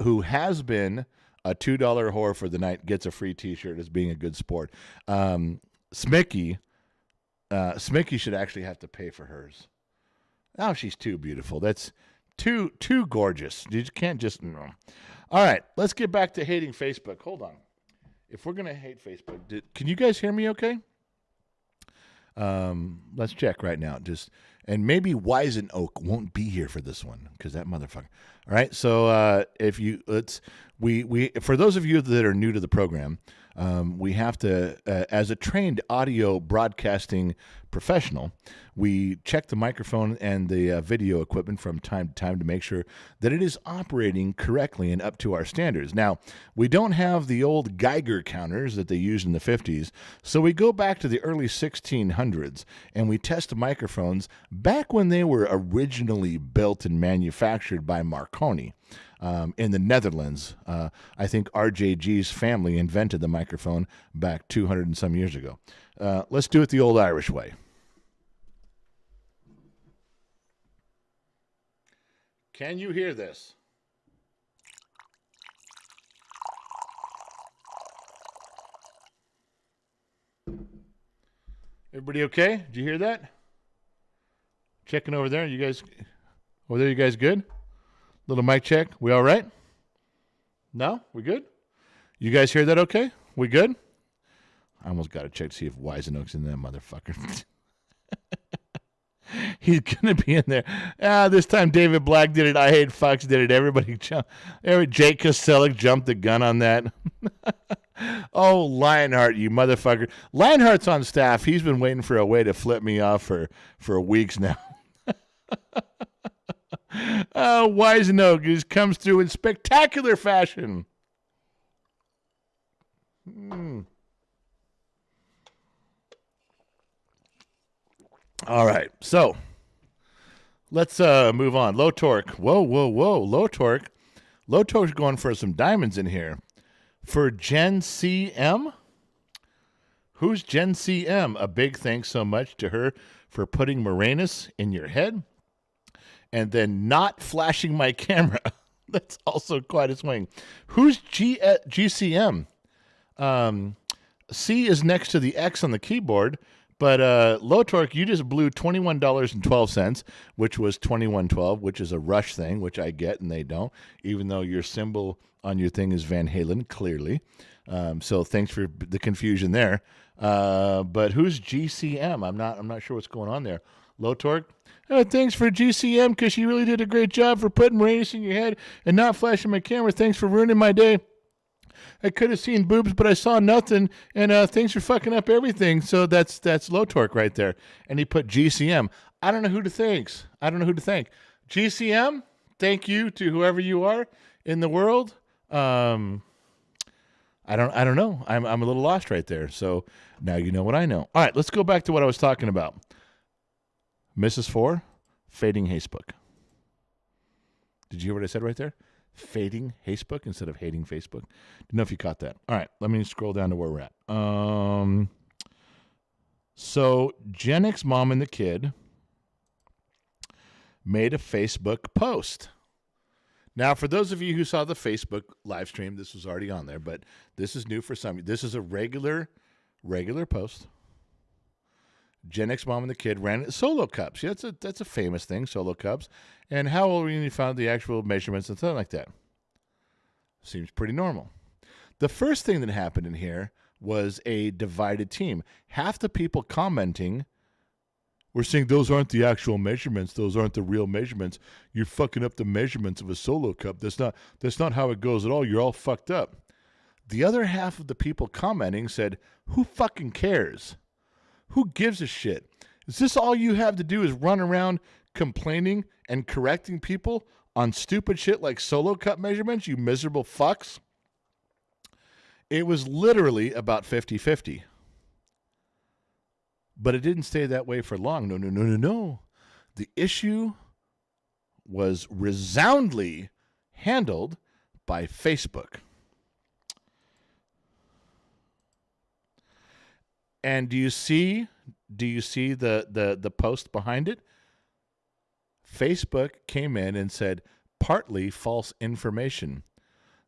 who has been a $2 whore for the night gets a free T-shirt as being a good sport. Smicky should actually have to pay for hers. Oh, she's too beautiful. That's too gorgeous. You can't just... No. All right, let's get back to hating Facebook. Hold on. If we're going to hate Facebook, can you guys hear me okay? Let's check right now. Just And maybe Wisen Oak won't be here for this one because that motherfucker. All right. So we for those of you that are new to the program, we have to, as a trained audio broadcasting professional, we check the microphone and the video equipment from time to time to make sure that it is operating correctly and up to our standards. Now, we don't have the old Geiger counters that they used in the 50s, so we go back to the early 1600s and we test microphones back when they were originally built and manufactured by Marconi. In the Netherlands. I think RJG's family invented the microphone back 200 and some years ago. Let's do it the old Irish way. Can you hear this? Everybody okay? Did you hear that? Checking over there. You guys good? Little mic check. We all right? No? We good? You guys hear that okay? We good? I almost got to check to see if Wisen Oak's in that motherfucker. He's going to be in there. This time David Black did it. I Hate Fucks did it. Everybody jumped. Jake Koselic jumped the gun on that. Oh, Lionheart, you motherfucker. Lionheart's on staff. He's been waiting for a way to flip me off for weeks now. Wisen Oak comes through in spectacular fashion. All right, so let's move on. Low Torque. Whoa. Low Torque. Low Torque's going for some diamonds in here. For Gen CM? Who's Gen CM? A big thanks so much to her for putting Moranis in your head and then not flashing my camera. That's also quite a swing. Who's GCM? C is next to the X on the keyboard, but Low Torque, you just blew $21.12, which was $21.12, which is a Rush thing, which I get and they don't, even though your symbol on your thing is Van Halen, clearly. So thanks for the confusion there. But who's GCM? I'm not sure what's going on there. Low Torque. Thanks for GCM because you really did a great job for putting Moranis in your head and not flashing my camera. Thanks for ruining my day. I could have seen boobs, but I saw nothing. And thanks for fucking up everything. So that's Low Torque right there. And he put GCM. I don't know who to thank. GCM, thank you to whoever you are in the world. I don't know. I'm a little lost right there. So now you know what I know. All right, let's go back to what I was talking about. Mrs. 4, fading Facebook. Did you hear what I said right there? Fading Facebook instead of hating Facebook. Don't know if you caught that. All right, let me scroll down to where we're at. So Gen X mom and the kid made a Facebook post. Now, for those of you who saw the Facebook live stream, this was already on there, but this is new for some. This is a regular post. Gen X mom and the kid ran solo cups. Yeah, that's a famous thing, solo cups. And how old were you when you found the actual measurements and something like that? Seems pretty normal. The first thing that happened in here was a divided team. Half the people commenting were saying those aren't the actual measurements. Those aren't the real measurements. You're fucking up the measurements of a solo cup. That's not how it goes at all. You're all fucked up. The other half of the people commenting said, who fucking cares? Who gives a shit? Is this all you have to do is run around complaining and correcting people on stupid shit like solo cup measurements, you miserable fucks? It was literally about 50-50. But it didn't stay that way for long. No. The issue was resoundingly handled by Facebook. And do you see the post behind it? Facebook came in and said partly false information.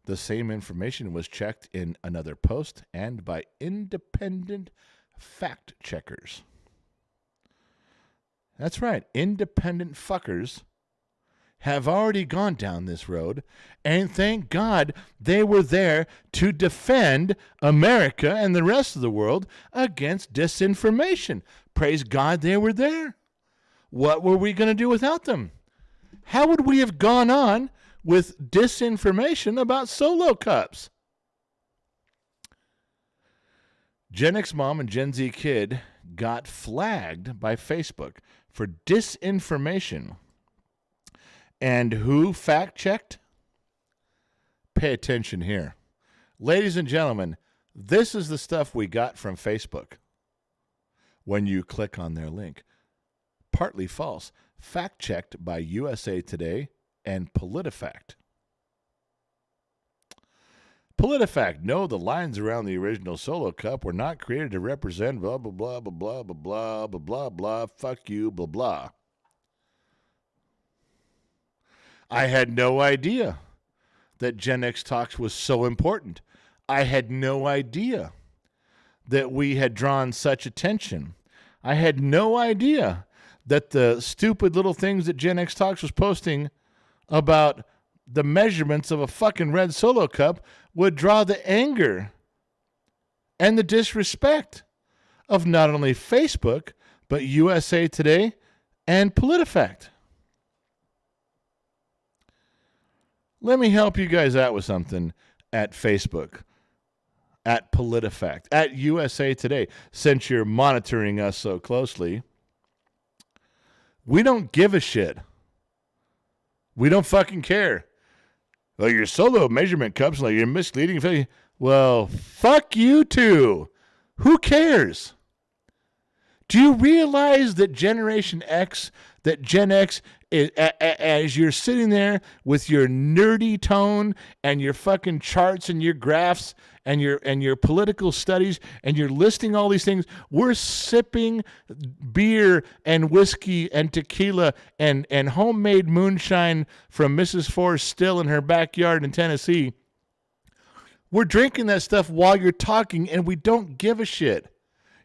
The same information was checked in another post and by independent fact checkers. That's right. Independent fuckers have already gone down this road, and thank God they were there to defend America and the rest of the world against disinformation. Praise God they were there. What were we going to do without them? How would we have gone on with disinformation about solo cups? Gen X mom and Gen Z kid got flagged by Facebook for disinformation. And who fact-checked? Pay attention here. Ladies and gentlemen, this is the stuff we got from Facebook when you click on their link. Partly false. Fact-checked by USA Today and PolitiFact. PolitiFact, no, the lines around the original solo cup were not created to represent blah, blah, blah, blah, blah, blah, blah, blah, blah, blah, fuck you, blah, blah. I had no idea that Gen X Talks was so important. I had no idea that we had drawn such attention. I had no idea that the stupid little things that Gen X Talks was posting about the measurements of a fucking red solo cup would draw the anger and the disrespect of not only Facebook, but USA Today and PolitiFact. Let me help you guys out with something at Facebook, at PolitiFact, at USA Today. Since you're monitoring us so closely, we don't give a shit. We don't fucking care. Well, your solo measurement cups, like you're misleading. Well, fuck you too. Who cares? Do you realize that Generation X, that Gen X, as you're sitting there with your nerdy tone and your fucking charts and your graphs and your political studies and you're listing all these things, we're sipping beer and whiskey and tequila and homemade moonshine from Mrs. Forrest Still in her backyard in Tennessee. We're drinking that stuff while you're talking and we don't give a shit.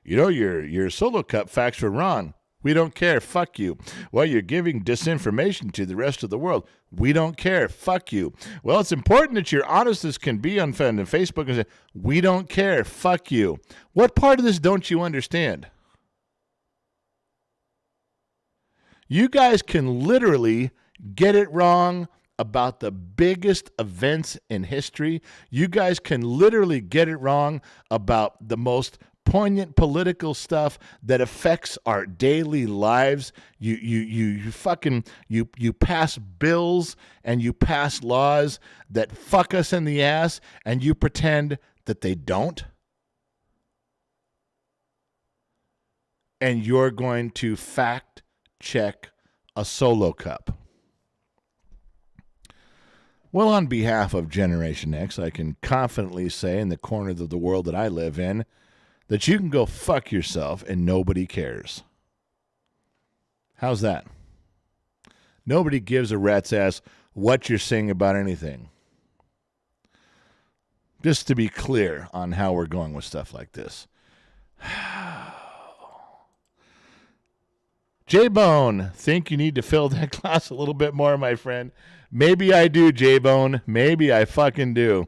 You know, your solo cup facts were wrong. We don't care. Fuck you. Well, you're giving disinformation to the rest of the world. We don't care. Fuck you. Well, it's important that you're honest as can be on Facebook and say, we don't care. Fuck you. What part of this don't you understand? You guys can literally get it wrong about the biggest events in history. You guys can literally get it wrong about the most poignant political stuff that affects our daily lives. You pass bills and you pass laws that fuck us in the ass and you pretend that they don't. And you're going to fact check a solo cup. Well, on behalf of Generation X, I can confidently say in the corner of the world that I live in, that you can go fuck yourself and nobody cares. How's that? Nobody gives a rat's ass what you're saying about anything. Just to be clear on how we're going with stuff like this. J-Bone, think you need to fill that glass a little bit more, my friend. Maybe I do, J-Bone. Maybe I fucking do.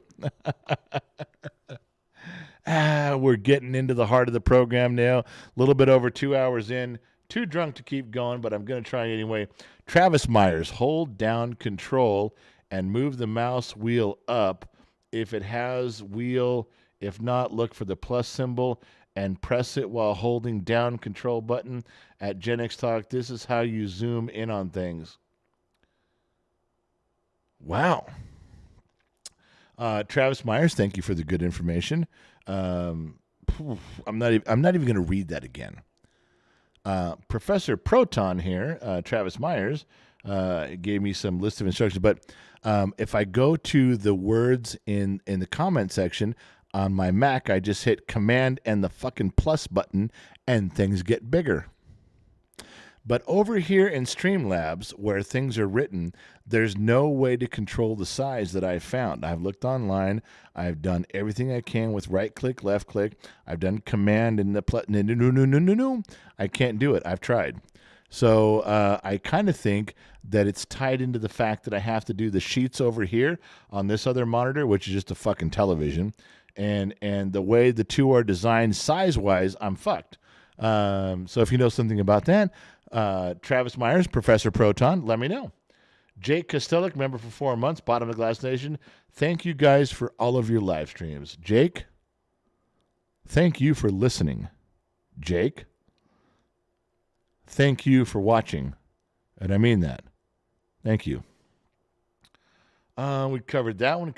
We're getting into the heart of the program now. A little bit over 2 hours in. Too drunk to keep going, but I'm going to try anyway. Travis Myers, hold down control and move the mouse wheel up. If it has wheel, if not, look for the plus symbol and press it while holding down control button at Gen X Talk. This is how you zoom in on things. Wow. Travis Myers, thank you for the good information. I'm not even going to read that again. Professor Proton here, Travis Myers, gave me some list of instructions. But if I go to the words in the comment section on my Mac, I just hit Command and the fucking plus button, and things get bigger. But over here in Streamlabs, where things are written, there's no way to control the size that I've found. I've looked online. I've done everything I can with right click, left click. I've done Command and the no. I can't do it. I've tried. So I kind of think that it's tied into the fact that I have to do the sheets over here on this other monitor, which is just a fucking television. And the way the two are designed size-wise, I'm fucked. So if you know something about that, Travis Myers, Professor Proton, let me know. Jake Kostelik, member for 4 months, Bottom of the Glass Nation. Thank you guys for all of your live streams. Jake, thank you for listening. Jake, thank you for watching. And I mean that. Thank you. We covered that one.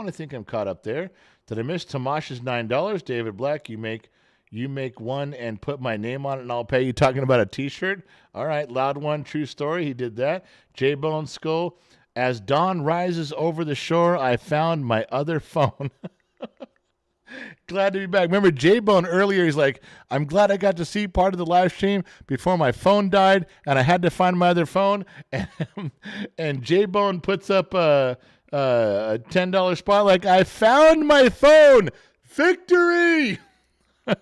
I think I'm caught up there. Did I miss Tamash's $9? David Black, you make one and put my name on it and I'll pay you. Talking about a t-shirt. All right. Loud one. True story. He did that. J-Bone Skull. As dawn rises over the shore, I found my other phone. Glad to be back. Remember J-Bone earlier, he's like, I'm glad I got to see part of the live stream before my phone died and I had to find my other phone. And J-Bone puts up a $10 spot like, I found my phone. Victory! You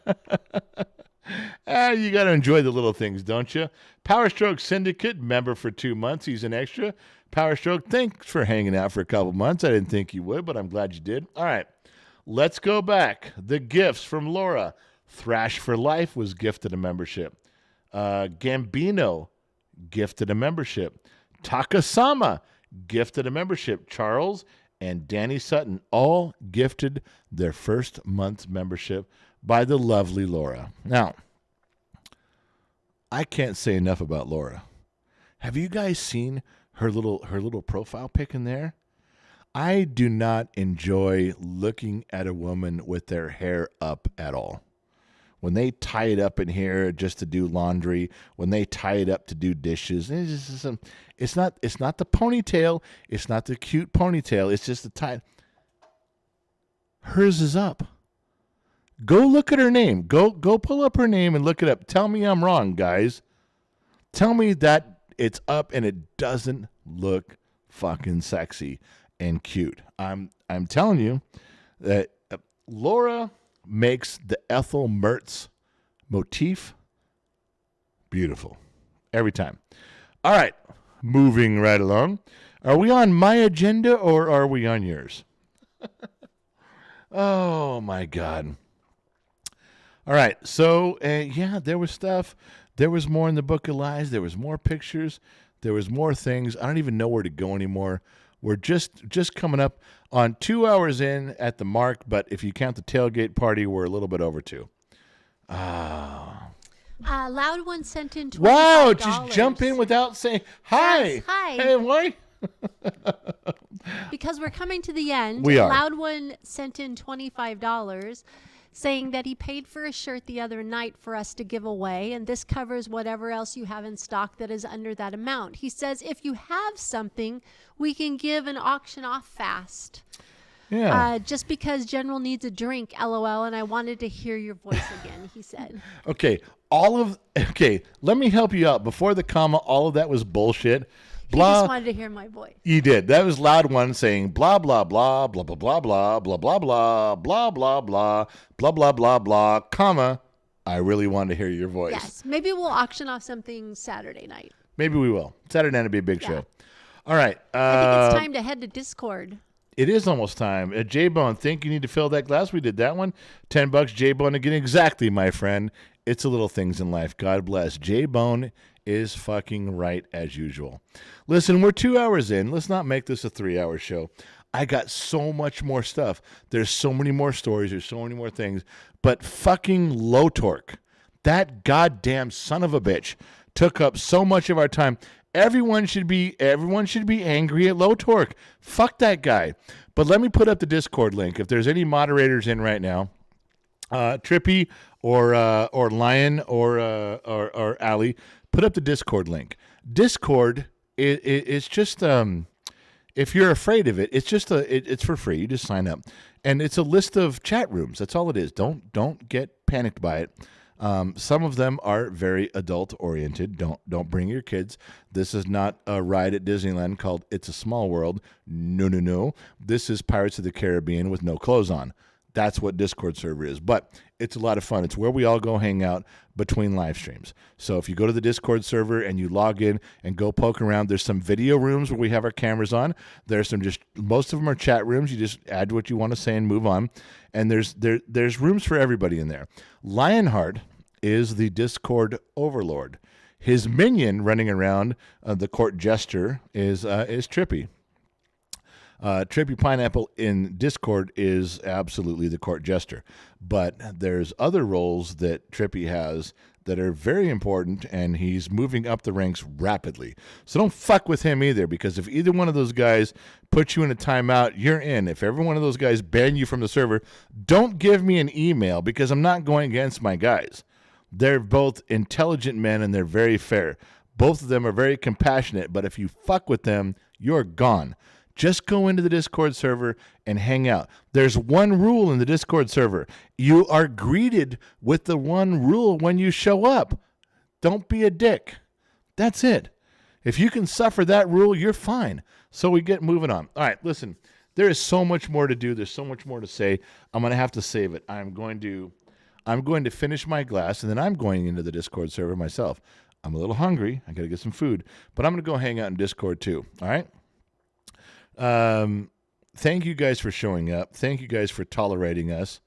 got to enjoy the little things, don't you? Power Stroke Syndicate, member for 2 months. He's an extra. Power Stroke, thanks for hanging out for a couple months. I didn't think you would, but I'm glad you did. All right. Let's go back. The gifts from Laura. Thrash for Life was gifted a membership. Gambino gifted a membership. Takasama gifted a membership. Charles and Danny Sutton all gifted their first month's membership by the lovely Laura. Now, I can't say enough about Laura. Have you guys seen her little profile pic in there? I do not enjoy looking at a woman with their hair up at all. When they tie it up in here just to do laundry, when they tie it up to do dishes, it's not the ponytail, it's not the cute ponytail, it's just the tie. Hers is up. Go look at her name. Go pull up her name and look it up. Tell me I'm wrong, guys. Tell me that it's up and it doesn't look fucking sexy and cute. I'm telling you that Laura makes the Ethel Mertz motif beautiful every time. All right, moving right along. Are we on my agenda or are we on yours? Oh my God. All right, so yeah, there was stuff. There was more in the Book of Lies. There was more pictures. There was more things. I don't even know where to go anymore. We're just coming up on 2 hours in at the mark, but if you count the tailgate party, we're a little bit over 2. Loud one sent in $25. Wow, just jump in without saying hi. Yes, hi. Hey, why? Because we're coming to the end. We are. Loud one sent in $25 saying that he paid for a shirt the other night for us to give away, and this covers whatever else you have in stock that is under that amount. He says if you have something, we can give an auction off fast. Yeah. Just because General needs a drink, LOL, and I wanted to hear your voice again, he said. Okay, let me help you out. Before the comma, all of that was bullshit. He just wanted to hear my voice. You did. That was Loud one saying blah blah blah blah blah blah blah blah blah blah blah blah blah blah blah blah blah comma. I really wanted to hear your voice. Yes, maybe we'll auction off something Saturday night. Maybe we will. Saturday night will be a big show. All right. I think it's time to head to Discord. It is almost time. J-Bone, think you need to fill that glass? We did that one. $10, J-Bone again. Exactly, my friend. It's the little things in life. God bless. J-Bone is fucking right as usual. Listen, we're 2 hours in. Let's not make this a 3-hour show. I got so much more stuff. There's so many more stories. There's so many more things. But fucking Low Torque, that goddamn son of a bitch, took up so much of our time. Everyone should be angry at Low Torque. Fuck that guy. But let me put up the Discord link. If there's any moderators in right now, Trippy or Lion or Ali, put up the Discord link. Discord is just if you're afraid of it, it's for free. You just sign up, and it's a list of chat rooms. That's all it is. Don't get panicked by it. Some of them are very adult oriented. Don't bring your kids. This is not a ride at Disneyland called It's a Small World. No. This is Pirates of the Caribbean with no clothes on. That's what Discord server is. But it's a lot of fun. It's where we all go hang out between live streams. So if you go to the Discord server and you log in and go poke around, there's some video rooms where we have our cameras on. There's some most of them are chat rooms. You just add what you want to say and move on. And there's rooms for everybody in there. Lionheart is the Discord overlord. His minion running around, the court jester, is Trippy. Trippy Pineapple in Discord is absolutely the court jester. But there's other roles that Trippy has that are very important, and he's moving up the ranks rapidly. So don't fuck with him either, because if either one of those guys puts you in a timeout, you're in. If every one of those guys ban you from the server, don't give me an email, because I'm not going against my guys. They're both intelligent men, and they're very fair. Both of them are very compassionate, but if you fuck with them, you're gone. Just go into the Discord server and hang out. There's one rule in the Discord server. You are greeted with the one rule when you show up. Don't be a dick. That's it. If you can suffer that rule, you're fine. So we get moving on. All right, listen. There is so much more to do. There's so much more to say. I'm going to have to save it. I'm going to finish my glass, and then I'm going into the Discord server myself. I'm a little hungry. I got to get some food. But I'm going to go hang out in Discord too. All right? Thank you guys for showing up. Thank you guys for tolerating us.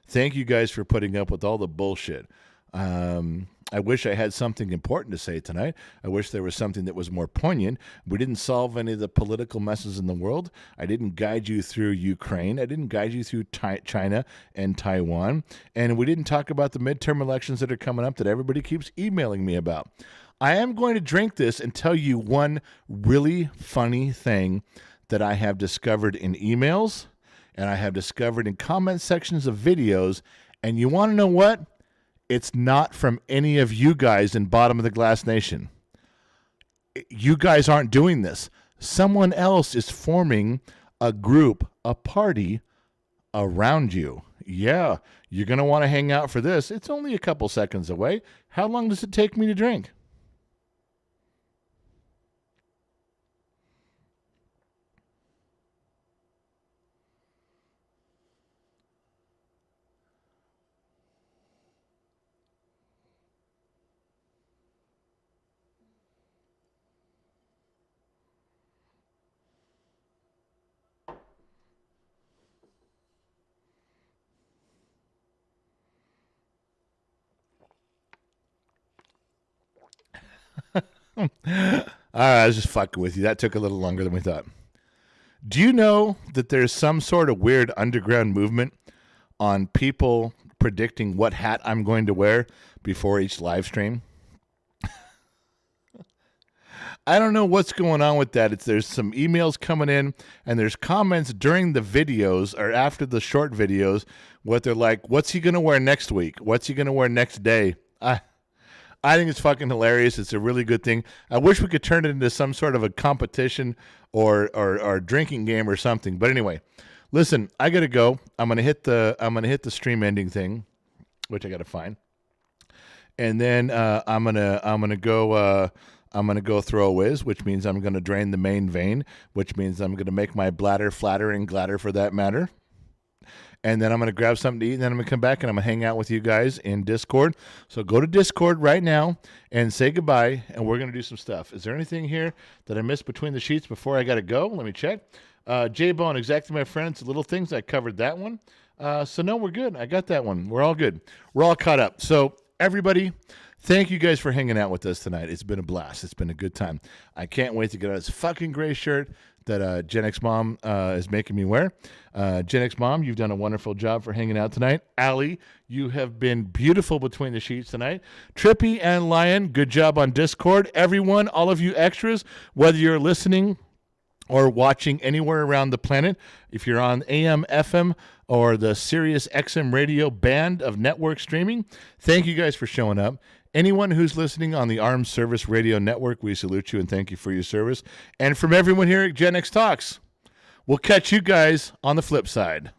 Thank you guys for putting up with all the bullshit. I wish I had something important to say tonight. I wish there was something that was more poignant. We didn't solve any of the political messes in the world. I didn't guide you through Ukraine. I didn't guide you through China and Taiwan. And we didn't talk about the midterm elections that are coming up that everybody keeps emailing me about. I am going to drink this and tell you one really funny thing that I have discovered in emails and I have discovered in comment sections of videos. And you want to know what? It's not from any of you guys in Bottom of the Glass Nation. You guys aren't doing this. Someone else is forming a group, a party around you. Yeah, you're going to want to hang out for this. It's only a couple seconds away. How long does it take me to drink? All right, I was just fucking with you. That took a little longer than we thought. Do you know that there's some sort of weird underground movement on people predicting what hat I'm going to wear before each live stream? I don't know what's going on with that. There's some emails coming in, and there's comments during the videos or after the short videos what they're like, what's he going to wear next week? What's he going to wear next day? I think it's fucking hilarious. It's a really good thing. I wish we could turn it into some sort of a competition or drinking game or something. But anyway, listen, I gotta go. I'm gonna hit the stream ending thing, which I gotta find, and then I'm gonna go throw a whiz, which means I'm gonna drain the main vein, which means I'm gonna make my bladder flatter and gladder for that matter. And then I'm going to grab something to eat, and then I'm going to come back, and I'm going to hang out with you guys in Discord. So go to Discord right now and say goodbye, and we're going to do some stuff. Is there anything here that I missed between the sheets before I got to go? Let me check. J-Bone, exactly my friend. It's little things. I covered that one. So, no, we're good. I got that one. We're all good. We're all caught up. So, everybody, thank you guys for hanging out with us tonight. It's been a blast. It's been a good time. I can't wait to get out this fucking gray shirt that Gen X Mom is making me wear. Gen X Mom, you've done a wonderful job for hanging out tonight. Allie, you have been beautiful between the sheets tonight. Trippy and Lion, good job on Discord. Everyone, all of you extras, whether you're listening or watching anywhere around the planet, if you're on AM, FM, or the Sirius XM radio band of network streaming, thank you guys for showing up. Anyone who's listening on the Armed Service Radio Network, we salute you and thank you for your service. And from everyone here at Gen X Talks, we'll catch you guys on the flip side.